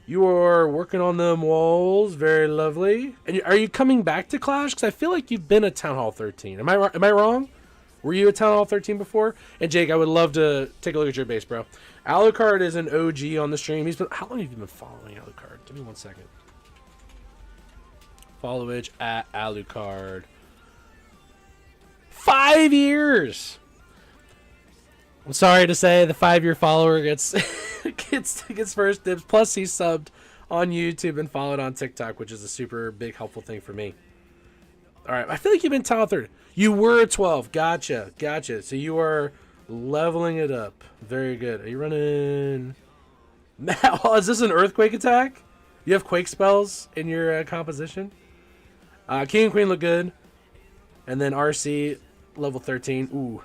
You are working on them walls. Very lovely. And are you coming back to Clash? Because I feel like you've been at Town Hall 13. Am I wrong? Were you at Town Hall 13 before? And Jake, I would love to take a look at your base, bro. Alucard is an OG on the stream. How long have you been following Alucard? Give me 1 second. Followage at Alucard. 5 years. I'm sorry to say the 5-year follower gets gets first dibs. Plus, he's subbed on YouTube and followed on TikTok, which is a super big helpful thing for me. All right, I feel like you've been Town 30. You were a 12. Gotcha. So you are leveling it up. Very good. Are you running? Oh, is this an earthquake attack? You have quake spells in your composition. King and Queen look good, and then RC level 13. Ooh.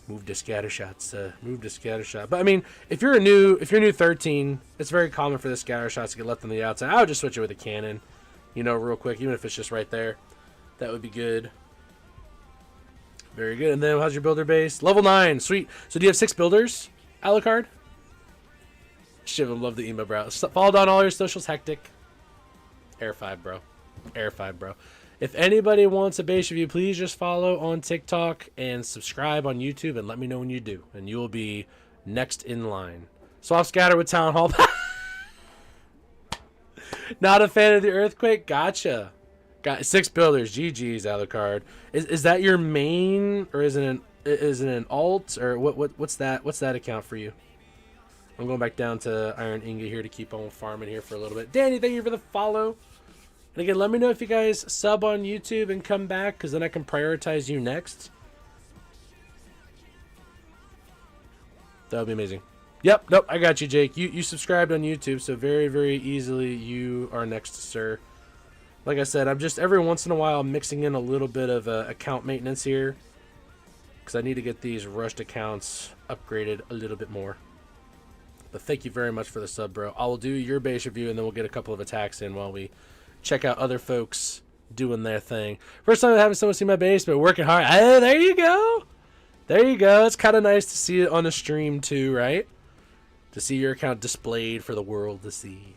Move to scatter shots. Move to scatter shot. But I mean, if you're new 13, it's very common for the scatter shots to get left on the outside. I would just switch it with a cannon, you know, real quick, even if it's just right there. That would be good. Very good. And then how's your builder base? Level 9. Sweet. So do you have 6 builders, Alucard? Shiv, love the emo bro. Follow down all your socials. Hectic. Air 5, bro. Air 5, bro. If anybody wants a base review, please just follow on TikTok and subscribe on YouTube and let me know when you do. And you will be next in line. Swap scatter with Town Hall. Not a fan of the earthquake? Gotcha. Got 6 builders. GG's, Alucard. Is that your main, or is it an alt, or what's that account for you? I'm going back down to Iron Ingot here to keep on farming here for a little bit. Danny, thank you for the follow. And again, let me know if you guys sub on YouTube and come back, because then I can prioritize you next. That would be amazing. Yep, nope, I got you, Jake. You subscribed on YouTube, so very, very easily you are next, sir. Like I said, I'm just every once in a while mixing in a little bit of account maintenance here, because I need to get these rushed accounts upgraded a little bit more. But thank you very much for the sub, bro. I will do your base review, and then we'll get a couple of attacks in while we check out other folks doing their thing. First time having someone see my base, but working hard. Oh, there you go. There you go. It's kind of nice to see it on the stream too, right? To see your account displayed for the world to see.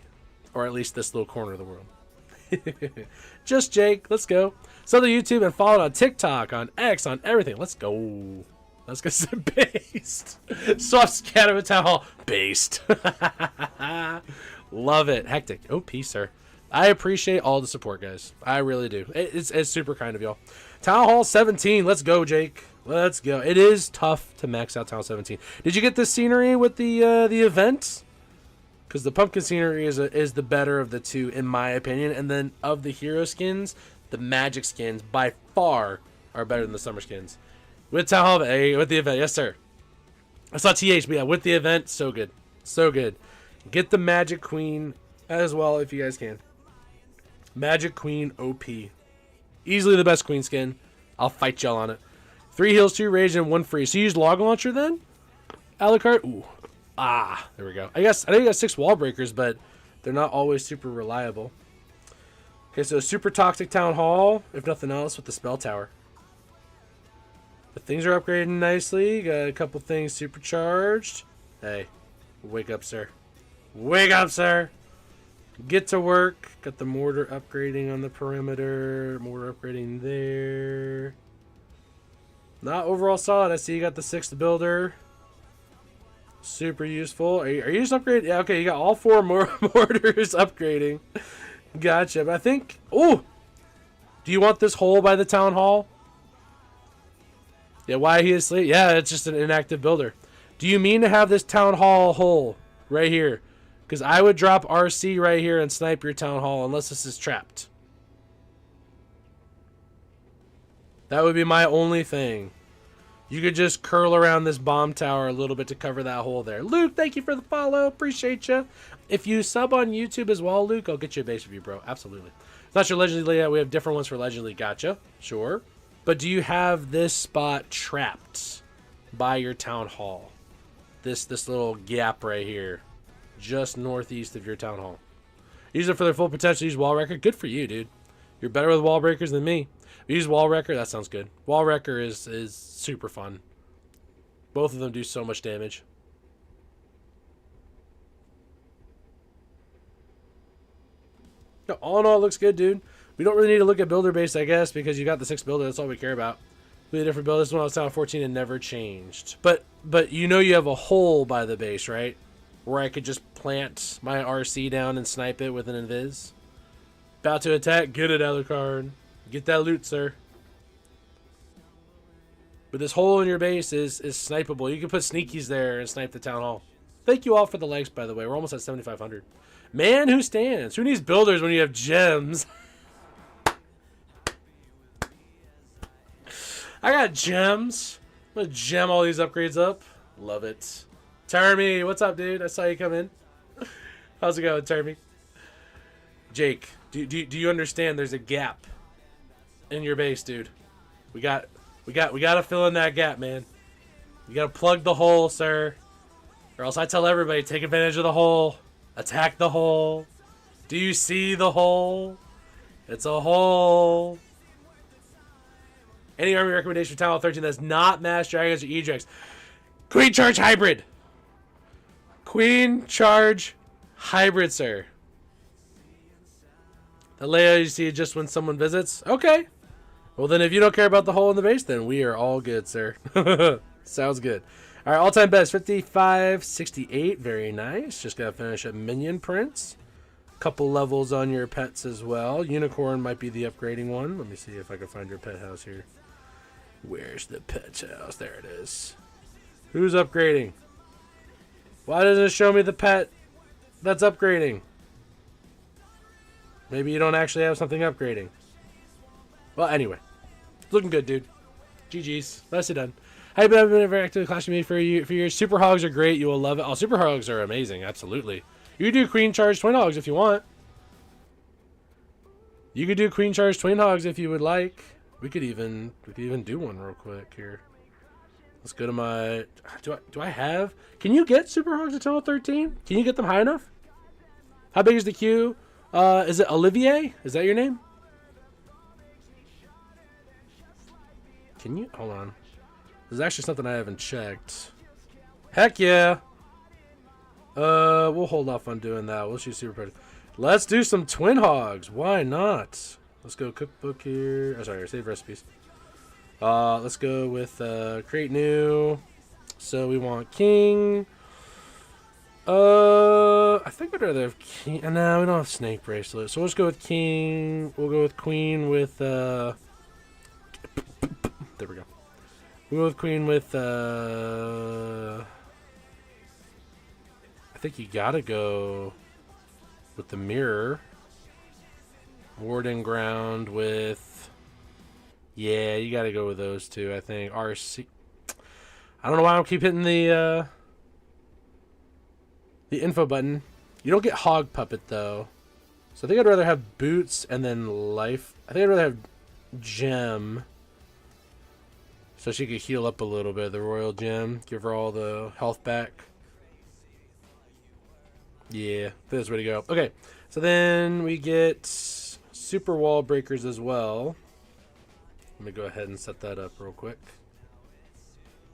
Or at least this little corner of the world. Just Jake. Let's go. Sub to YouTube and follow it on TikTok, on X, on everything. Let's go. Let's get some based. Soft scatter with Town Hall. Based. Love it. Hectic. OP, sir. I appreciate all the support, guys. I really do. It's super kind of y'all. Town Hall 17. Let's go, Jake. Let's go. It is tough to max out Town Hall 17. Did you get the scenery with the event? Because the pumpkin scenery is the better of the two, in my opinion. And then of the hero skins, the magic skins by far are better than the summer skins. With Town Hall, with the event, yes, sir. I saw TH, but yeah, with the event, so good. So good. Get the Magic Queen as well if you guys can. Magic Queen OP. Easily the best Queen skin. I'll fight y'all on it. 3 heals, 2 rage, and 1 free. So you use Log Launcher then? Alucard? Ooh. Ah, there we go. I know you got 6 wall breakers, but they're not always super reliable. Okay, so Super Toxic Town Hall, if nothing else, with the Spell Tower. But things are upgrading nicely. Got a couple things supercharged. Hey, wake up, sir. Wake up, sir. Get to work. Got the mortar upgrading on the perimeter. Mortar upgrading there. Not overall solid. I see you got the 6th builder. Super useful. Are you just upgrading? Yeah, okay, you got all 4 mortars upgrading. Gotcha. But I think... Oh! Do you want this hole by the Town Hall? Yeah, why he is asleep? Yeah, it's just an inactive builder. Do you mean to have this Town Hall hole right here? Because I would drop RC right here and snipe your Town Hall unless this is trapped. That would be my only thing. You could just curl around this bomb tower a little bit to cover that hole there. Luke, thank you for the follow. Appreciate you. If you sub on YouTube as well, Luke, I'll get you a base review, bro. Absolutely. It's not your Legend League layout. We have different ones for Legend League. Gotcha. Sure. But do you have this spot trapped by your town hall? This little gap right here, just northeast of your town hall. Use it for their full potential. Use Wall Wrecker. Good for you, dude. You're better with wall breakers than me. Use Wall Wrecker. That sounds good. Wall Wrecker is super fun. Both of them do so much damage. No, all in all, it looks good, dude. We don't really need to look at builder base, I guess, because you got the 6 builder. That's all we care about. We had different builders when I was down 14 and never changed. But you know you have a hole by the base, right? Where I could just plant my RC down and snipe it with an invis. About to attack. Get it, Alucard. Get that loot, sir. But this hole in your base is snipeable. You can put sneakies there and snipe the town hall. Thank you all for the likes, by the way. We're almost at 7,500. Man, who stands? Who needs builders when you have gems? I got gems. I'm gonna gem all these upgrades up. Love it. Termy, what's up, dude? I saw you come in. How's it going, Termy? Jake, do you understand there's a gap in your base, dude? We gotta fill in that gap, man. You gotta plug the hole, sir. Or else I tell everybody, take advantage of the hole. Attack the hole. Do you see the hole? It's a hole. Any army recommendation for Town Hall 13 that's not Mass Dragons or Edrex? Queen Charge Hybrid. Queen Charge Hybrid, sir. The layout you see just when someone visits? Okay. Well, then if you don't care about the hole in the base, then we are all good, sir. Sounds good. All right, all-time best, 5568. Very nice. Just got to finish up minion prints. Couple levels on your pets as well. Unicorn might be the upgrading one. Let me see if I can find your pet house here. Where's the pet house? There it is. Who's upgrading? Why doesn't it show me the pet that's upgrading? Maybe you don't actually have something upgrading. Well, anyway. Looking good, dude. GG's. Nicely done. How you been? I've been very active Clash of Me for your Super Hogs are great. You will love it. Oh, Super Hogs are amazing. Absolutely. You can do Queen Charge Twin Hogs if you want. You could do Queen Charge Twin Hogs if you would like. We could even do one real quick here. Let's go to my. Do I have? Can you get Super Hogs at Total 13? Can you get them high enough? How big is the queue? Is it Olivier? Is that your name? Can you hold on? There's actually something I haven't checked. Heck yeah. We'll hold off on doing that. We'll shoot Super Predator. Let's do some Twin Hogs. Why not? Let's go cookbook here. Oh, sorry, save recipes. Let's go with create new. So we want king. I think I'd rather have king. No, we don't have snake bracelet. So let's go with king. We'll go with queen with. There we go. We'll go with queen with. I think you gotta go with the mirror. Warden ground with. Yeah, you gotta go with those two, I think. RC. I don't know why I keep hitting the info button. You don't get hog puppet though. So I think I'd rather have boots and then life. I think I'd rather have gem. So she could heal up a little bit. The royal gem. Give her all the health back. Yeah, that's the way to go. Okay, so then we get super wall breakers as well. Let me go ahead and set that up real quick.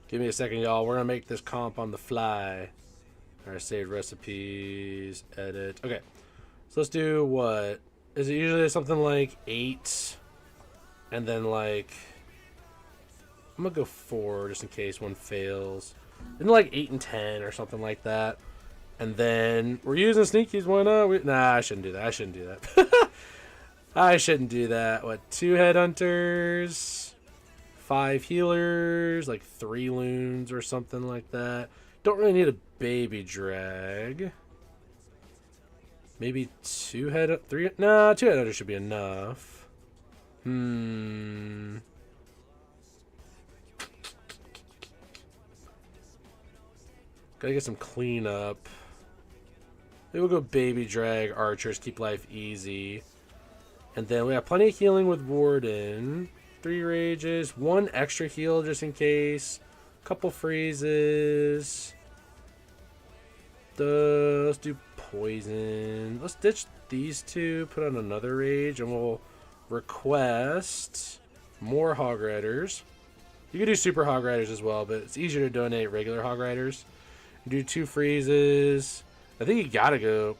Give me a second, y'all. We're going to make this comp on the fly. All right, save recipes, edit. Okay, so let's do what? Is it usually something like 8? And then like... I'm going to go 4 just in case one fails. Then like 8 and 10 or something like that. And then we're using sneakies. Why not? Nah, I shouldn't do that. I shouldn't do that. I shouldn't do that. What? 2 headhunters, 5 healers, like 3 loons or something like that. Don't really need a baby drag. Maybe 2 head, 3. Nah, 2 headhunters should be enough. Gotta get some cleanup. Maybe we'll go baby drag archers, keep life easy. And then we have plenty of healing with Warden. 3 rages, 1 extra heal just in case. Couple freezes. Let's do poison. Let's ditch these 2, put on another rage, and we'll request more Hog Riders. You can do super Hog Riders as well, but it's easier to donate regular Hog Riders. Do 2 freezes. I think you gotta go.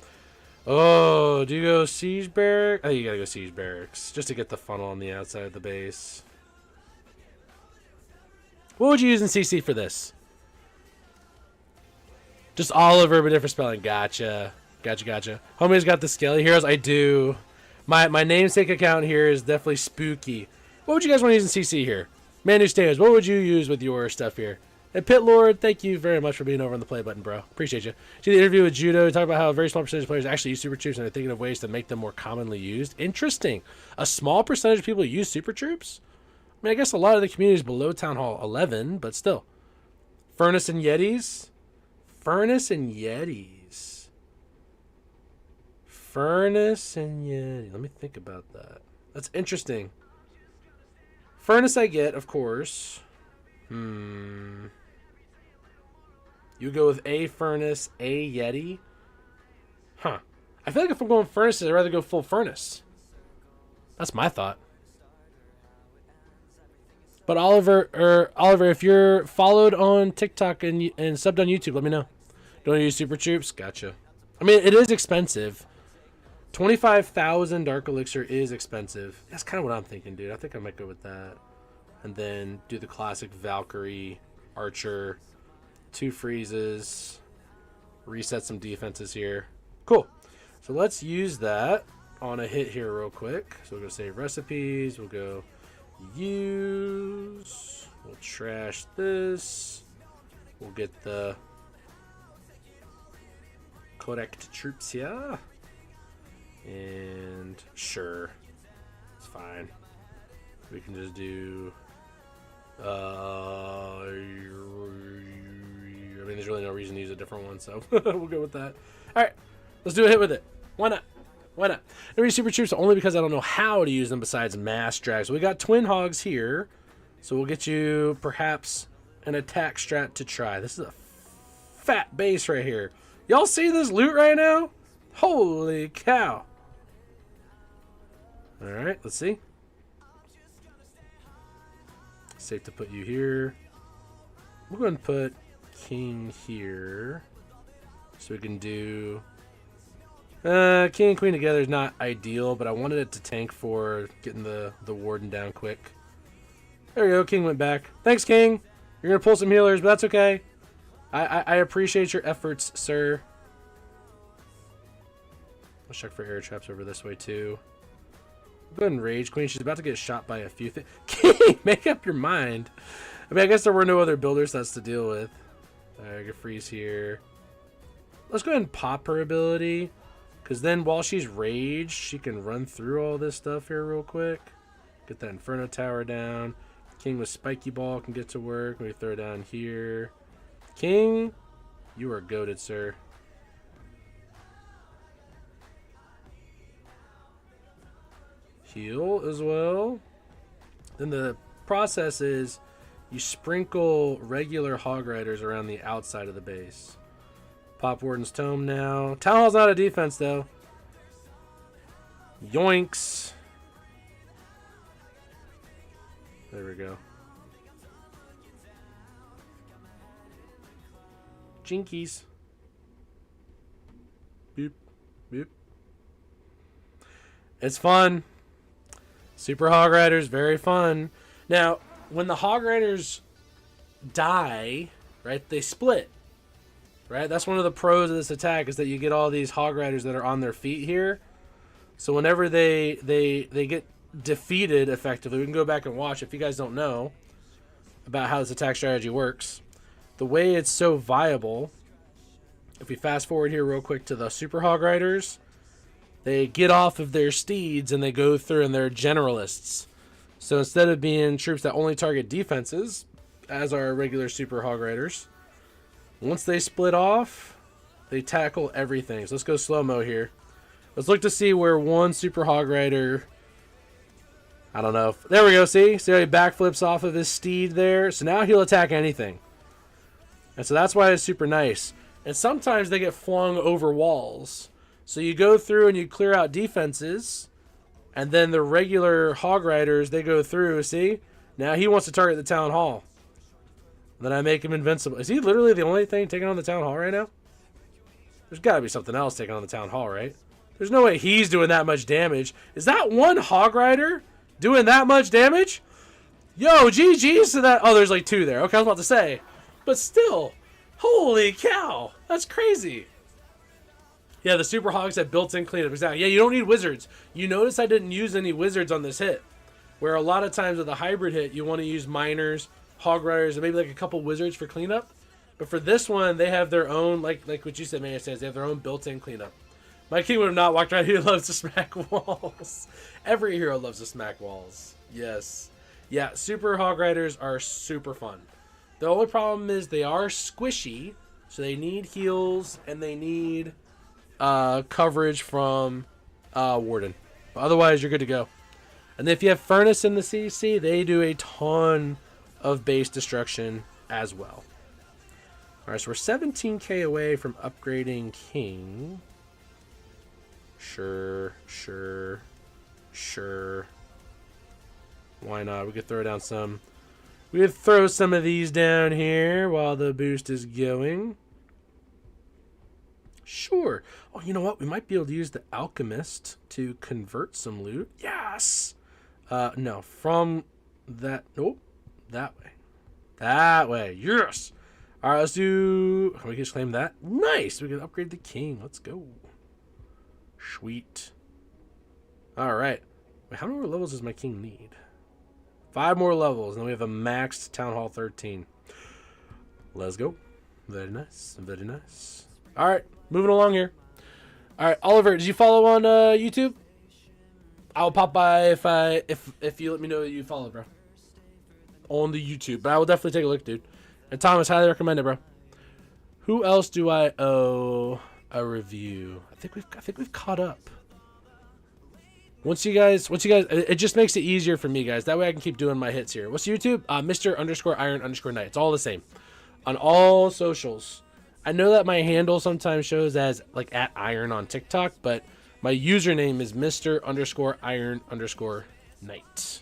Oh, do you go Siege Barracks? I think you gotta go Siege Barracks just to get the funnel on the outside of the base. What would you use in CC for this? Just Oliver, but different spelling. Gotcha. Gotcha. Homie's got the Skelly Heroes. I do. My namesake account here is definitely spooky. What would you guys want to use in CC here? Manu Stands, what would you use with your stuff here? And Pit Lord, thank you very much for being over on the play button, bro. Appreciate you. See the interview with Judo. Talk about how a very small percentage of players actually use Super Troops and are thinking of ways to make them more commonly used. Interesting. A small percentage of people use Super Troops? I mean, I guess a lot of the community is below Town Hall 11, but still. Furnace and Yetis. Furnace and Yetis. Furnace and Yeti. Let me think about that. That's interesting. Furnace I get, of course. You go with a Furnace, a Yeti. Huh. I feel like if I'm going Furnaces, I'd rather go full Furnace. That's my thought. But Oliver, if you're followed on TikTok and subbed on YouTube, let me know. Don't use Super Troops? Gotcha. I mean, it is expensive. 25,000 Dark Elixir is expensive. That's kind of what I'm thinking, dude. I think I might go with that. And then do the classic Valkyrie, Archer, 2 freezes, reset some defenses here. Cool. So let's use that on a hit here real quick. So we'll go save recipes. We'll go use. We'll trash this. We'll get the correct troops here. And sure, it's fine. We can just do. I mean, there's really no reason to use a different one, so we'll go with that. All right, let's do a hit with it. Why not? Why not? I use Super Troops only because I don't know how to use them besides mass drag. So we got Twin Hogs here, so we'll get you perhaps an attack strat to try. This is a fat base right here. Y'all see this loot right now? Holy cow! All right, let's see. Safe to put you here. We're going to put King here, so we can do. King and Queen together is not ideal, but I wanted it to tank for getting the Warden down quick. There we go. King went back. Thanks, King. You're gonna pull some healers, but that's okay. I appreciate your efforts, sir. Let's check for air traps over this way too. Go ahead and Rage Queen. She's about to get shot by a few things. King, make up your mind. I mean, I guess there were no other builder sets to deal with. Alright, I can freeze here. Let's go ahead and pop her ability. Because then while she's raged, she can run through all this stuff here real quick. Get that Inferno Tower down. King with Spiky Ball can get to work. We throw down here. King, you are goated, sir. Heal as well. Then the process is you sprinkle regular Hog Riders around the outside of the base. Pop Warden's Tome now. Town Hall's not a defense, though. Yoinks. There we go. Jinkies. Boop. Boop. It's fun. Super Hog Riders, very fun. Now, when the Hog Riders die, right, they split. Right? That's one of the pros of this attack is that you get all these Hog Riders that are on their feet here. So whenever they get defeated effectively, we can go back and watch if you guys don't know about how this attack strategy works. The way it's so viable, if we fast forward here real quick to the Super Hog Riders, they get off of their steeds and they go through and they're generalists. So instead of being troops that only target defenses, as our regular Super Hog Riders, Once they split off, they tackle everything. So let's go slow-mo here. Let's look to see where one Super Hog Rider... I don't know. There we go, see? See how he backflips off of his steed there? So now he'll attack anything. And so that's why it's super nice. And sometimes they get flung over walls. So you go through and you clear out defenses. And then the regular Hog Riders, they go through, see? Now he wants to target the Town Hall. Then I make him invincible. Is he literally the only thing taking on the Town Hall right now? There's got to be something else taking on the Town Hall, right? There's no way he's doing that much damage. Is that one Hog Rider doing that much damage? Yo, GG's to that. Oh, there's like two there. Okay, I was about to say. But still, holy cow. That's crazy. Yeah, the Super Hogs have built-in cleanup. Exactly. Yeah, you don't need wizards. You notice I didn't use any wizards on this hit. Where a lot of times with the hybrid hit, you want to use miners, Hog Riders, and maybe like a couple wizards for cleanup. But for this one, they have their own, like what you said, Maya says, they have their own built-in cleanup. My king would have not walked around. He loves to smack walls. Every hero loves to smack walls. Yes. Yeah, Super Hog Riders are super fun. The only problem is they are squishy, so they need heals and they need coverage from Warden. But otherwise, you're good to go. And if you have Furnace in the CC, they do a ton of base destruction as well. Alright, so we're 17k away from upgrading King. Sure. Why not? We could throw down some. We could throw some of these down here while the boost is going. Sure. Oh, you know what? We might be able to use the Alchemist to convert some loot. Yes! No, from that... Nope. That way. That way. Yes! Alright, let's do... Can we just claim that? Nice! We can upgrade the King. Let's go. Sweet. Alright. Wait, how many more levels does my King need? 5 more levels, and then we have a maxed Town Hall 13. Let's go. Very nice. Very nice. Alright, moving along here. Alright, Oliver, did you follow on YouTube? I'll pop by if you let me know that you follow, bro. On the YouTube. But I will definitely take a look, dude. And Thomas, highly recommend it, bro. Who else do I owe a review? I think we've caught up. Once you guys, it just makes it easier for me, guys. That way I can keep doing my hits here. What's YouTube? Mr_Iron_Knight. It's all the same on all socials. I know that my handle sometimes shows as like @iron on TikTok, but my username is Mr_Iron_Knight.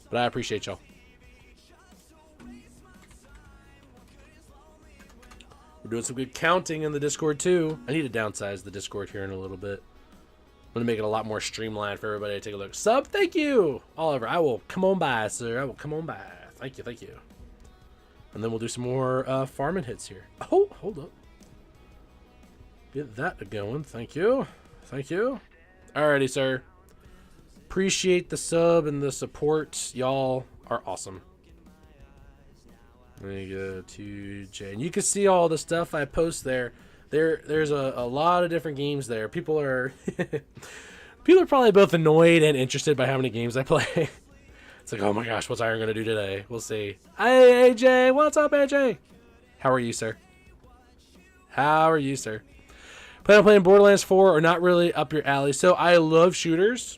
But I appreciate y'all. We're doing some good counting in the Discord too. I need to downsize the Discord here in a little bit. I'm going to make it a lot more streamlined for everybody to take a look. Sub, thank you! Oliver, I will come on by, sir. I will come on by. Thank you, thank you. And then we'll do some more farming hits here. Oh, hold up. Get that going. Thank you. Thank you. Alrighty, sir. Appreciate the sub and the support. Y'all are awesome. Let me go to Jay. And you can see all the stuff I post there. There's a lot of different games there. People are probably both annoyed and interested by how many games I play. It's like, oh my gosh, what's Iron gonna do today? We'll see. Hey AJ, what's up AJ? How are you, sir? How are you, sir? Plan on playing Borderlands 4 or not really up your alley? So I love shooters.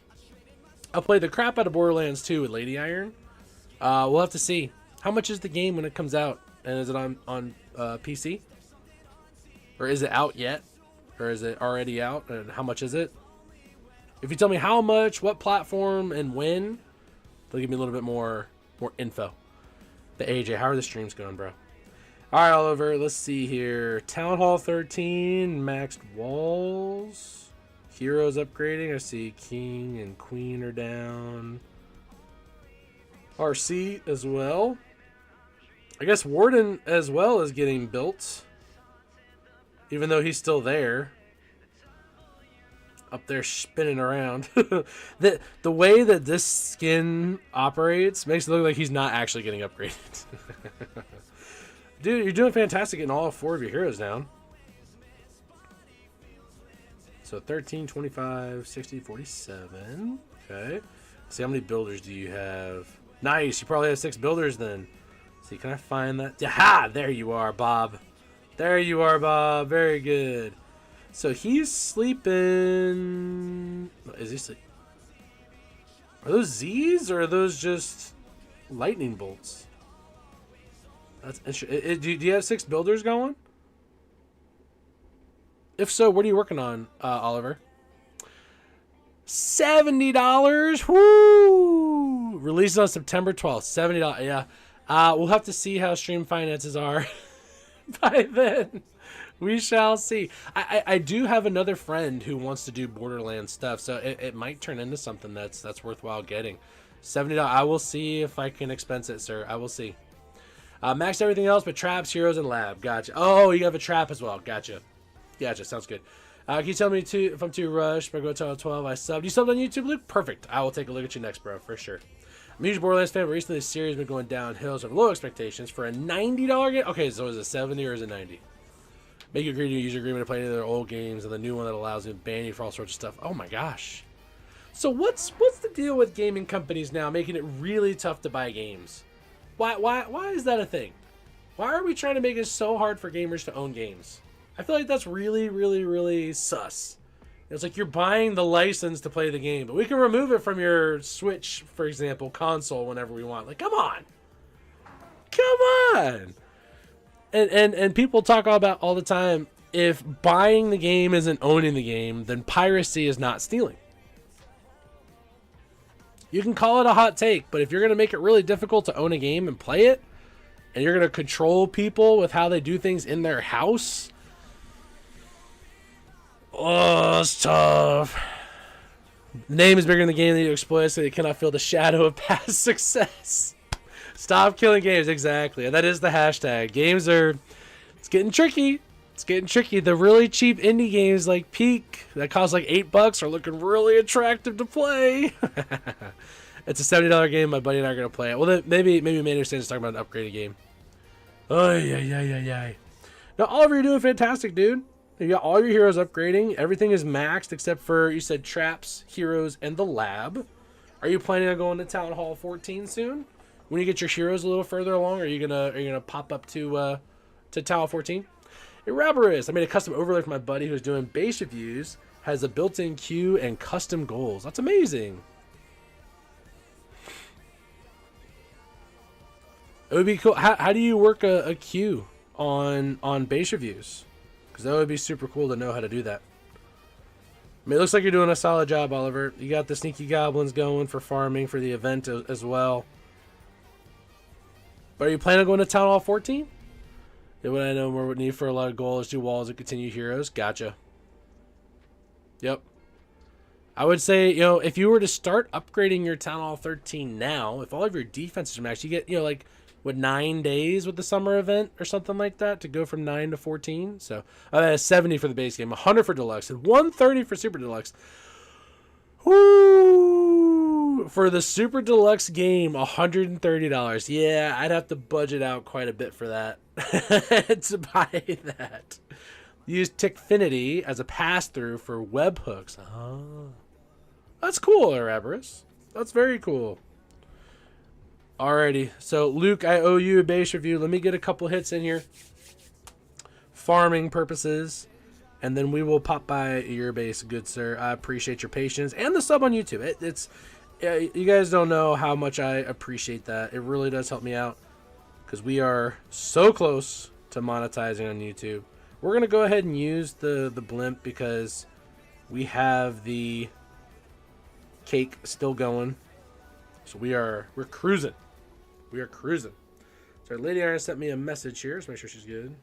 I'll play the crap out of Borderlands 2 with Lady Iron. We'll have to see. How much is the game when it comes out? And is it on PC? Or is it out yet? Or is it already out? And how much is it? If you tell me how much, what platform, and when, they'll give me a little bit more info. The AJ, how are the streams going, bro? Alright, Oliver, let's see here. Town Hall 13, maxed walls. Heroes upgrading. I see King and Queen are down. RC as well. I guess Warden as well is getting built. Even though he's still there. Up there spinning around. The way that this skin operates makes it look like he's not actually getting upgraded. Dude, you're doing fantastic getting all 4 of your heroes down. So 13, 25, 60, 47. Okay. See, how many builders do you have? Nice. You probably have 6 builders then. See, can I find that? Ha! There you are, Bob. There you are, Bob. Very good. So he's sleeping. Is he sleeping? Are those Z's or are those just lightning bolts? That's interesting. Do you have 6 builders going? If so, what are you working on, Oliver? $70. Woo! Released on September 12th. $70. Yeah. We'll have to see how stream finances are by then. We shall see. I do have another friend who wants to do Borderlands stuff, so it might turn into something that's worthwhile getting. $70. I will see if I can expense it, sir. I will see. Max everything else but traps, heroes, and lab. Gotcha. Oh, you have a trap as well. Gotcha. Gotcha. Sounds good. Can you tell me if I'm too rushed? If I go to 12, I subbed. You subbed on YouTube, Luke? Perfect. I will take a look at you next, bro, for sure. I'm a huge Borderlands fan, but recently the series has been going downhill, so I have low expectations for a $90 game. Okay, so is it 70 or is it 90? Make you agree to a user agreement to play any of their old games and the new one that allows you to ban you for all sorts of stuff. Oh my gosh. So what's the deal with gaming companies now making it really tough to buy games? Why is that a thing? Why are we trying to make it so hard for gamers to own games? I feel like that's really, really, really sus. It's like you're buying the license to play the game, but we can remove it from your Switch, for example, console whenever we want. Like, come on. Come on. And people talk about all the time, if buying the game isn't owning the game, then piracy is not stealing. You can call it a hot take, but if you're going to make it really difficult to own a game and play it, and you're going to control people with how they do things in their house, oh, it's tough. The name is bigger than the game that you exploit, so you cannot feel the shadow of past success. Stop killing games, exactly. And that is the hashtag. Games are, it's getting tricky. It's getting tricky. The really cheap indie games like Peak that cost like $8 are looking really attractive to play. It's a $70 game. My buddy and I are gonna play it. Well, then maybe Maynard Stands talking about an upgraded game. Oh yeah. Now, Oliver, you're doing fantastic, dude. You got all your heroes upgrading. Everything is maxed except for, you said, traps, heroes, and the lab. Are you planning on going to Town Hall 14 soon? When you get your heroes a little further along, are you gonna pop up to Town Hall 14? Eraborous. I made a custom overlay for my buddy who's doing base reviews. Has a built-in queue and custom goals. That's amazing. It would be cool. How do you work a queue on base reviews? Because that would be super cool to know how to do that. I mean, it looks like you're doing a solid job, Oliver. You got the sneaky goblins going for farming for the event as well. But are you planning on going to Town Hall 14? Yeah, what I know more would need for a lot of goals, do walls, and continue heroes. Gotcha. Yep. I would say, if you were to start upgrading your Town Hall 13 now, if all of your defenses are maxed, you get, like, 9 days with the summer event or something like that to go from 9 to 14. So, 70 for the base game, 100 for deluxe, and 130 for super deluxe. Woo! For the super deluxe game, $130. Yeah, I'd have to budget out quite a bit for that to buy that. Use Tickfinity as a pass-through for webhooks. Oh. That's cool, Eraborous. That's very cool. Alrighty. So, Luke, I owe you a base review. Let me get a couple hits in here. Farming purposes. And then we will pop by your base, good sir. I appreciate your patience. And the sub on YouTube. You guys don't know how much I appreciate that. It really does help me out. Because we are so close to monetizing on YouTube. We're going to go ahead and use the blimp because we have the cake still going. So we're cruising. We are cruising. So Lady Iron sent me a message here. Let's make sure she's good.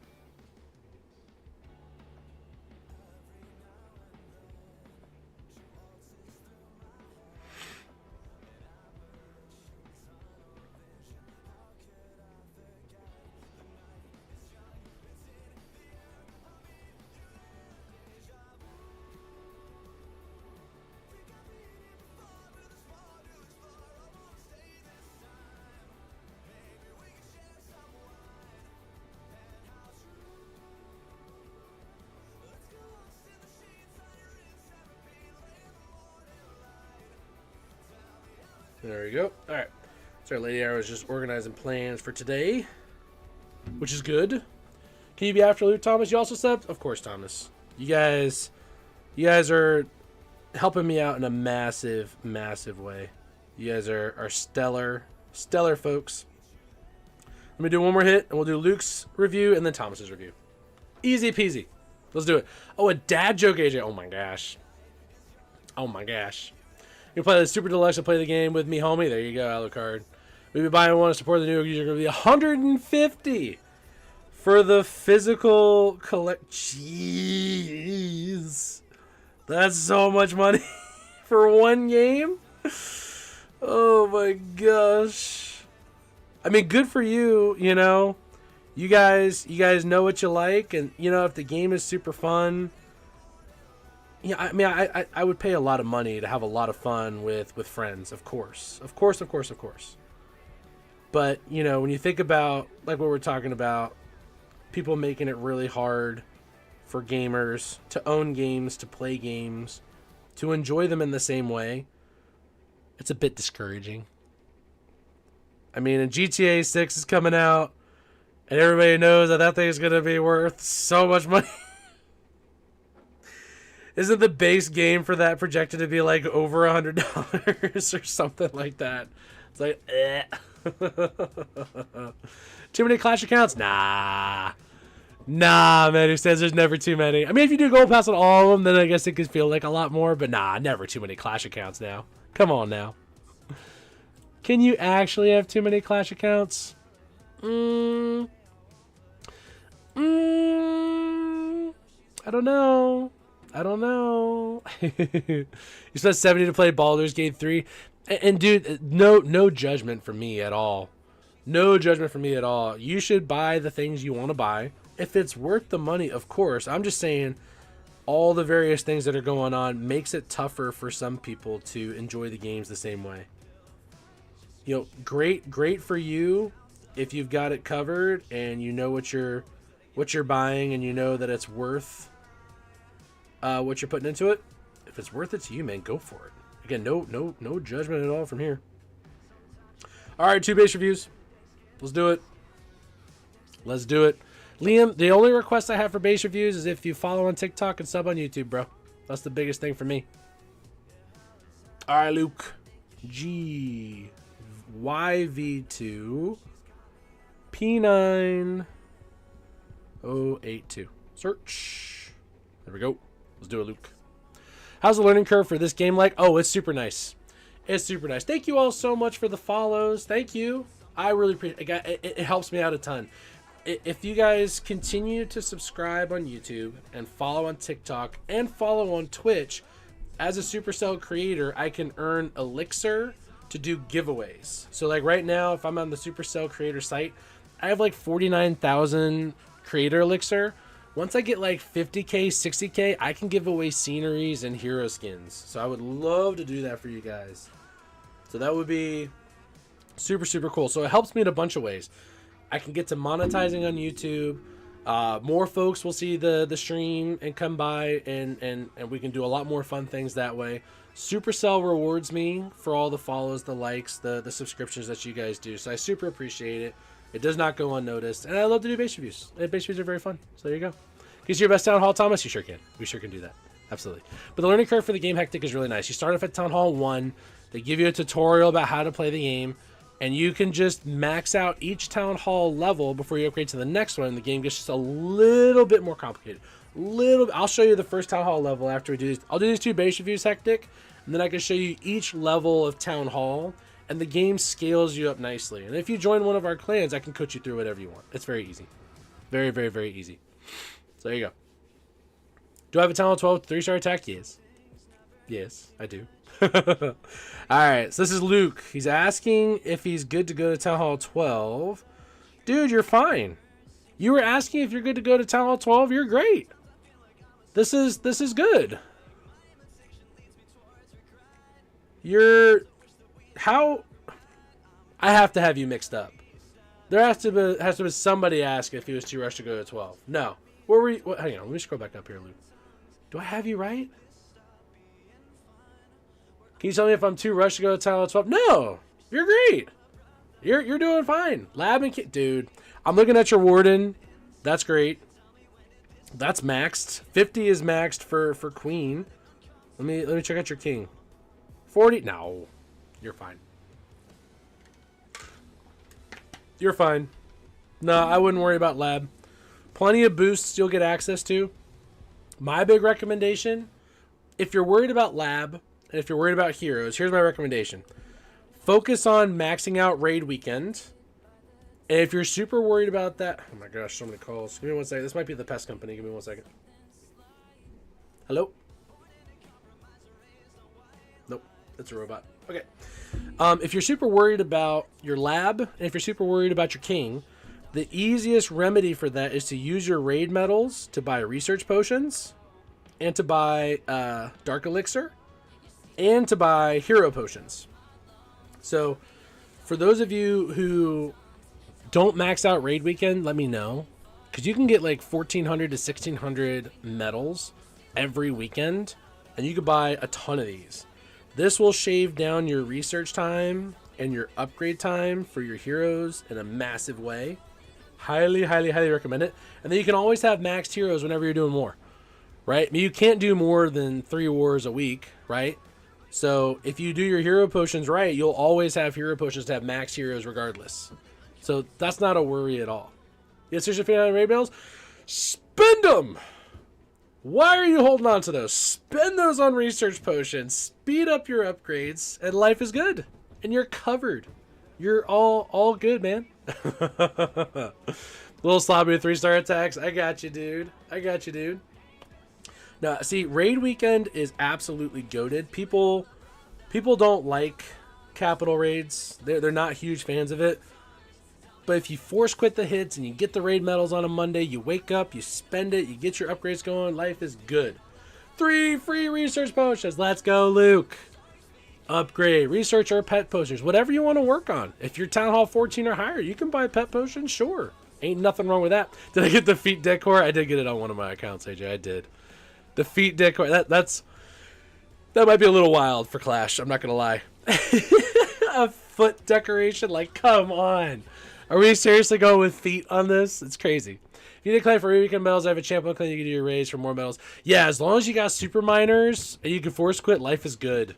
There we go. All right. So Lady Arrow is just organizing plans for today, which is good. Can you be after Luke, Thomas? You also subbed? Of course, Thomas. You guys are helping me out in a massive, massive way. You guys are stellar folks. Let me do one more hit, and we'll do Luke's review and then Thomas's review. Easy peasy. Let's do it. Oh, a dad joke, AJ. Oh my gosh. Oh my gosh. You play the Super Deluxe and play the game with me, homie. There you go, Alucard. We'll be buying one to support the new user. Going to be $150 for the physical collect. Jeez, that's so much money for one game. Oh my gosh. I mean, good for you. You know, you guys know what you like, and you know if the game is super fun. Yeah, I mean, I would pay a lot of money to have a lot of fun with friends, of course. But, you know, when you think about, like what we're talking about, people making it really hard for gamers to own games, to play games, to enjoy them in the same way, it's a bit discouraging. I mean, and GTA 6 is coming out, and everybody knows that thing is going to be worth so much money. Isn't the base game for that projected to be like over $100 or something like that? It's like, Too many Clash accounts? Nah, man. He says there's never too many. I mean, if you do Gold Pass on all of them, then I guess it could feel like a lot more. But nah, never too many Clash accounts now. Come on now. Can you actually have too many Clash accounts? I don't know. You spent 70 to play Baldur's Gate 3. And dude, no judgment from me at all. No judgment from me at all. You should buy the things you want to buy. If it's worth the money, of course. I'm just saying all the various things that are going on makes it tougher for some people to enjoy the games the same way. You know, great for you if you've got it covered and you know what you're buying and you know that it's worth what you're putting into it. If it's worth it to you, man, go for it. Again, no judgment at all from here. All right, 2 base reviews. Let's do it. Liam, the only request I have for base reviews is if you follow on TikTok and sub on YouTube, bro. That's the biggest thing for me. All right, Luke. GYV2 P9082. Search. There we go. Let's do it, Luke. How's the learning curve for this game like? Oh, it's super nice. Thank you all so much for the follows. Thank you. I really appreciate it. It helps me out a ton. If you guys continue to subscribe on YouTube and follow on TikTok and follow on Twitch, as a Supercell creator, I can earn Elixir to do giveaways. So like right now, if I'm on the Supercell creator site, I have like 49,000 creator Elixir. Once I get like 50k, 60k, I can give away sceneries and hero skins. So I would love to do that for you guys. So that would be super cool. So it helps me in a bunch of ways. I can get to monetizing on YouTube. More folks will see the stream and come by, and we can do a lot more fun things that way. Supercell rewards me for all the follows, the likes, the subscriptions that you guys do. So I super appreciate it. It does not go unnoticed. And I love to do base reviews. Base reviews are very fun. So there you go. Can you see your best Town Hall, Thomas? You sure can. We sure can do that. Absolutely. But the learning curve for the game Hectic is really nice. You start off at Town Hall 1. They give you a tutorial about how to play the game. And you can just max out each Town Hall level before you upgrade to the next one. The game gets just a little bit more complicated. I'll show you the first Town Hall level after we do these. I'll do these 2 base reviews, Hectic. And then I can show you each level of Town Hall. And the game scales you up nicely. And if you join one of our clans, I can coach you through whatever you want. It's very easy. Very, very, very easy. So there you go. Do I have a Town Hall 12 3-star attack? Yes. Yes, I do. Alright, so this is Luke. He's asking if he's good to go to Town Hall 12. Dude, you're fine. You were asking if you're good to go to Town Hall 12. You're great. This is good. How? I have to have you mixed up. There has to be somebody ask if he was too rushed to go to 12. No. Where were you? Hang on, let me scroll back up here, Luke. Do I have you right? Can you tell me if I'm too rushed to go to Town Hall 12? No! You're great! You're doing fine. Lab and dude, I'm looking at your warden. That's great. That's maxed. 50 is maxed for queen. Let me check out your king. 40. No, you're fine. You're fine. No, I wouldn't worry about lab. Plenty of boosts you'll get access to. My big recommendation, if you're worried about lab and if you're worried about heroes, here's my recommendation. Focus on maxing out raid weekend. And if you're super worried about that... Oh my gosh, so many calls. Give me 1 second. This might be the pest company. Give me 1 second. Hello? Nope. It's a robot. Okay. If you're super worried about your lab, and if you're super worried about your king, the easiest remedy for that is to use your raid medals to buy research potions, and to buy dark elixir, and to buy hero potions. So, for those of you who don't max out raid weekend, let me know, because you can get like 1,400 to 1,600 medals every weekend, and you can buy a ton of these. This will shave down your research time and your upgrade time for your heroes in a massive way. Highly, highly, highly recommend it. And then you can always have maxed heroes whenever you're doing more, right? I mean, you can't do more than 3 wars a week, right? So if you do your hero potions right, you'll always have hero potions to have max heroes regardless. So that's not a worry at all. Yes, there's your $59 raid bills. Spend them! Why are you holding on to those? Spend those on research potions. Speed up your upgrades, and life is good. And you're covered. You're all good, man. Little sloppy 3-star attacks. I got you, dude. I got you, dude. Now, see, raid weekend is absolutely goated. People don't like capital raids. They're not huge fans of it. But if you force quit the hits and you get the raid medals on a Monday, you wake up, you spend it, you get your upgrades going, life is good. 3 free research potions. Let's go, Luke. Upgrade, research, or pet potions. Whatever you want to work on. If you're Town Hall 14 or higher, you can buy pet potions, sure. Ain't nothing wrong with that. Did I get the feet decor? I did get it on one of my accounts, AJ. I did. The feet decor. That might be a little wild for Clash. I'm not going to lie. A foot decoration? Like, come on. Are we seriously going with feet on this? It's crazy. If you did claim for weekend medals, I have a champion claim. You can do your raids for more medals. Yeah, as long as you got super miners and you can force quit, life is good.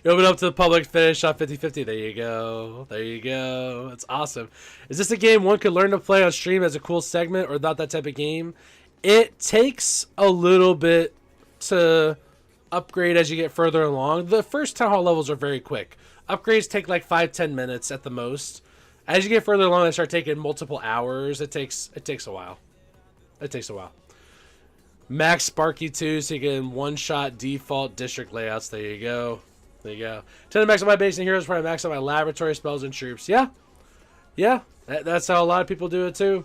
You open up to the public, finish off 50-50. There you go. There you go. That's awesome. Is this a game one could learn to play on stream as a cool segment, or not that type of game? It takes a little bit to upgrade as you get further along. The first Town Hall levels are very quick. Upgrades take like 5-10 minutes at the most. As you get further along, they start taking multiple hours. It takes a while. It takes a while. Max Sparky 2, so you can one-shot default district layouts. There you go. There you go. 10 to max out my base and heroes before I max out my laboratory spells and troops. Yeah. Yeah. That's how a lot of people do it too.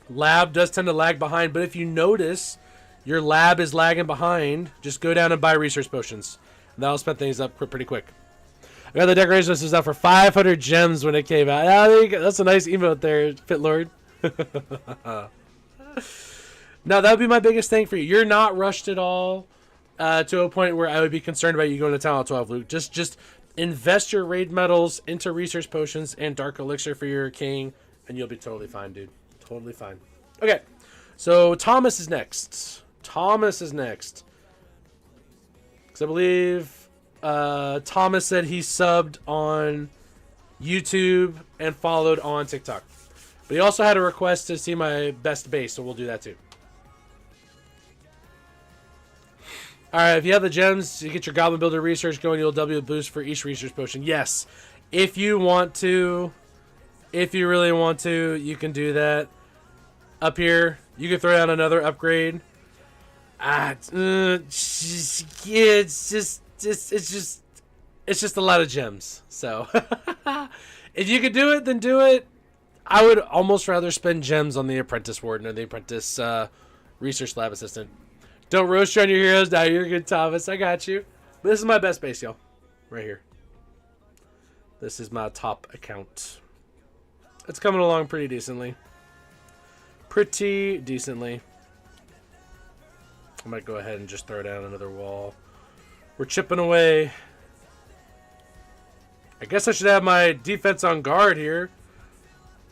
Lab does tend to lag behind, but if you notice your lab is lagging behind, just go down and buy research potions. And that'll speed things up pretty quick. I got the decoration list out for 500 gems when it came out. Ah, there you go. That's a nice emote there, Fitlord. Now, that would be my biggest thing for you. You're not rushed at all to a point where I would be concerned about you going to Town Hall 12, Luke. Just invest your raid medals into research potions and dark elixir for your king, and you'll be totally fine, dude. Totally fine. Okay, so Thomas is next. Thomas is next. Because I believe Thomas said he subbed on YouTube and followed on TikTok. But he also had a request to see my best base, so we'll do that too. Alright, if you have the gems, you get your Goblin Builder research going, you'll W boost for each research potion. Yes, if you want to, if you really want to, you can do that. Up here, you can throw down another upgrade. It's just a lot of gems. So, if you could do it, then do it. I would almost rather spend gems on the Apprentice Warden or the Apprentice Research Lab Assistant. Don't roast you on your heroes. Now you're good, Thomas. I got you. But this is my best base, y'all. Right here. This is my top account. It's coming along pretty decently. Pretty decently. I might go ahead and just throw down another wall. We're chipping away. I guess I should have my defense on guard here.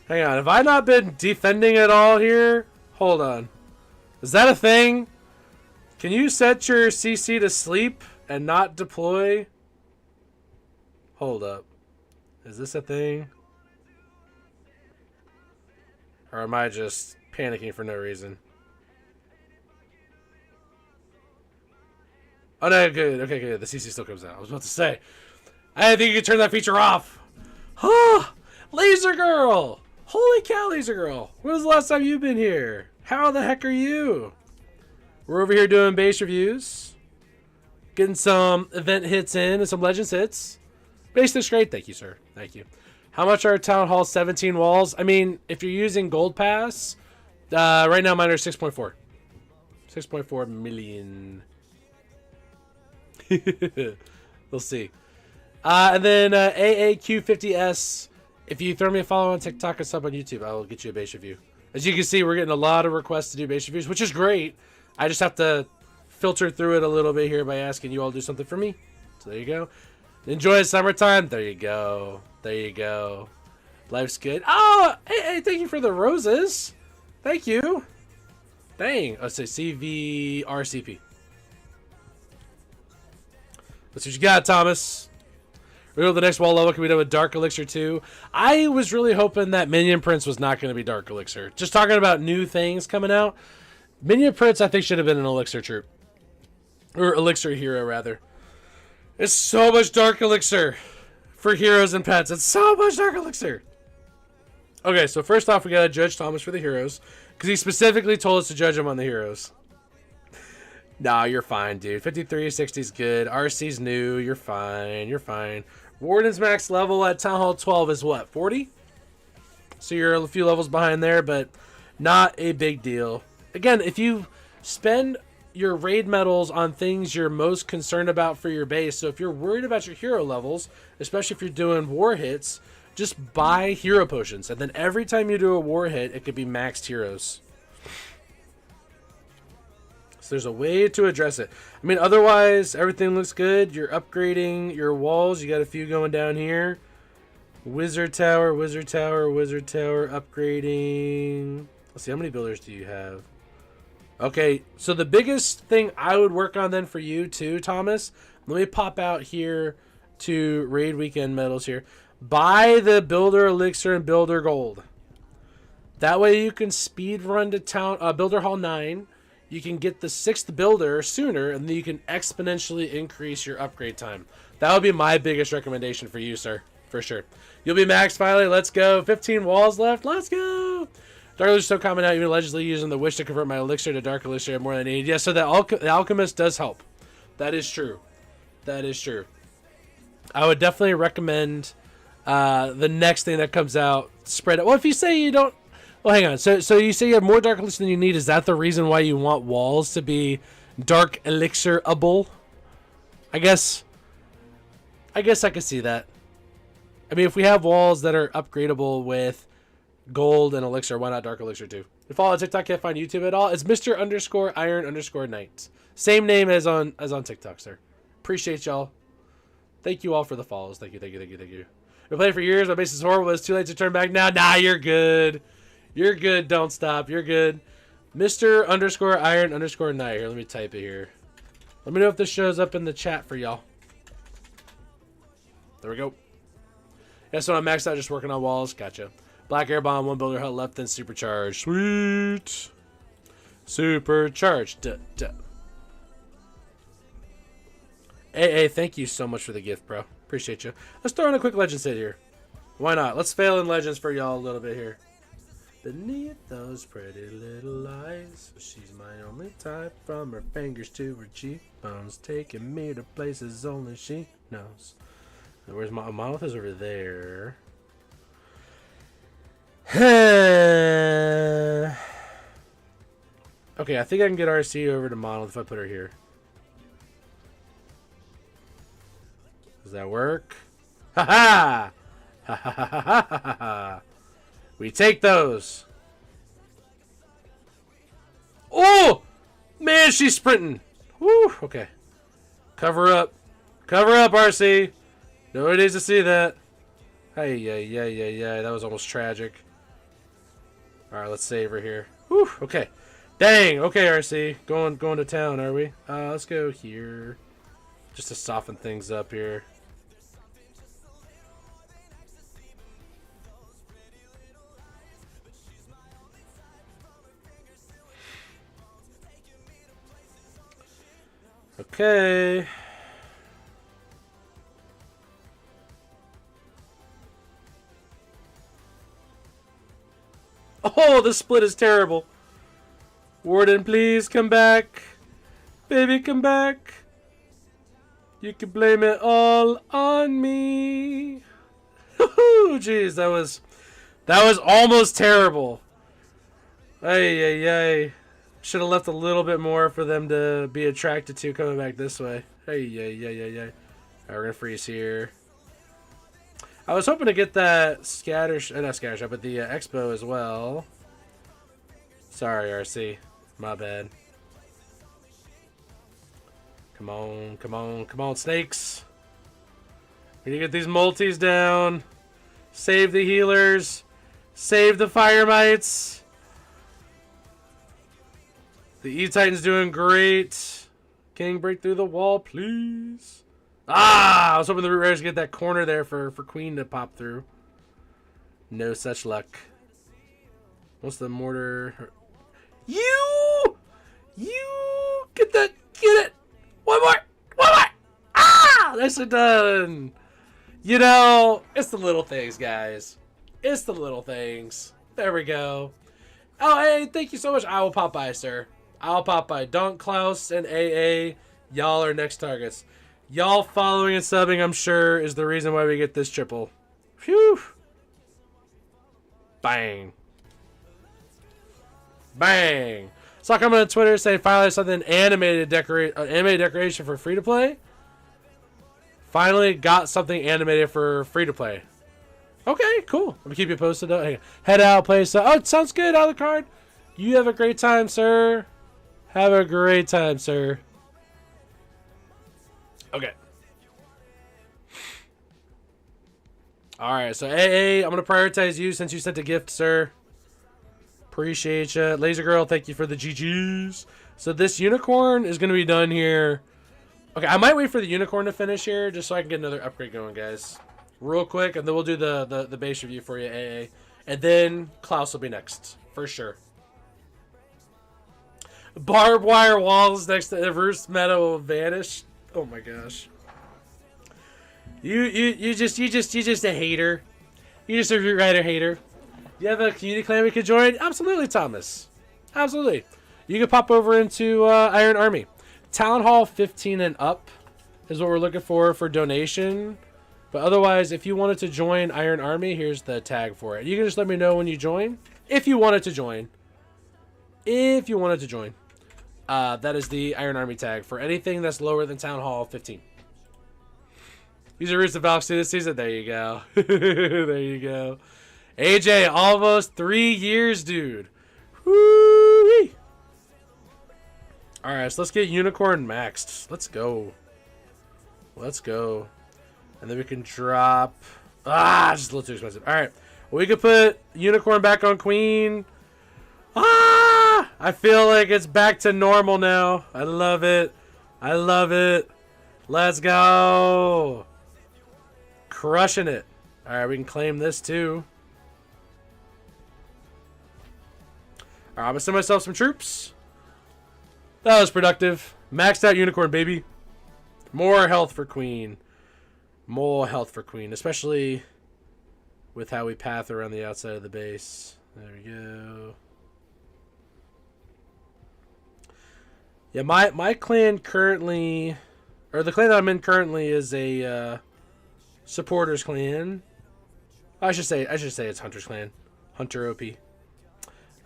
Hang on. Have I not been defending at all here? Hold on. Is that a thing? Can you set your CC to sleep and not deploy? Hold up. Is this a thing? Or am I just panicking for no reason? Oh, no, good. Okay, good. The CC still comes out. I was about to say. I think you can turn that feature off. Huh! Laser Girl! Holy cow, Laser Girl! When was the last time you've been here? How the heck are you? We're over here doing base reviews. Getting some event hits in and some legends hits. Base looks great. Thank you, sir. Thank you. How much are Town Hall 17 walls? I mean, if you're using Gold Pass, right now mine are 6.4. 6.4 million. We'll see. And then AAQ50S. If you throw me a follow on TikTok and sub on YouTube, I will get you a base review. As you can see, we're getting a lot of requests to do base reviews, which is great. I just have to filter through it a little bit here by asking you all to do something for me. So there you go. Enjoy the summertime. There you go. There you go. Life's good. Oh, hey, thank you for the roses. Thank you. Dang. Let's say CVRCP. Let's see what you got, Thomas. Real the next wall level can be done with Dark Elixir 2. I was really hoping that Minion Prince was not going to be Dark Elixir. Just talking about new things coming out. Minion Prince, I think, should have been an Elixir troop. Or Elixir hero, rather. It's so much Dark Elixir for heroes and pets. It's so much Dark Elixir. Okay, so first off, we got to judge Thomas for the heroes. Because he specifically told us to judge him on the heroes. Nah, you're fine, dude. 5360 is good. RC's new. You're fine. You're fine. Warden's max level at Town Hall 12 is what? 40? So you're a few levels behind there, but not a big deal. Again, if you spend your raid medals on things you're most concerned about for your base, so if you're worried about your hero levels, especially if you're doing war hits, just buy hero potions. And then every time you do a war hit, it could be maxed heroes. So there's a way to address it. I mean, otherwise, everything looks good. You're upgrading your walls. You got a few going down here. Wizard Tower, Wizard Tower, Wizard Tower, upgrading. Let's see, how many builders do you have? Okay, so the biggest thing I would work on then for you too, Thomas, let me pop out here to Raid Weekend medals here. Buy the Builder Elixir and Builder Gold. That way you can speed run to town Builder Hall 9. You can get the 6th builder sooner, and then you can exponentially increase your upgrade time. That would be my biggest recommendation for you, sir. For sure. You'll be maxed finally. Let's go. 15 walls left. Let's go. Dark Elixir is so common now, even allegedly using the wish to convert my elixir to Dark Elixir more than I need. Yeah, so the Alchemist does help. That is true. That is true. I would definitely recommend the next thing that comes out, spread it. Well, if you say you don't... Well, hang on. So you say you have more Dark Elixir than you need. Is that the reason why you want walls to be Dark Elixir-able? I guess I could see that. I mean, if we have walls that are upgradable with gold and elixir, why not Dark Elixir too? If you follow TikTok, can't find YouTube at all. It's Mr_Iron_Knight. Same name as on TikTok, sir. Appreciate y'all. Thank you all for the follows. Thank you. Been playing for years. My base is horrible. It's too late to turn back now. Nah, you're good. You're good. Don't stop. You're good. Mr_Iron_Knight. Here, let me type it here. Let me know if this shows up in the chat for y'all. There we go. Yeah, so I'm maxed out just working on walls. Gotcha. Black Air Bomb, 1 builder hut left, then supercharged. Sweet. Supercharged. Duh, duh. AA, thank you so much for the gift, bro. Appreciate you. Let's throw in a quick Legends hit here. Why not? Let's fail in Legends for y'all a little bit here. Beneath those pretty little eyes, she's my only type. From her fingers to her cheekbones, taking me to places only she knows. Where's my Monolith? Is over there. Okay, I think I can get RC over to Monolith if I put her here. Does that work? Ha ha! Ha ha ha ha ha ha! We take those. Oh! Man, she's sprinting. Woo! Okay. Cover up. Cover up, RC. Nobody needs to see that. Hey, yeah. That was almost tragic. Alright, let's save her here. Whew, okay. Dang, okay, RC. Going to town, are we? Let's go here. Just to soften things up here. Okay. Oh, the split is terrible. Warden, please come back. Baby, come back. You can blame it all on me. Jeez, that was almost terrible. Ay. Should have left a little bit more for them to be attracted to coming back this way. Hey. Alright, we're gonna freeze here. I was hoping to get that not scatter shot, but the expo as well. Sorry, RC. My bad. Come on, snakes. We need to get these multis down. Save the healers. Save the fire mites. The E-Titan's doing great. King, break through the wall, please. Ah! I was hoping the Root Raiders get that corner there for Queen to pop through. No such luck. What's the mortar? You! Get that! Get it! One more! Ah! Nicely done! You know, it's the little things, guys. It's the little things. There we go. Oh, hey, thank you so much. I will pop by, sir. I'll pop by. Dunk, Klaus, and AA. Y'all are next targets. Y'all following and subbing, I'm sure, is the reason why we get this triple. Phew. Bang. Bang. Saw coming on Twitter saying finally something animated decoration for free to play. Finally got something animated for free to play. Okay, cool. I'm gonna keep you posted though. Hey, head out, play stuff. Oh, it sounds good. Out of the card. You have a great time, sir. Have a great time, sir. Okay. Alright, so AA, I'm going to prioritize you since you sent a gift, sir. Appreciate you. Laser Girl, thank you for the GGs. So this unicorn is going to be done here. Okay, I might wait for the unicorn to finish here just so I can get another upgrade going, guys. Real quick, and then we'll do the base review for you, AA. And then Klaus will be next, for sure. Barbed wire walls next to the Roost Meadow will vanish. Oh my gosh. You just a hater. You just a Root Rider hater. You have a community clan we could join? Absolutely, Thomas. Absolutely. You can pop over into Iron Army. Town Hall 15 and up is what we're looking for donation. But otherwise, if you wanted to join Iron Army, here's the tag for it. You can just let me know when you join. If you wanted to join. If you wanted to join. That is the Iron Army tag for anything that's lower than Town Hall 15. These are Roots of Valks this season. There you go. There you go. AJ, almost 3 years, dude. Woo-wee. Alright, so let's get Unicorn maxed. Let's go. Let's go. And then we can drop... just a little too expensive. Alright. Well, we could put Unicorn back on Queen. I feel like it's back to normal now. I love it. I love it. Let's go. Crushing it. Alright, we can claim this too. Alright, I'm gonna send myself some troops. That was productive. Maxed out Unicorn, baby. More health for Queen. More health for Queen. Especially with how we path around the outside of the base. There we go. Yeah, my clan currently... Or the clan that I'm in currently is a supporters clan. I should say it's Hunter's clan. Hunter OP.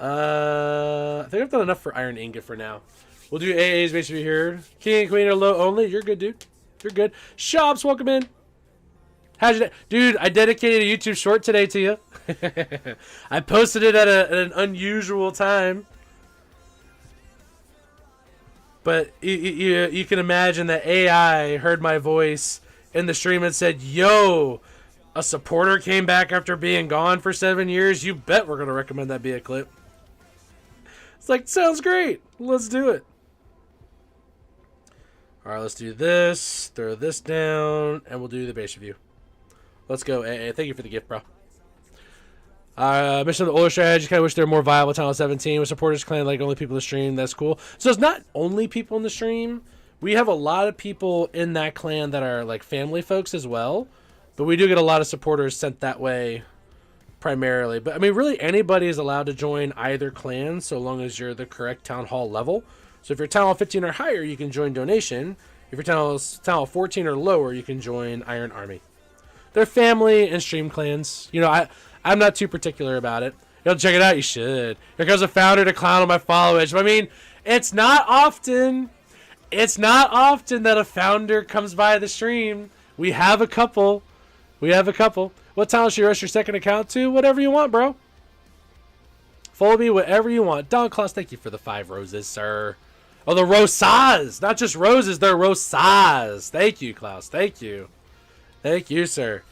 I think I've done enough for Iron Ingot for now. We'll do AAs basically here. King and Queen are low only. You're good, dude. You're good. Shops, welcome in. How's your day? Dude, I dedicated a YouTube short today to you. I posted it at an unusual time. But you can imagine that AI heard my voice in the stream and said, yo, a supporter came back after being gone for 7 years, you bet we're going to recommend that be a clip. It's like, sounds great. Let's do it. All right, let's do this. Throw this down, and we'll do the base review. Let's go. Hey, thank you for the gift, bro. Mission of the older strategy. Kind of wish they were more viable. Town 17 with supporters clan like only people in the stream. That's cool. So it's not only people in the stream. We have a lot of people in that clan that are like family folks as well. But we do get a lot of supporters sent that way primarily. But I mean, really anybody is allowed to join either clan so long as you're the correct town hall level. So if you're town hall 15 or higher, you can join donation. If you're town hall 14 or lower, you can join Iron Army. They're family and stream clans. You know, I'm not too particular about it. You'll check it out. You should. Here comes a founder to clown on my followage. I mean, it's not often. It's not often that a founder comes by the stream. We have a couple. What town should you rush your second account to? Whatever you want, bro. Follow me, whatever you want. Don Claus, thank you for the 5 roses, sir. Oh, the rosas. Not just roses, they're rosas. Thank you, Klaus. Thank you. Thank you, sir.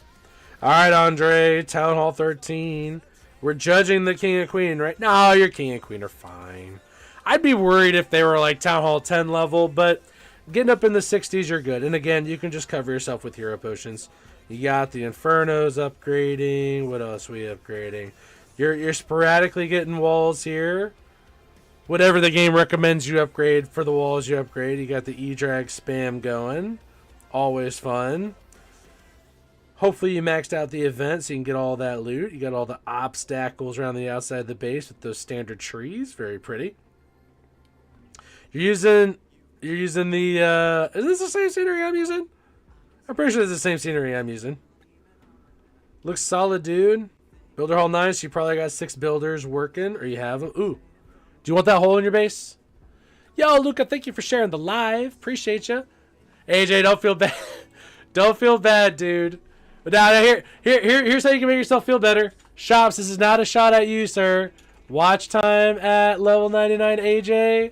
All right, Andre. Town Hall 13. We're judging the king and queen, right? No, your king and queen are fine. I'd be worried if they were like Town Hall 10 level, but getting up in the 60s, you're good. And again, you can just cover yourself with hero potions. You got the Infernos upgrading. What else are we upgrading? You're sporadically getting walls here. Whatever the game recommends you upgrade for the walls you upgrade. You got the E-Drag spam going. Always fun. Hopefully you maxed out the event so you can get all that loot. You got all the obstacles around the outside of the base with those standard trees. Very pretty. You're using the is this the same scenery I'm using? I'm pretty sure it's the same scenery I'm using. Looks solid, dude. Builder Hall 9, so you probably got 6 builders working, or you have them. Ooh. Do you want that hole in your base? Yo, Luca, thank you for sharing the live. Appreciate you. AJ, don't feel bad. Don't feel bad, dude. But now here's how you can make yourself feel better. Shops, this is not a shot at you, sir. Watch time at level 99, AJ.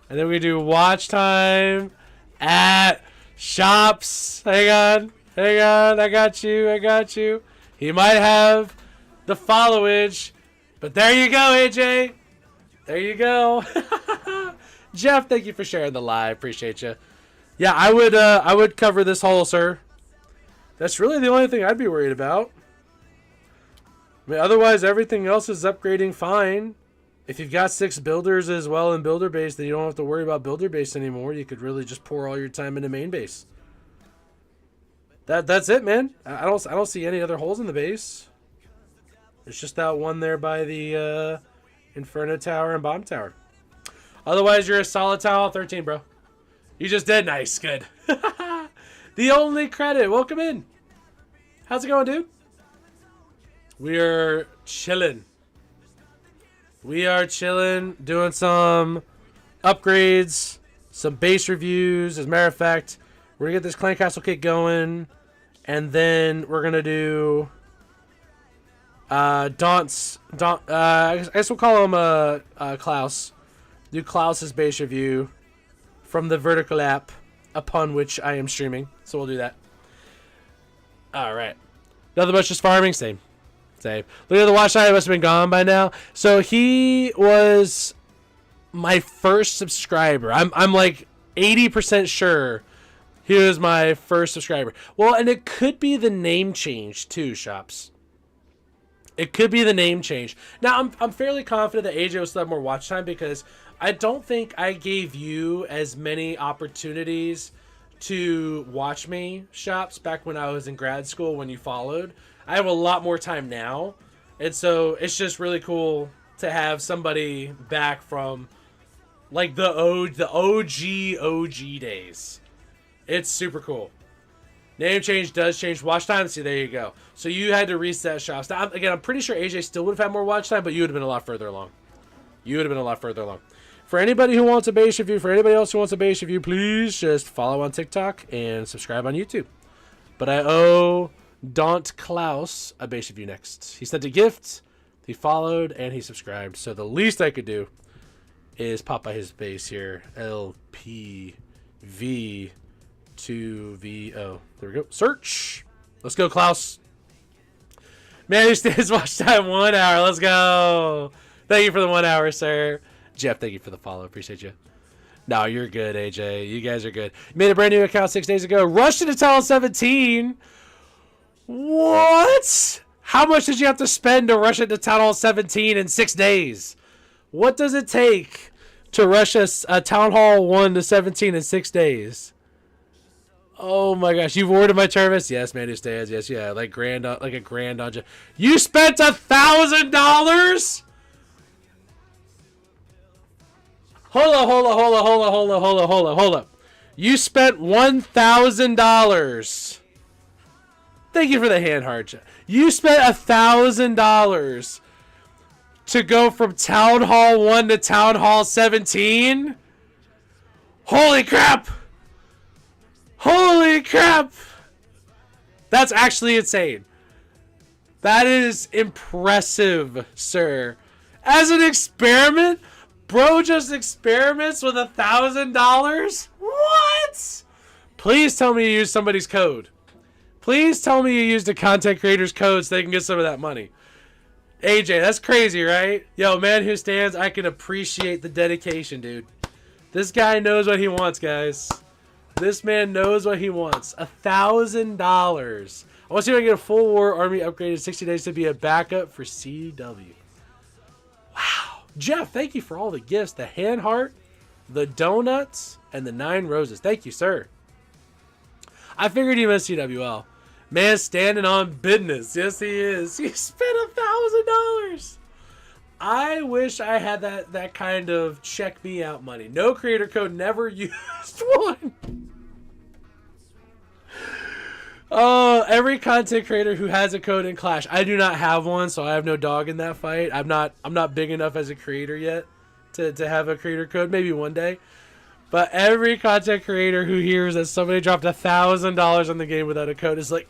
And then we do watch time at Shops. Hang on. I got you. He might have the followage, but there you go, AJ. There you go. Jeff, thank you for sharing the live. Appreciate you. Yeah, I would cover this hole, sir. That's really the only thing I'd be worried about. I mean, otherwise, everything else is upgrading fine. If you've got 6 builders as well in builder base, then you don't have to worry about builder base anymore. You could really just pour all your time into main base. That's it, man. I don't see any other holes in the base. It's just that one there by the Inferno Tower and Bomb Tower. Otherwise, you're a solid Tower 13, bro. You just did. Nice. Good. The only credit. Welcome in. How's it going, dude? We are chilling. Doing some upgrades, some base reviews. As a matter of fact, we're going to get this Clan Castle kit going, and then we're going to do I guess we'll call him Klaus. Do Klaus's base review from the Vertical app upon which I am streaming. So we'll do that. All right. Nothing much, just farming. Same. Look at the watch time. He must have been gone by now. So he was my first subscriber. I'm like 80% sure he was my first subscriber. Well, and it could be the name change too, Shops. It could be the name change. Now, I'm fairly confident that AJ will still have more watch time because I don't think I gave you as many opportunities to watch me, Shops, back when I was in grad school when you followed. I have a lot more time now. And so it's just really cool to have somebody back from like the OG days. It's super cool. Name change does change watch time. See, there you go. So you had to reset Shops. Now, again, I'm pretty sure AJ still would have had more watch time, but you would have been a lot further along. For anybody who wants a base review, for anybody else who wants a base review, please just follow on TikTok and subscribe on YouTube. But I owe Daunt Klaus a base review next. He sent a gift, he followed, and he subscribed. So the least I could do is pop by his base here. LPV 2VO. There we go. Search. Let's go, Klaus. Man who stands watch time 1 hour. Let's go. Thank you for the 1 hour, sir. Jeff, thank you for the follow. Appreciate you. No, you're good, AJ. You guys are good. You made a brand new account 6 days ago. Rushed into Town Hall 17. What? How much did you have to spend to rush into Town Hall 17 in 6 days? What does it take to rush a Town Hall 1 to 17 in 6 days? Oh my gosh, you've ordered my service? Yes, man who stands. Yes, yeah, like a grand on. You spent $1,000? Hold up. You spent $1,000. Thank you for the hand heart. You spent $1,000 to go from Town Hall 1 to Town Hall 17? Holy crap! Holy crap! That's actually insane. That is impressive, sir. As an experiment, bro just experiments with $1,000? What? Please tell me you used somebody's code. Please tell me you used a content creator's code so they can get some of that money. AJ, that's crazy, right? Yo, man who stands, I can appreciate the dedication, dude. This guy knows what he wants, guys. This man knows what he wants. $1,000. I want to see if I can get a full war army upgraded 60 days to be a backup for CW. Wow. Jeff, thank you for all the gifts. The hand heart, the donuts, and the 9 roses. Thank you, sir. I figured he missed CWL. Man standing on business. Yes, he is. He spent $1,000. I wish I had that kind of check me out money. No creator code, never used one. Every content creator who has a code in Clash. I do not have one, so I have no dog in that fight. I'm not big enough as a creator yet to have a creator code. Maybe one day. But every content creator who hears that somebody dropped $1,000 on the game without a code is like,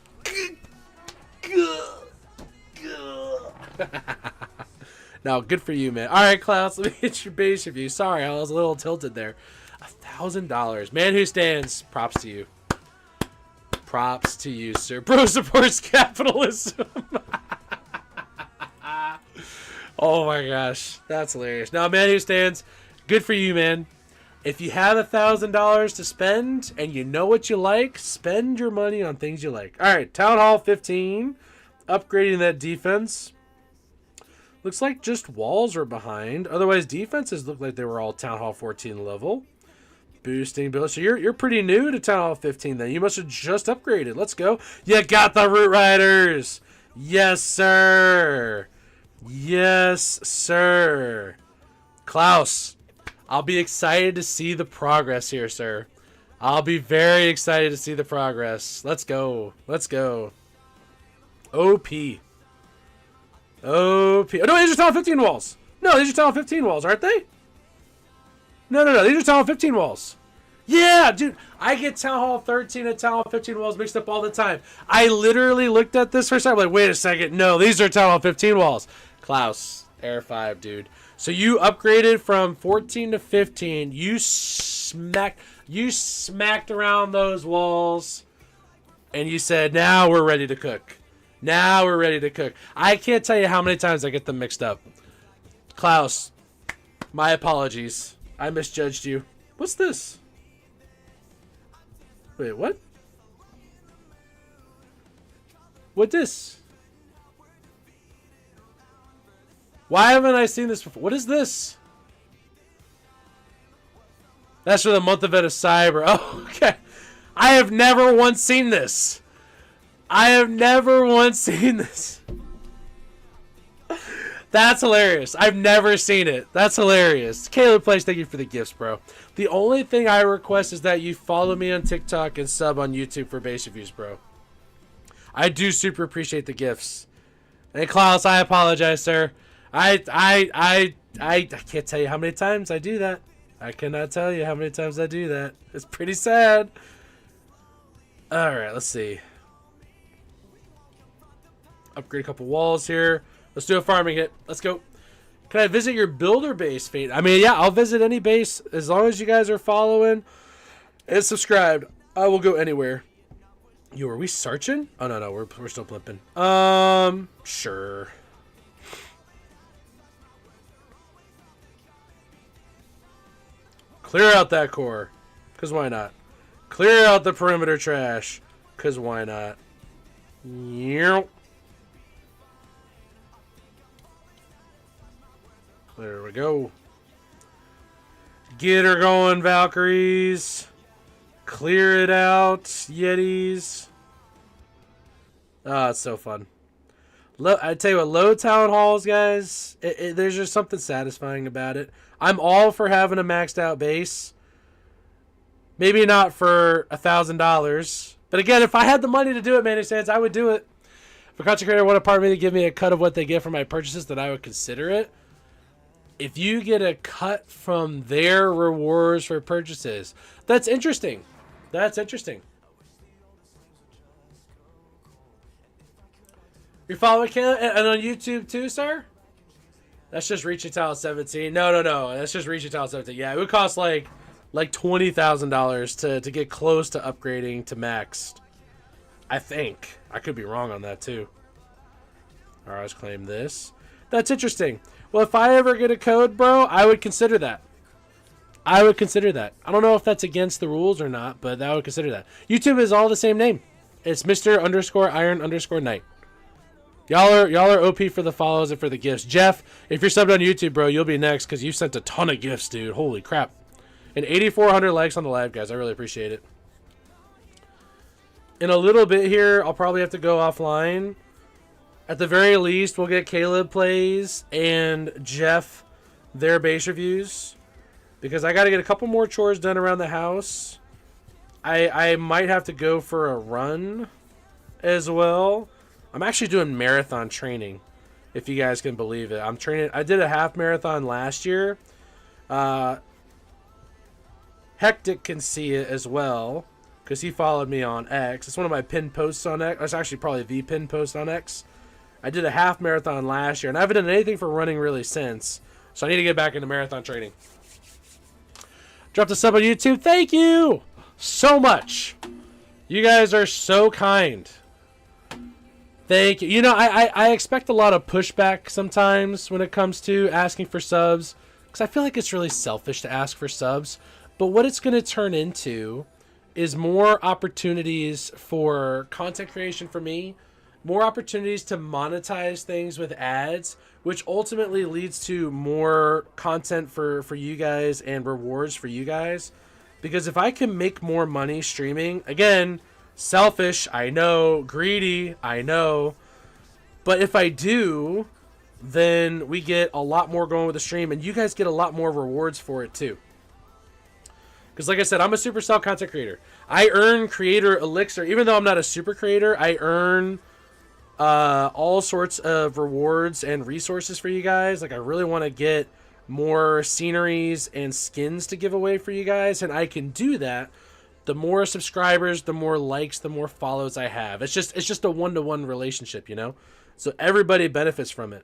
no, good for you, man. All right, Klaus, let me hit your base review. Sorry, I was a little tilted there. $1,000. Man who stands, props to you. Props to you, sir. Bro supports capitalism. Oh my gosh, that's hilarious. Now, man who stands, good for you, man. If you have $1,000 to spend and you know what you like, spend your money on things you like. All right, Town Hall 15, upgrading that defense. Looks like just walls are behind. Otherwise, defenses look like they were all Town Hall 14 level. Boosting build. So you're pretty new to Town Hall 15 then. You must have just upgraded. Let's go. You got the Root Riders. Yes, sir. Yes, sir. Klaus, I'll be excited to see the progress here, sir. I'll be very excited to see the progress. Let's go. Let's go. OP. OP. Oh, no, these are Town Hall 15 walls. No, these are Town Hall 15 walls, aren't they? No. These are Town Hall 15 walls. Yeah, dude. I get Town Hall 13 and Town Hall 15 walls mixed up all the time. I literally looked at this for a second. I'm like, wait a second. No, these are Town Hall 15 walls. Klaus, Air 5, dude. So you upgraded from 14 to 15. You smacked around those walls. And you said, now we're ready to cook. Now we're ready to cook. I can't tell you how many times I get them mixed up. Klaus, my apologies. I misjudged you. What's this? Wait, what? What this? Why haven't I seen this before? What is this? That's for the month of Cyber. Oh, okay. I have never once seen this. I have never once seen this. That's hilarious. I've never seen it. That's hilarious. Caleb Place, thank you for the gifts, bro. The only thing I request is that you follow me on TikTok and sub on YouTube for base reviews, bro. I do super appreciate the gifts. And Klaus, I apologize, sir. I can't tell you how many times I do that. I cannot tell you how many times I do that. It's pretty sad. All right, let's see. Upgrade a couple walls here. Let's do a farming hit. Let's go. Can I visit your builder base, Fate? I mean, yeah, I'll visit any base as long as you guys are following and subscribed. I will go anywhere. Yo, are we searching? Oh, no, we're still blipping. Sure. Clear out that core. Because why not? Clear out the perimeter trash. Because why not? Yep. There we go. Get her going, Valkyries. Clear it out, Yetis. Ah, it's so fun. I tell you what, low town halls, guys, there's just something satisfying about it. I'm all for having a maxed out base. Maybe not for $1,000. But again, if I had the money to do it, Manny Sands, I would do it. If a content creator wanted part of me to give me a cut of what they get for my purchases, then I would consider it. If you get a cut from their rewards for purchases, that's interesting. That's interesting. You're following Caleb and on YouTube too, sir? That's just reaching talent 17. No. That's just reaching talent 17. Yeah, it would cost like $20,000 to get close to upgrading to maxed. I think. I could be wrong on that too. All right, let's claim this. That's interesting. Well, if I ever get a code, bro, I would consider that. I would consider that. I don't know if that's against the rules or not, but I would consider that. YouTube is all the same name. It's Mr_Iron_Knight. Y'all are OP for the follows and for the gifts. Jeff, if you're subbed on YouTube, bro, you'll be next because you sent a ton of gifts, dude. Holy crap. And 8,400 likes on the live, guys. I really appreciate it. In a little bit here, I'll probably have to go offline. At the very least, we'll get Caleb plays and Jeff their base reviews. Because I got to get a couple more chores done around the house. I might have to go for a run as well. I'm actually doing marathon training, if you guys can believe it. I'm training. I did a half marathon last year. Hectic can see it as well because he followed me on X. It's one of my pinned posts on X. That's actually probably the pinned post on X. I did a half marathon last year, and I haven't done anything for running really since. So I need to get back into marathon training. Dropped a sub on YouTube. Thank you so much. You guys are so kind. Thank you. You know, I expect a lot of pushback sometimes when it comes to asking for subs, because I feel like it's really selfish to ask for subs. But what it's going to turn into is more opportunities for content creation for me, more opportunities to monetize things with ads, which ultimately leads to more content for you guys and rewards for you guys. Because if I can make more money streaming, again, selfish, I know, greedy, I know, but if I do, then we get a lot more going with the stream, and you guys get a lot more rewards for it too. Because like I said, I'm a Supercell content creator. I earn creator elixir. Even though I'm not a super creator, I earn all sorts of rewards and resources for you guys. Like, I really want to get more sceneries and skins to give away for you guys, and I can do that. The more subscribers, the more likes, the more follows I have. It's just a one-to-one relationship, you know? So everybody benefits from it.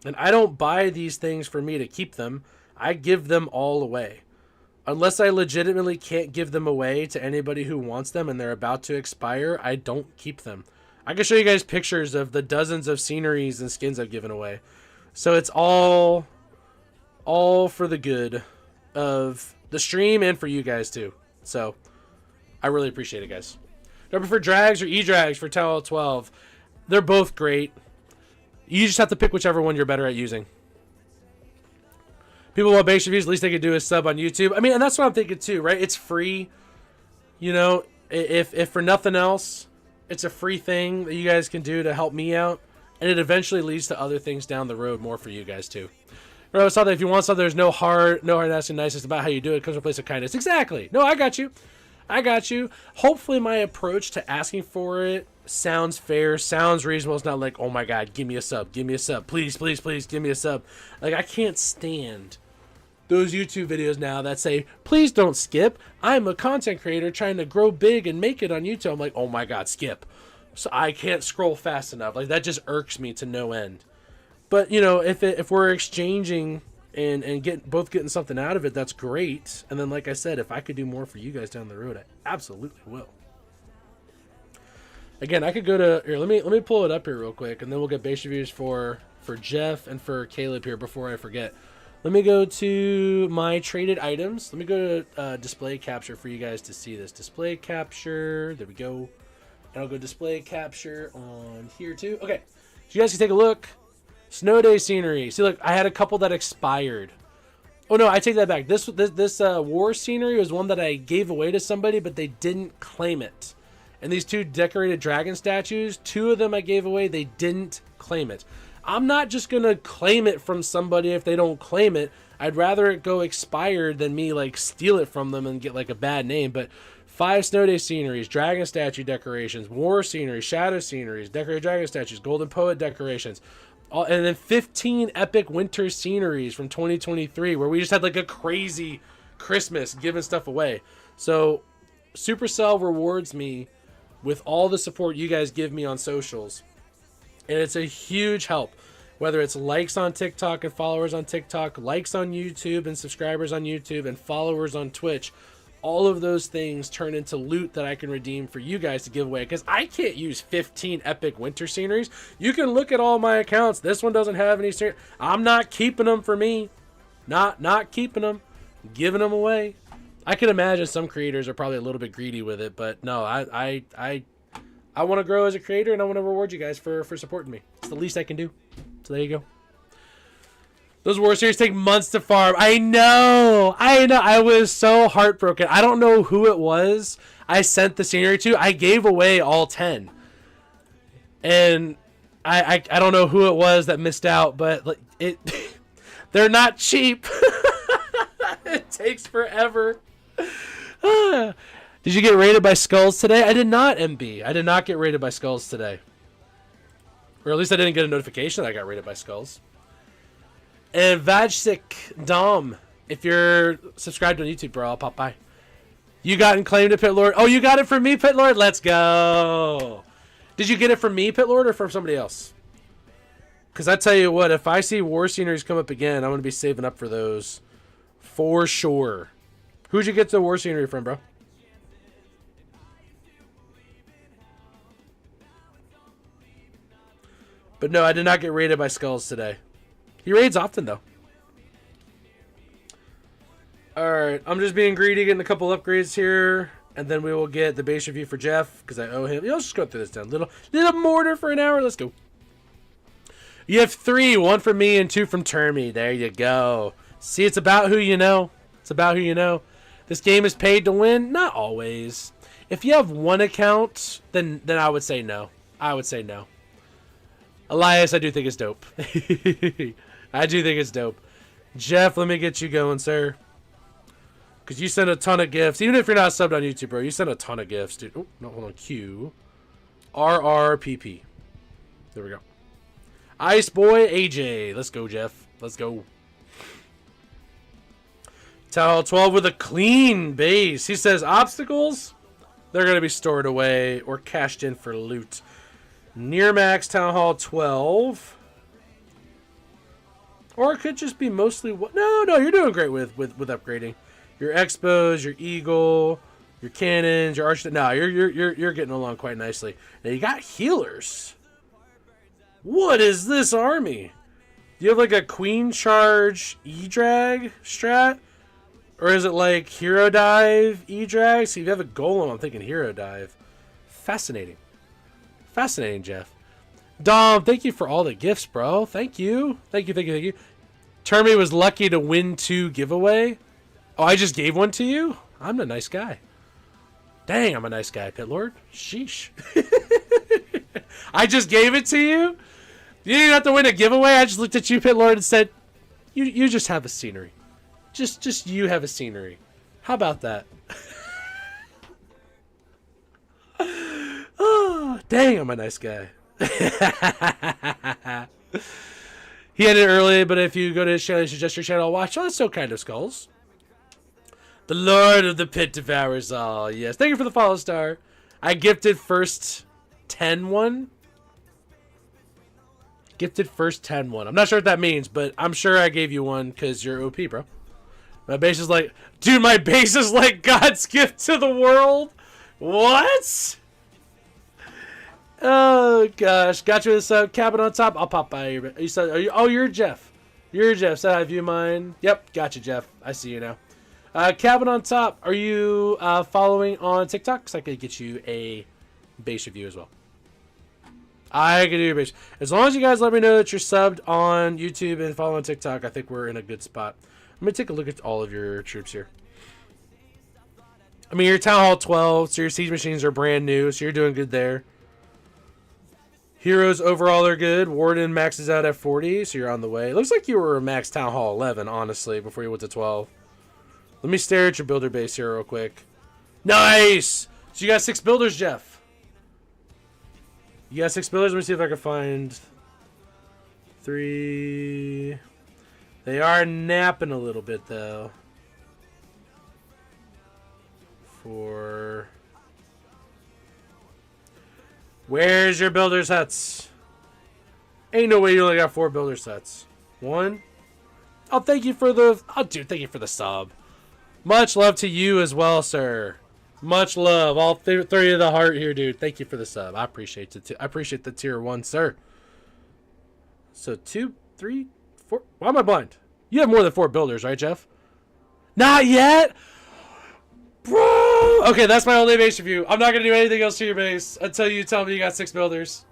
And I don't buy these things for me to keep them. I give them all away. Unless I legitimately can't give them away to anybody who wants them and they're about to expire, I don't keep them. I can show you guys pictures of the dozens of sceneries and skins I've given away. So it's all for the good of the stream and for you guys too. So I really appreciate it, guys. Number for drags or e-drags for Tower 12. They're both great. You just have to pick whichever one you're better at using. People want base reviews, at least they could do is sub on YouTube. I mean, and that's what I'm thinking too, right? It's free. You know, if for nothing else, it's a free thing that you guys can do to help me out. And it eventually leads to other things down the road more for you guys too. I always thought that if you want something, there's no hard asking nice. It's about how you do it. It comes from a place of kindness. Exactly. No, I got you. I got you. Hopefully my approach to asking for it sounds fair, sounds reasonable. It's not like, oh my God, give me a sub. Give me a sub. Please, please, please give me a sub. Like, I can't stand those YouTube videos now that say, please don't skip. I'm a content creator trying to grow big and make it on YouTube. I'm like, oh my God, skip. So I can't scroll fast enough. Like, that just irks me to no end. But, you know, if we're exchanging and getting something out of it, that's great. And then, like I said, if I could do more for you guys down the road, I absolutely will. Again, I could go to here. Let me pull it up here real quick, and then we'll get base reviews for Jeff and for Caleb here before I forget. Let me go to my traded items. Let me go to display capture for you guys to see this. Display capture. There we go. And I'll go display capture on here too. Okay, so you guys can take a look. Snow day scenery. See, look, I had a couple that expired. Oh no, I take that back. This war scenery was one that I gave away to somebody, but they didn't claim it. And these two decorated dragon statues, 2 of them I gave away, they didn't claim it. I'm not just going to claim it from somebody if they don't claim it. I'd rather it go expired than me like steal it from them and get like a bad name. But 5 snow day sceneries, dragon statue decorations, war sceneries, shadow sceneries, decorated dragon statues, golden poet decorations. And then 15 epic winter sceneries from 2023 where we just had like a crazy Christmas giving stuff away. So Supercell rewards me with all the support you guys give me on socials. And it's a huge help. Whether it's likes on TikTok and followers on TikTok, likes on YouTube and subscribers on YouTube and followers on Twitch. All of those things turn into loot that I can redeem for you guys to give away. Because I can't use 15 epic winter sceneries. You can look at all my accounts. This one doesn't have any scenery. I'm not keeping them for me. Not keeping them. I'm giving them away. I can imagine some creators are probably a little bit greedy with it. But no, I want to grow as a creator. And I want to reward you guys for supporting me. It's the least I can do. So there you go. Those war series take months to farm. I know. I was so heartbroken. I don't know who it was I sent the scenery to. I gave away all 10. And I don't know who it was that missed out, but it they're not cheap. It takes forever. Did you get raided by skulls today? I did not, MB. I did not get raided by skulls today. Or at least I didn't get a notification that I got raided by skulls. And Vajsik Dom, if you're subscribed on YouTube, bro, I'll pop by. You got and claimed it, Pit Lord. Oh, you got it from me, Pit Lord? Let's go. Did you get it from me, Pit Lord, or from somebody else? Because I tell you what, if I see war sceneries come up again, I'm going to be saving up for those. For sure. Who'd you get the war scenery from, bro? But no, I did not get raided by skulls today. He raids often, though. Alright, I'm just being greedy, getting a couple upgrades here. And then we will get the base review for Jeff, because I owe him. Let's just go through this down. Little mortar for an hour. Let's go. You have 3. 1 from me and 2 from Termy. There you go. See, it's about who you know. It's about who you know. This game is paid to win? Not always. If you have one account, then I would say no. I would say no. Elias, I do think it's dope. I do think it's dope. Jeff, let me get you going, sir. Because you sent a ton of gifts. Even if you're not subbed on YouTube, bro, you sent a ton of gifts, dude. Oh, no, hold on. Q. RRPP. There we go. Ice Boy AJ. Let's go, Jeff. Let's go. Tower 12 with a clean base. He says obstacles, they're going to be stored away or cashed in for loot. Near max Town Hall 12. Or it could just be mostly... No, you're doing great with upgrading. Your Expos, your Eagle, your Cannons, your Arch... No, you're getting along quite nicely. Now, you got healers. What is this army? Do you have like a Queen Charge E-Drag strat? Or is it like Hero Dive E-Drag? See, if you have a Golem, I'm thinking Hero Dive. Fascinating. Fascinating, Jeff. Dom, thank you for all the gifts, bro. Thank you. Thank you. Termy was lucky to win 2 giveaway. Oh, I just gave one to you? I'm a nice guy. Dang, I'm a nice guy, Pit Lord. Sheesh. I just gave it to you? You didn't have to win a giveaway. I just looked at you, Pit Lord, and said, you just have a scenery. Just you have a scenery. How about that? Oh, dang, I'm a nice guy. He ended early, but if you go to his channel, suggest your channel, watch. Oh, that's so kind of Skulls. The Lord of the Pit devours all. Yes, thank you for the follow, Star. I gifted first 10 one. Gifted first 10 one. I'm not sure what that means, but I'm sure I gave you one because you're OP, bro. My base is like... Dude, my base is like God's gift to the world? What? Oh, gosh. Got you this cabin on top. I'll pop by you. You said, oh, you're Jeff. You're Jeff. Said I view mine. Yep, got you, Jeff. I see you now. Cabin on top. Are you following on TikTok? Because I could get you a base review as well. I can do your base. As long as you guys let me know that you're subbed on YouTube and following TikTok, I think we're in a good spot. I'm going to take a look at all of your troops here. I mean, you're Town Hall 12, so your siege machines are brand new, so you're doing good there. Heroes overall are good. Warden maxes out at 40, so you're on the way. It looks like you were max Town Hall 11, honestly, before you went to 12. Let me stare at your builder base here real quick. Nice! So you got 6 builders, Jeff. You got 6 builders. Let me see if I can find 3. They are napping a little bit, though. 4. Where's your builders' huts? Ain't no way you only got 4 builders' huts. 1. Oh, thank you for the... Oh, dude, thank you for the sub. Much love to you as well, sir. Much love. All 3 of the heart here, dude. Thank you for the sub. I appreciate it. I appreciate the tier 1, sir. So 2, 3, 4. Why am I blind? You have more than 4 builders, right, Jeff? Not yet? Bro! Okay, that's my only base review. I'm not going to do anything else to your base until you tell me you got 6 builders.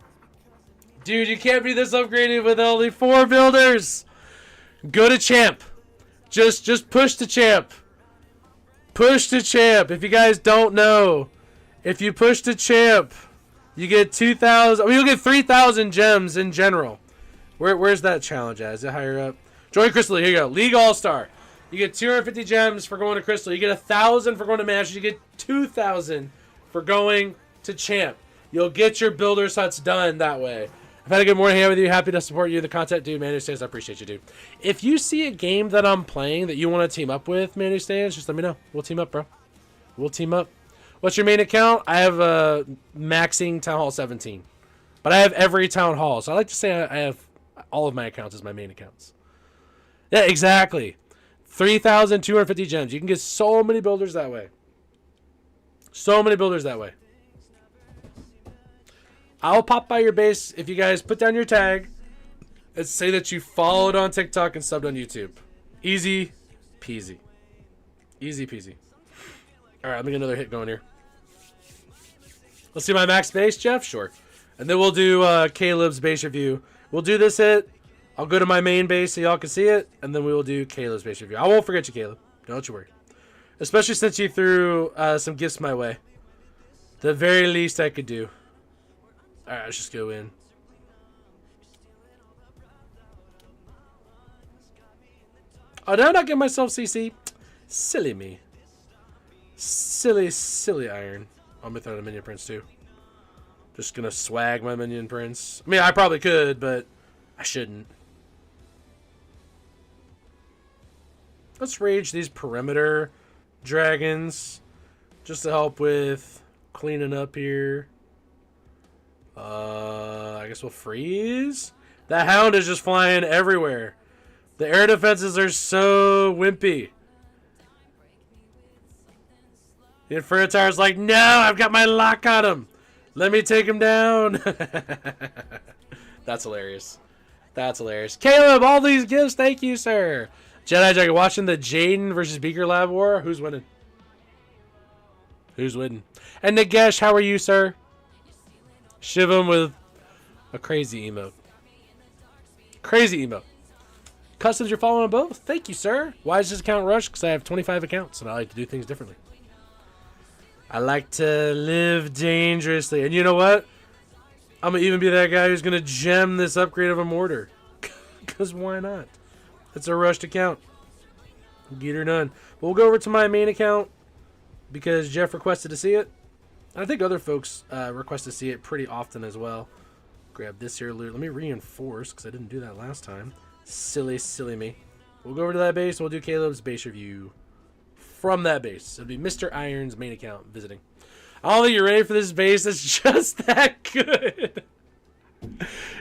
Dude, you can't be this upgraded with only 4 builders. Go to champ. Just push to champ. Push to champ. If you guys don't know, if you push to champ, you get 2,000. I mean, you'll get 3,000 gems in general. Where's that challenge at? Is it higher up? Join Crystal. Here you go. League All-Star. You get 250 gems for going to Crystal. You get 1,000 for going to Masters. You get 2,000 for going to champ. You'll get your builders huts done that way. I've had a good morning here with you. Happy to support you. The content, dude. Manu Stands, I appreciate you, dude. If you see a game that I'm playing that you want to team up with, Manu Stands, just let me know. We'll team up, bro. We'll team up. What's your main account? I have maxing Town Hall 17. But I have every Town Hall. So I like to say I have all of my accounts as my main accounts. Yeah, exactly. 3,250 gems. You can get so many builders that way. So many builders that way. I'll pop by your base if you guys put down your tag and say that you followed on TikTok and subbed on YouTube. Easy peasy. Easy peasy. Alright, let me get another hit going here. Let's see my max base, Jeff? Sure. And then we'll do Caleb's base review. We'll do this hit. I'll go to my main base so y'all can see it. And then we will do Caleb's base review. I won't forget you, Caleb. Don't you worry. Especially since you threw some gifts my way. The very least I could do. Alright, let's just go in. Oh, did I not get myself CC? Silly me. Silly iron. I'm gonna throw the minion prince too. Just gonna swag my minion prince. I mean, I probably could, but I shouldn't. Let's rage these perimeter dragons just to help with cleaning up here. I guess we'll freeze. That hound is just flying everywhere. The air defenses are so wimpy. The Inferno Tower's like, no, I've got my lock on him. Let me take him down. That's hilarious. That's hilarious. Caleb, all these gifts, thank you, sir. Jedi Dragon, watching the Jaden versus Beaker Lab War. Who's winning? Who's winning? And Nagesh, how are you, sir? Shivam with a crazy emote. Crazy emote. Customs, you're following on both? Thank you, sir. Why is this account rush? Because I have 25 accounts and I like to do things differently. I like to live dangerously. And you know what? I'm going to even be that guy who's going to gem this upgrade of a mortar. Because why not? It's a rushed account. Get her done. But we'll go over to my main account because Jeff requested to see it. I think other folks request to see it pretty often as well. Grab this here loot. Let me reinforce because I didn't do that last time. Silly me. We'll go over to that base. We'll do Caleb's base review from that base. It'll be Mr. Iron's main account visiting. I don't think you're ready for this base. It's just that good.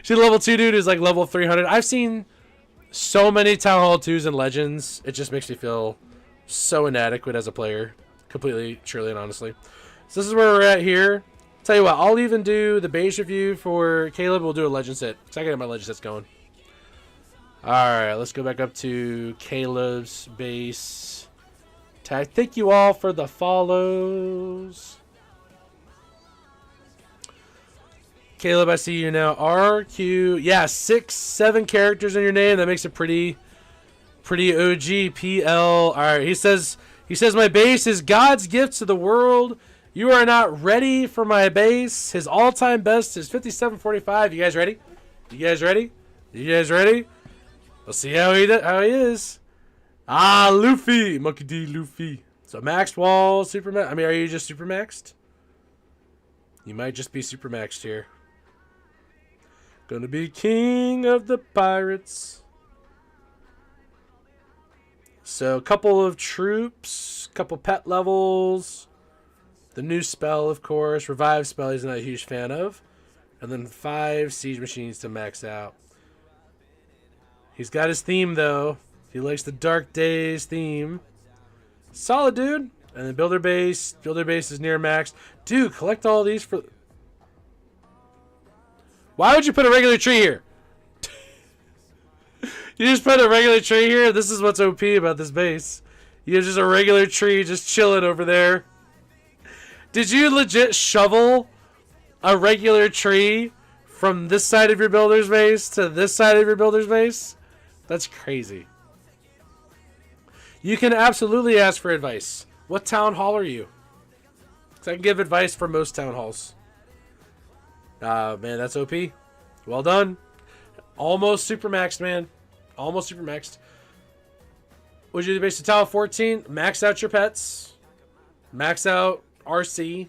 She's a level 2 dude who's like level 300. I've seen so many Town Hall 2s and Legends. It just makes me feel so inadequate as a player. Completely, truly, and honestly. So this is where we're at here. Tell you what, I'll even do the base review for Caleb. We'll do a Legend set. So I can get my Legend sets going. Alright, let's go back up to Caleb's base. Thank you all for the follows. Caleb, I see you now. RQ. Yeah, 6, 7 characters in your name. That makes it pretty OG. PL. Alright, he says my base is God's gift to the world. You are not ready for my base. His all-time best is 5745. You guys ready? You guys ready? You guys ready? Let's see how he is. Ah, Luffy. Monkey D. Luffy. So maxed wall, super max. I mean, are you just super maxed? You might just be super maxed here. Gonna be king of the pirates. So a couple of troops, couple pet levels. The new spell, of course. Revive spell he's not a huge fan of. And then 5 siege machines to max out. He's got his theme, though. He likes the Dark Days theme. Solid, dude. And then builder base. Builder base is near max. Dude, collect all these for... Why would you put a regular tree here? You just put a regular tree here? This is what's OP about this base. You have just a regular tree just chilling over there. Did you legit shovel a regular tree from this side of your builder's base to this side of your builder's base? That's crazy. You can absolutely ask for advice. What town hall are you? Because I can give advice for most town halls. Man, that's OP. Well done. Almost super maxed, man. Almost super maxed. Would you do base to tower 14? Max out your pets. Max out RC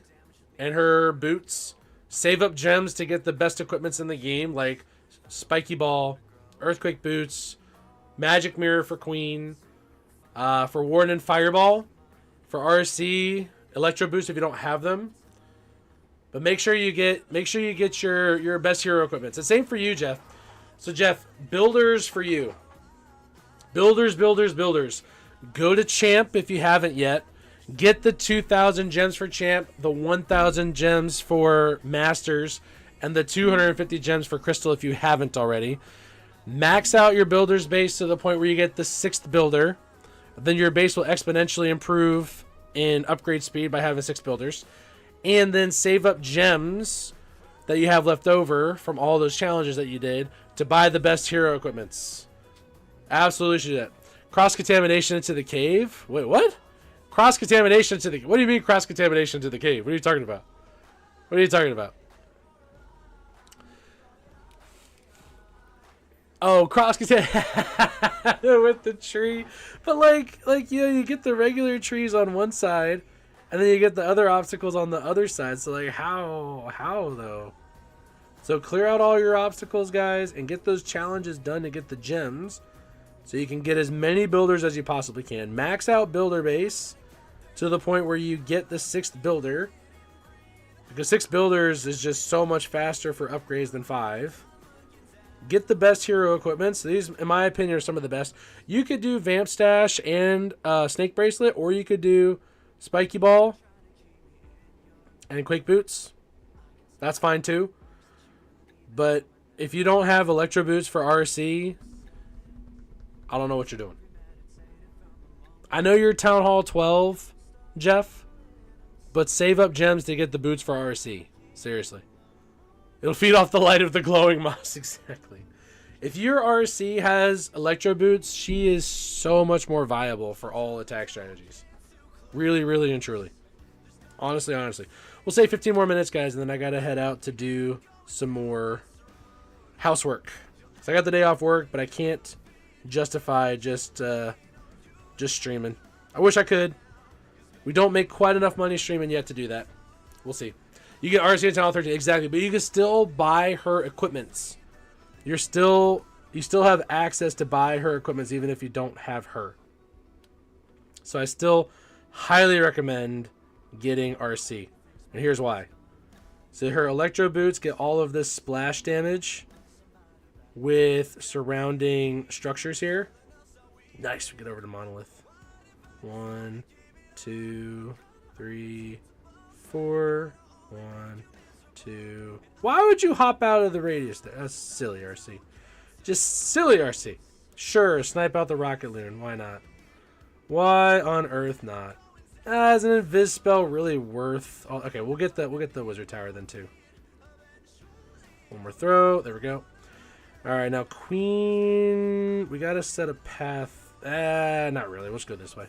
and her boots. Save up gems to get the best equipments in the game, like Spiky Ball, Earthquake Boots, Magic Mirror for Queen, for Warden and Fireball, for RC, Electro Boots if you don't have them. But make sure you get your best hero equipment. It's the same for you, Jeff. So Jeff, builders for you. Builders. Go to Champ if you haven't yet. Get the 2,000 gems for Champ, the 1,000 gems for Masters, and the 250 gems for Crystal if you haven't already. Max out your builder's base to the point where you get the 6th builder. Then your base will exponentially improve in upgrade speed by having 6 builders. And then save up gems that you have left over from all those challenges that you did to buy the best hero equipments. Absolutely should do that. Cross-contamination into the cave? Wait, what? Cross-contamination to the... What do you mean cross-contamination to the cave? What are you talking about? What are you talking about? Oh, cross-contamination with the tree. But like, you know, you get the regular trees on one side, and then you get the other obstacles on the other side. So like, how though? So clear out all your obstacles, guys, and get those challenges done to get the gems, so you can get as many builders as you possibly can. Max out builder base to the point where you get the 6th builder, because 6 builders is just so much faster for upgrades than 5. Get the best hero equipment. So these, in my opinion, are some of the best. You could do Vamp Stash and Snake Bracelet, or you could do Spiky Ball and Quake Boots. That's fine too. But if you don't have Electro Boots for RC, I don't know what you're doing. I know you're Town Hall 12, Jeff, but save up gems to get the boots for RC. Seriously. It'll feed off the light of the glowing moss. Exactly. If your RC has Electro Boots, she is so much more viable for all attack strategies. Really, really, and truly. Honestly. We'll say 15 more minutes, guys, and then I gotta head out to do some more housework. So I got the day off work, but I can't justify just streaming. I wish I could. We don't make quite enough money streaming yet to do that. We'll see. You get RC at Town Hall 13, exactly, but you can still buy her equipments. You still have access to buy her equipments even if you don't have her. So I still highly recommend getting RC. And here's why. So her Electro Boots get all of this splash damage with surrounding structures here. Nice. We get over to Monolith. 1, 2, 3, 4. 1, 2. Why would you hop out of the radius there? That's silly, RC. Just silly, RC. Sure, snipe out the rocket loon. Why not? Why on earth not? Is an invis spell really worth? Oh, okay, we'll get the wizard tower then too. One more throw. There we go. All right, now queen. We gotta set a path. Not really. Let's go this way.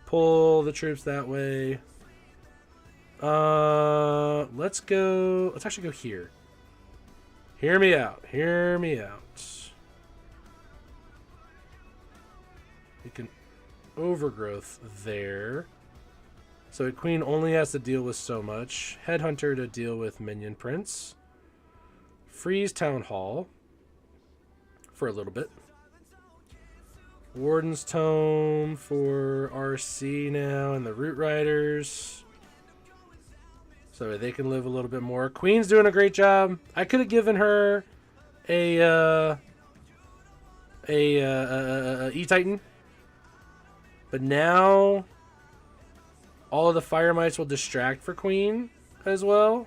Pull the troops that way. Let's go. Let's actually go here. Hear me out. Hear me out. We can overgrowth there. So queen only has to deal with so much. Headhunter to deal with minion prince. Freeze town hall for a little bit. Warden's Tome for RC now and the Root Riders. So they can live a little bit more. Queen's doing a great job. I could have given her a E-Titan. But now all of the Fire Mites will distract for Queen as well.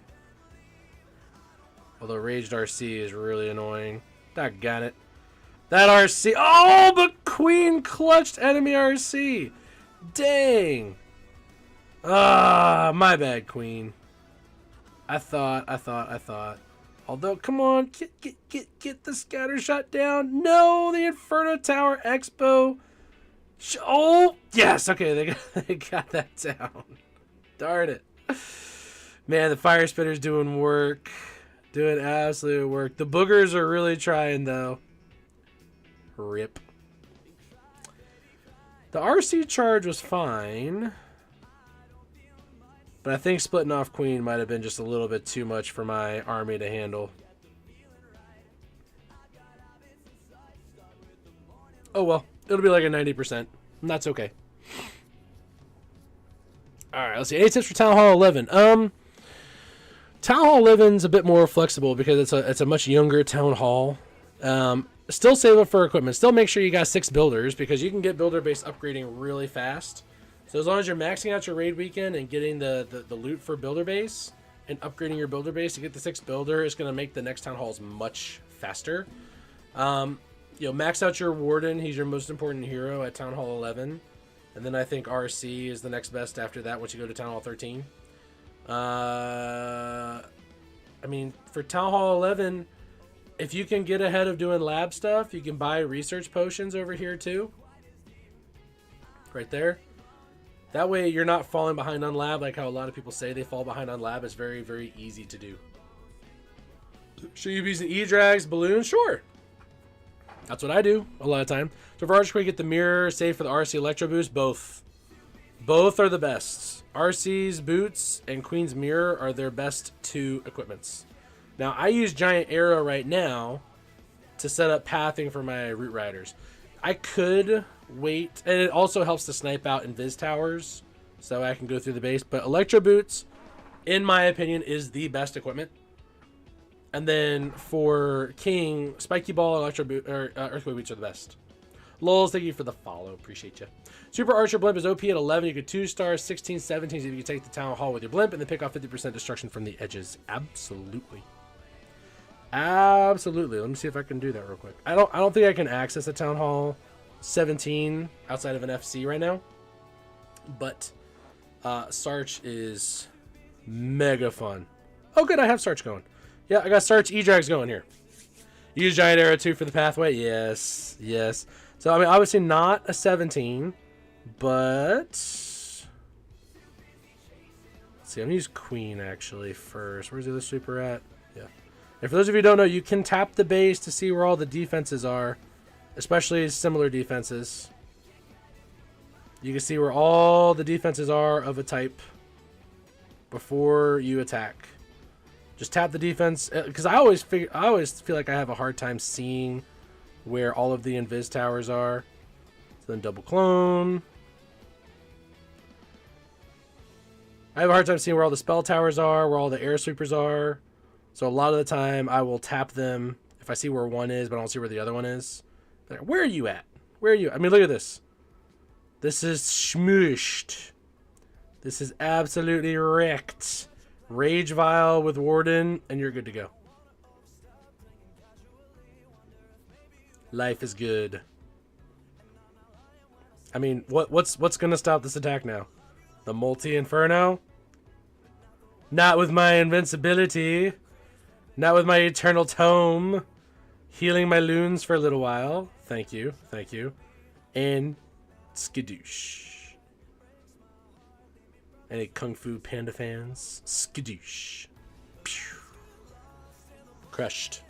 Although Raged RC is really annoying. Doggone it. That RC. Oh, but Queen clutched enemy RC. Dang. My bad, Queen. I thought. Although, come on, get the scatter shot down. No, the Inferno Tower Expo. Oh, yes. Okay, they got that down. Darn it. Man, the Fire Spitter's doing work. Doing absolute work. The boogers are really trying, though. Rip. The RC charge was fine. But I think splitting off Queen might have been just a little bit too much for my army to handle. Oh well, it'll be like a 90%. And that's okay. Alright, let's see. 8 tips for Town Hall 11. Town Hall 11's a bit more flexible because it's a much younger Town Hall. Still save up for equipment. Still make sure you got 6 builders because you can get builder-based upgrading really fast. So as long as you're maxing out your raid weekend and getting the loot for builder base and upgrading your builder base to get the 6th builder, it's going to make the next Town Halls much faster. Max out your Warden. He's your most important hero at Town Hall 11. And then I think RC is the next best after that once you go to Town Hall 13. I mean, for Town Hall 11, if you can get ahead of doing lab stuff, you can buy research potions over here too. Right there. That way you're not falling behind on lab like how a lot of people say they fall behind on lab. It's very, very easy to do. Should you be using E-Drags, balloons? Sure. That's what I do a lot of time. So for Archer, we get the mirror, save for the RC Electro Boost. Both are the best. RC's boots and Queen's mirror are their best 2 equipments. Now I use Giant Arrow right now to set up pathing for my Root Riders. I could wait, and it also helps to snipe out Invis Towers so I can go through the base. But Electro Boots, in my opinion, is the best equipment. And then for King, Spiky Ball, Earthquake Boots are the best. Lols, thank you for the follow. Appreciate you. Super Archer Blimp is OP at 11. You get 2 stars, 16, 17. So you can take the Town Hall with your Blimp and then pick off 50% destruction from the edges. Absolutely. Absolutely. Let me see if I can do that real quick. I don't think I can access a Town Hall 17 outside of an FC right now. But Sarch is mega fun. Oh, good. I have Sarch going. Yeah, I got Sarch E-Drags going here. Use Giant Arrow 2 for the pathway. Yes. Yes. So, I mean, obviously not a 17, but let's see. I'm going to use Queen, actually, first. Where's the other super at? Yeah. And for those of you who don't know, you can tap the base to see where all the defenses are, especially similar defenses. You can see where all the defenses are of a type before you attack. Just tap the defense, because I always feel like I have a hard time seeing where all of the Invis Towers are. So then double clone. I have a hard time seeing where all the spell towers are, where all the air sweepers are. So a lot of the time I will tap them. if I see where one is, but I don't see where the other one is. Like, where are you at? Where are you? I mean, look at this. This is smooshed. This is absolutely wrecked. Rage Vial with Warden, and you're good to go. Life is good. I mean, what's gonna stop this attack now? The Multi-Inferno? Not with my invincibility. Not with my Eternal Tome. Healing my loons for a little while. Thank you. Thank you. And skadoosh. Any Kung Fu Panda fans? Skadoosh. Pew. Crushed.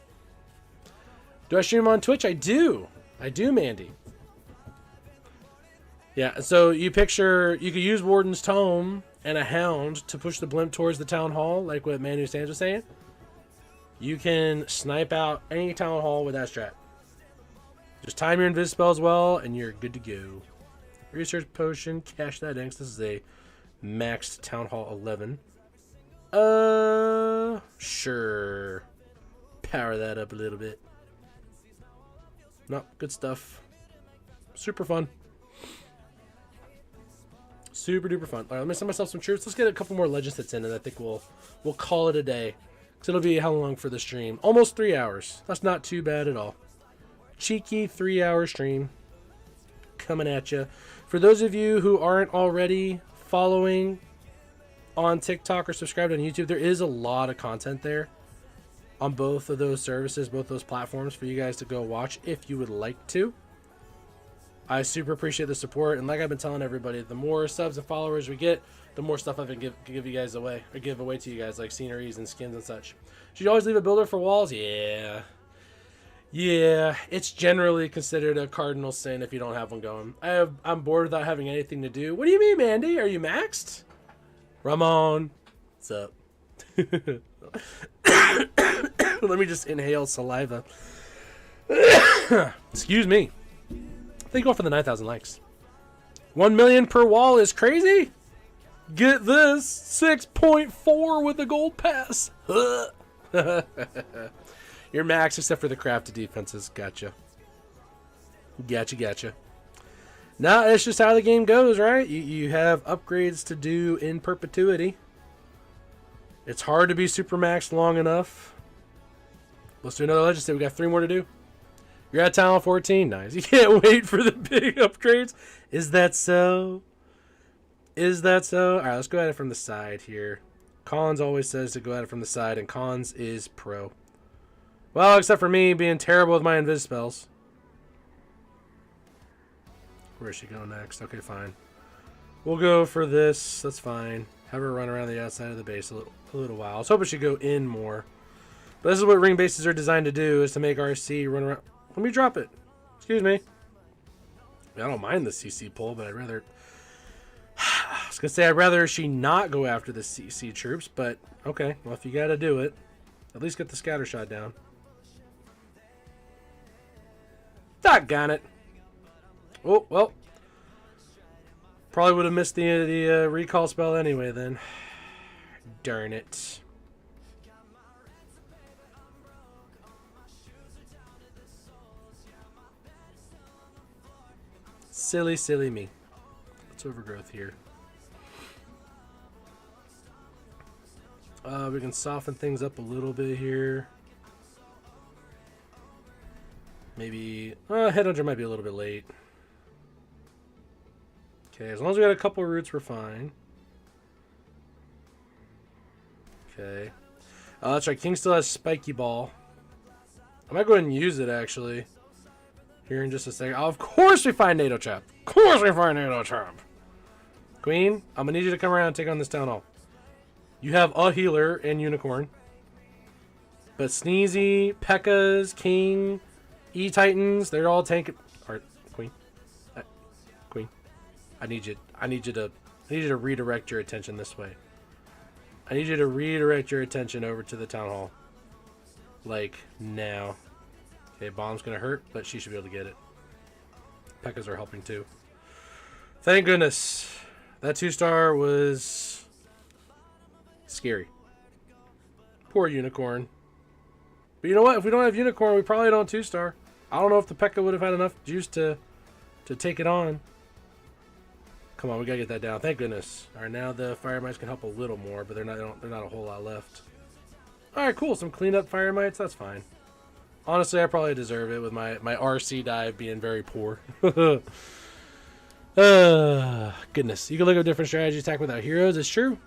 Do I stream on Twitch? I do. I do, Mandy. Yeah, so you could use Warden's Tome and a Hound to push the blimp towards the Town Hall, like what Manu Sands was saying. You can snipe out any Town Hall with that strat. Just time your invis spells well, and you're good to go. Research Potion, cash that in, 'cause this is a maxed Town Hall 11. Sure. Power that up a little bit. No, good stuff. Super fun. Super duper fun. All right, let me send myself some troops. Let's get a couple more legend sets in, and I think we'll call it a day. So it'll be how long for the stream? Almost 3 hours. That's not too bad at all. Cheeky 3-hour stream coming at you. For those of you who aren't already following on TikTok or subscribed on YouTube, there is a lot of content there on both of those services, both those platforms for you guys to go watch if you would like to. I super appreciate the support, and like I've been telling everybody, the more subs and followers we get, the more stuff I can give you guys away, or give away to you guys, like sceneries and skins and such. Should you always leave a builder for walls? Yeah. Yeah, it's generally considered a cardinal sin if you don't have one going. I'm bored without having anything to do. What do you mean, Mandy? Are you maxed? Ramon, what's up? Let me just inhale saliva. Excuse me. Thank you all for the 9,000 likes. 1 million per wall is crazy. Get this, 6.4 with the gold pass. You're max except for the crafted defenses. Gotcha. Gotcha. Nah, it's just how the game goes, right? You have upgrades to do in perpetuity. It's hard to be super maxed long enough. Let's do another legend set. We got 3 more to do. You're at Town 14. Nice. You can't wait for the big upgrades. Is that so? Is that so? All right, let's go at it from the side here. Cons always says to go at it from the side, and Cons is pro. Well, except for me being terrible with my invis spells. Where's she going next? Okay, fine. We'll go for this. That's fine. Have her run around the outside of the base a little while. I was hoping she'd go in more. But this is what ring bases are designed to do, is to make RC run around. Let me drop it. Excuse me. I don't mind the CC pull, but I'd rather... I was going to say I'd rather she not go after the CC troops, but okay. Well, if you got to do it, at least get the scatter shot down. Doggone it. Oh, well. Probably would have missed the recall spell anyway then. Darn it. Silly, silly me. Let's overgrowth here. We can soften things up a little bit here. Maybe... Headhunter might be a little bit late. Okay, as long as we got a couple of roots, we're fine. Okay. That's right. King still has Spiky Ball. I might go ahead and use it, actually. Here in just a second. Of course we find NATO Trap. Of course we find NATO Trap. Queen, I'm going to need you to come around and take on this Town Hall. You have a healer and Unicorn. But Sneezy, P.E.K.K.A.s, King, E-Titans, they're all tanking. Alright, Queen. Queen. I need you to redirect your attention this way. I need you to redirect your attention over to the Town Hall. Like, now. Okay, bomb's gonna hurt, but she should be able to get it. P.E.K.K.A.s are helping too. Thank goodness. That 2-star was scary. Poor Unicorn. But you know what? If we don't have Unicorn, we probably don't 2-star. I don't know if the P.E.K.K.A would have had enough juice to take it on. Come on, we gotta get that down. Thank goodness. All right, now the Fire Mites can help a little more, but they're not a whole lot left. All right, cool. Some cleaned up Fire Mites. That's fine. Honestly, I probably deserve it with my RC dive being very poor. Goodness. You can look up different strategies attack without heroes. It's true.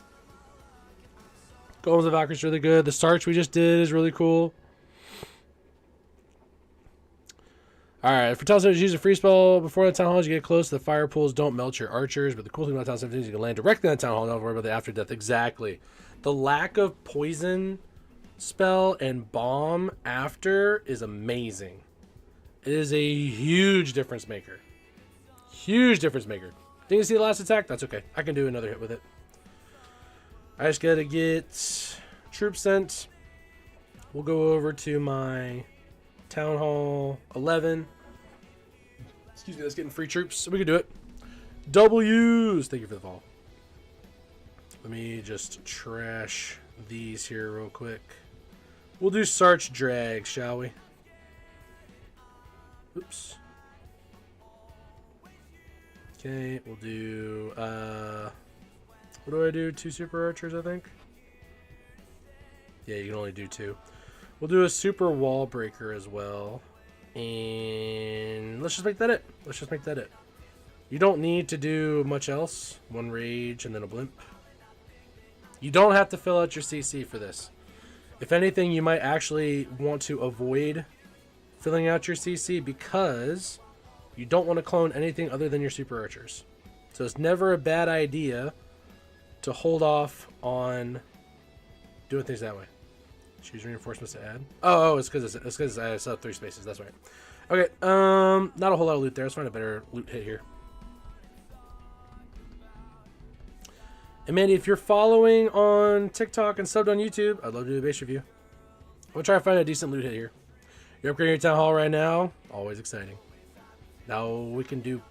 Golems of Valkyrie's really good. The Sarch we just did is really cool. Alright, for Town 17, use a free spell before the Town Hall as you get close. The fire pools don't melt your archers, but the cool thing about Town 17 is you can land directly on the Town Hall and don't worry about the after death. Exactly. The lack of poison spell and bomb after is amazing. It is a huge difference maker. Huge difference maker. Didn't see the last attack? That's okay. I can do another hit with it. I just gotta get troops sent. We'll go over to my Town Hall 11. Excuse me, that's getting free troops, so we can do it. W's! Thank you for the follow. Let me just trash these here real quick. We'll do Sarch Drag, shall we? Oops. Okay, we'll do, what do I do? 2 super archers, I think? Yeah, you can only do 2. We'll do a super wall breaker as well. And let's just make that it. Let's just make that it. You don't need to do much else. 1 rage and then a blimp. You don't have to fill out your CC for this. If anything, you might actually want to avoid filling out your CC because you don't want to clone anything other than your super archers. So it's never a bad idea to hold off on doing things that way. Choose reinforcements to add. Oh, it's because I set up 3 spaces. That's right. Okay, not a whole lot of loot there. Let's find a better loot hit here. And Mandy, if you're following on TikTok and subbed on YouTube, I'd love to do a base review. We'll try to find a decent loot hit here. You're upgrading your Town Hall right now. Always exciting. Now we can do...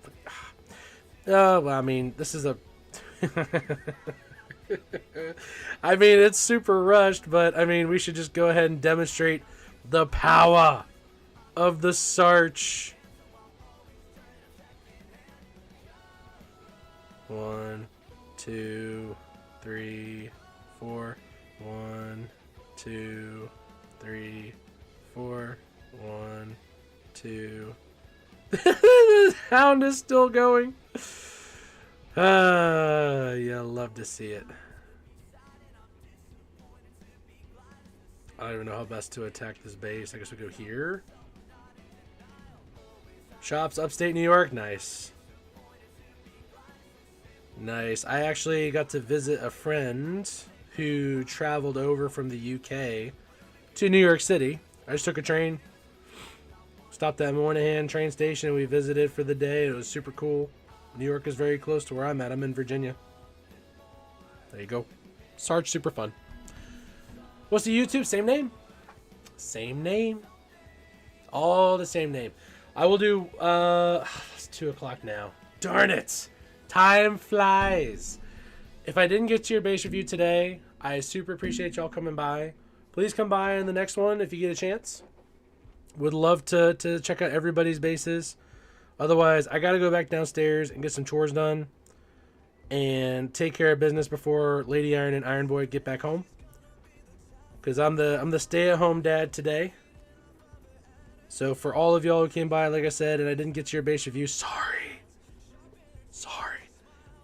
well, I mean, this is a... I mean, it's super rushed, but I mean, we should just go ahead and demonstrate the power of the Sarch. 1, 2, 3, 4. 1, 2, 3, 4. 1, 2. The hound is still going. Yeah, love to see it. I don't even know how best to attack this base. I guess we go here. Shops, upstate New York. Nice. Nice. I actually got to visit a friend who traveled over from the UK to New York City. I just took a train. Stopped at Moynihan train station and we visited for the day. It was super cool. New York is very close to where I'm at. I'm in Virginia. There you go. Sarch, super fun. What's the YouTube? Same name? Same name. All the same name. I will do, it's 2 o'clock now. Darn it. Time flies. If I didn't get to your base review today, I super appreciate y'all coming by. Please come by in the next one if you get a chance. Would love to check out everybody's bases. Otherwise, I got to go back downstairs and get some chores done and take care of business before Lady Iron and Iron Boy get back home. Because I'm the stay-at-home dad today. So for all of y'all who came by, like I said, and I didn't get to your base review, sorry. Sorry.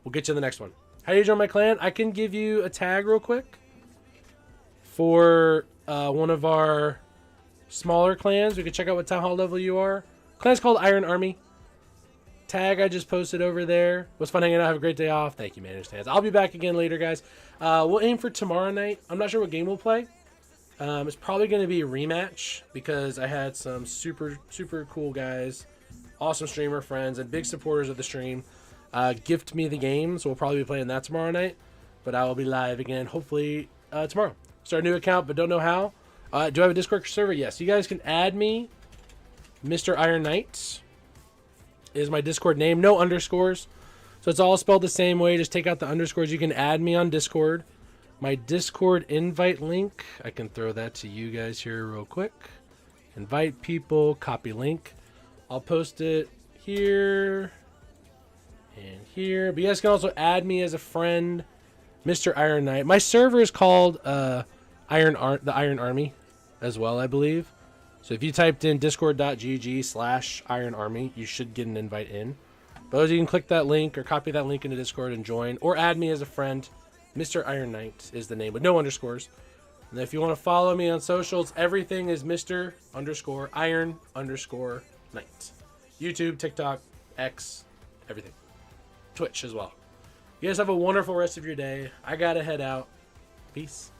We'll get you in the next one. How do you join my clan? I can give you a tag real quick for one of our smaller clans. We can check out what Town Hall level you are. Clan's called Iron Army. Tag I just posted over there. Was fun hanging out. Have a great day off. Thank you, man. Understands. I'll be back again later, guys. We'll aim for tomorrow night. I'm not sure what game we'll play. It's probably going to be a rematch because I had some super cool guys, awesome streamer friends, and big supporters of the stream gift me the game. So we'll probably be playing that tomorrow night. But I will be live again, hopefully tomorrow. Start a new account, but don't know how. Do I have a Discord server? Yes. You guys can add me. Mr. Iron Knight is my Discord name. No underscores. So it's all spelled the same way. Just take out the underscores. You can add me on Discord. My Discord invite link, I can throw that to you guys here real quick. Invite people, copy link. I'll post it here and here. But you guys can also add me as a friend, Mr. Iron Knight. My server is called the Iron Army as well, I believe. So if you typed in discord.gg/Iron Army, you should get an invite in. But you can click that link or copy that link into Discord and join, or add me as a friend. Mr. Iron Knight is the name, with no underscores. And if you want to follow me on socials, everything is Mr._Iron_Knight. YouTube, TikTok, X, everything. Twitch as well. You guys have a wonderful rest of your day. I gotta head out. Peace.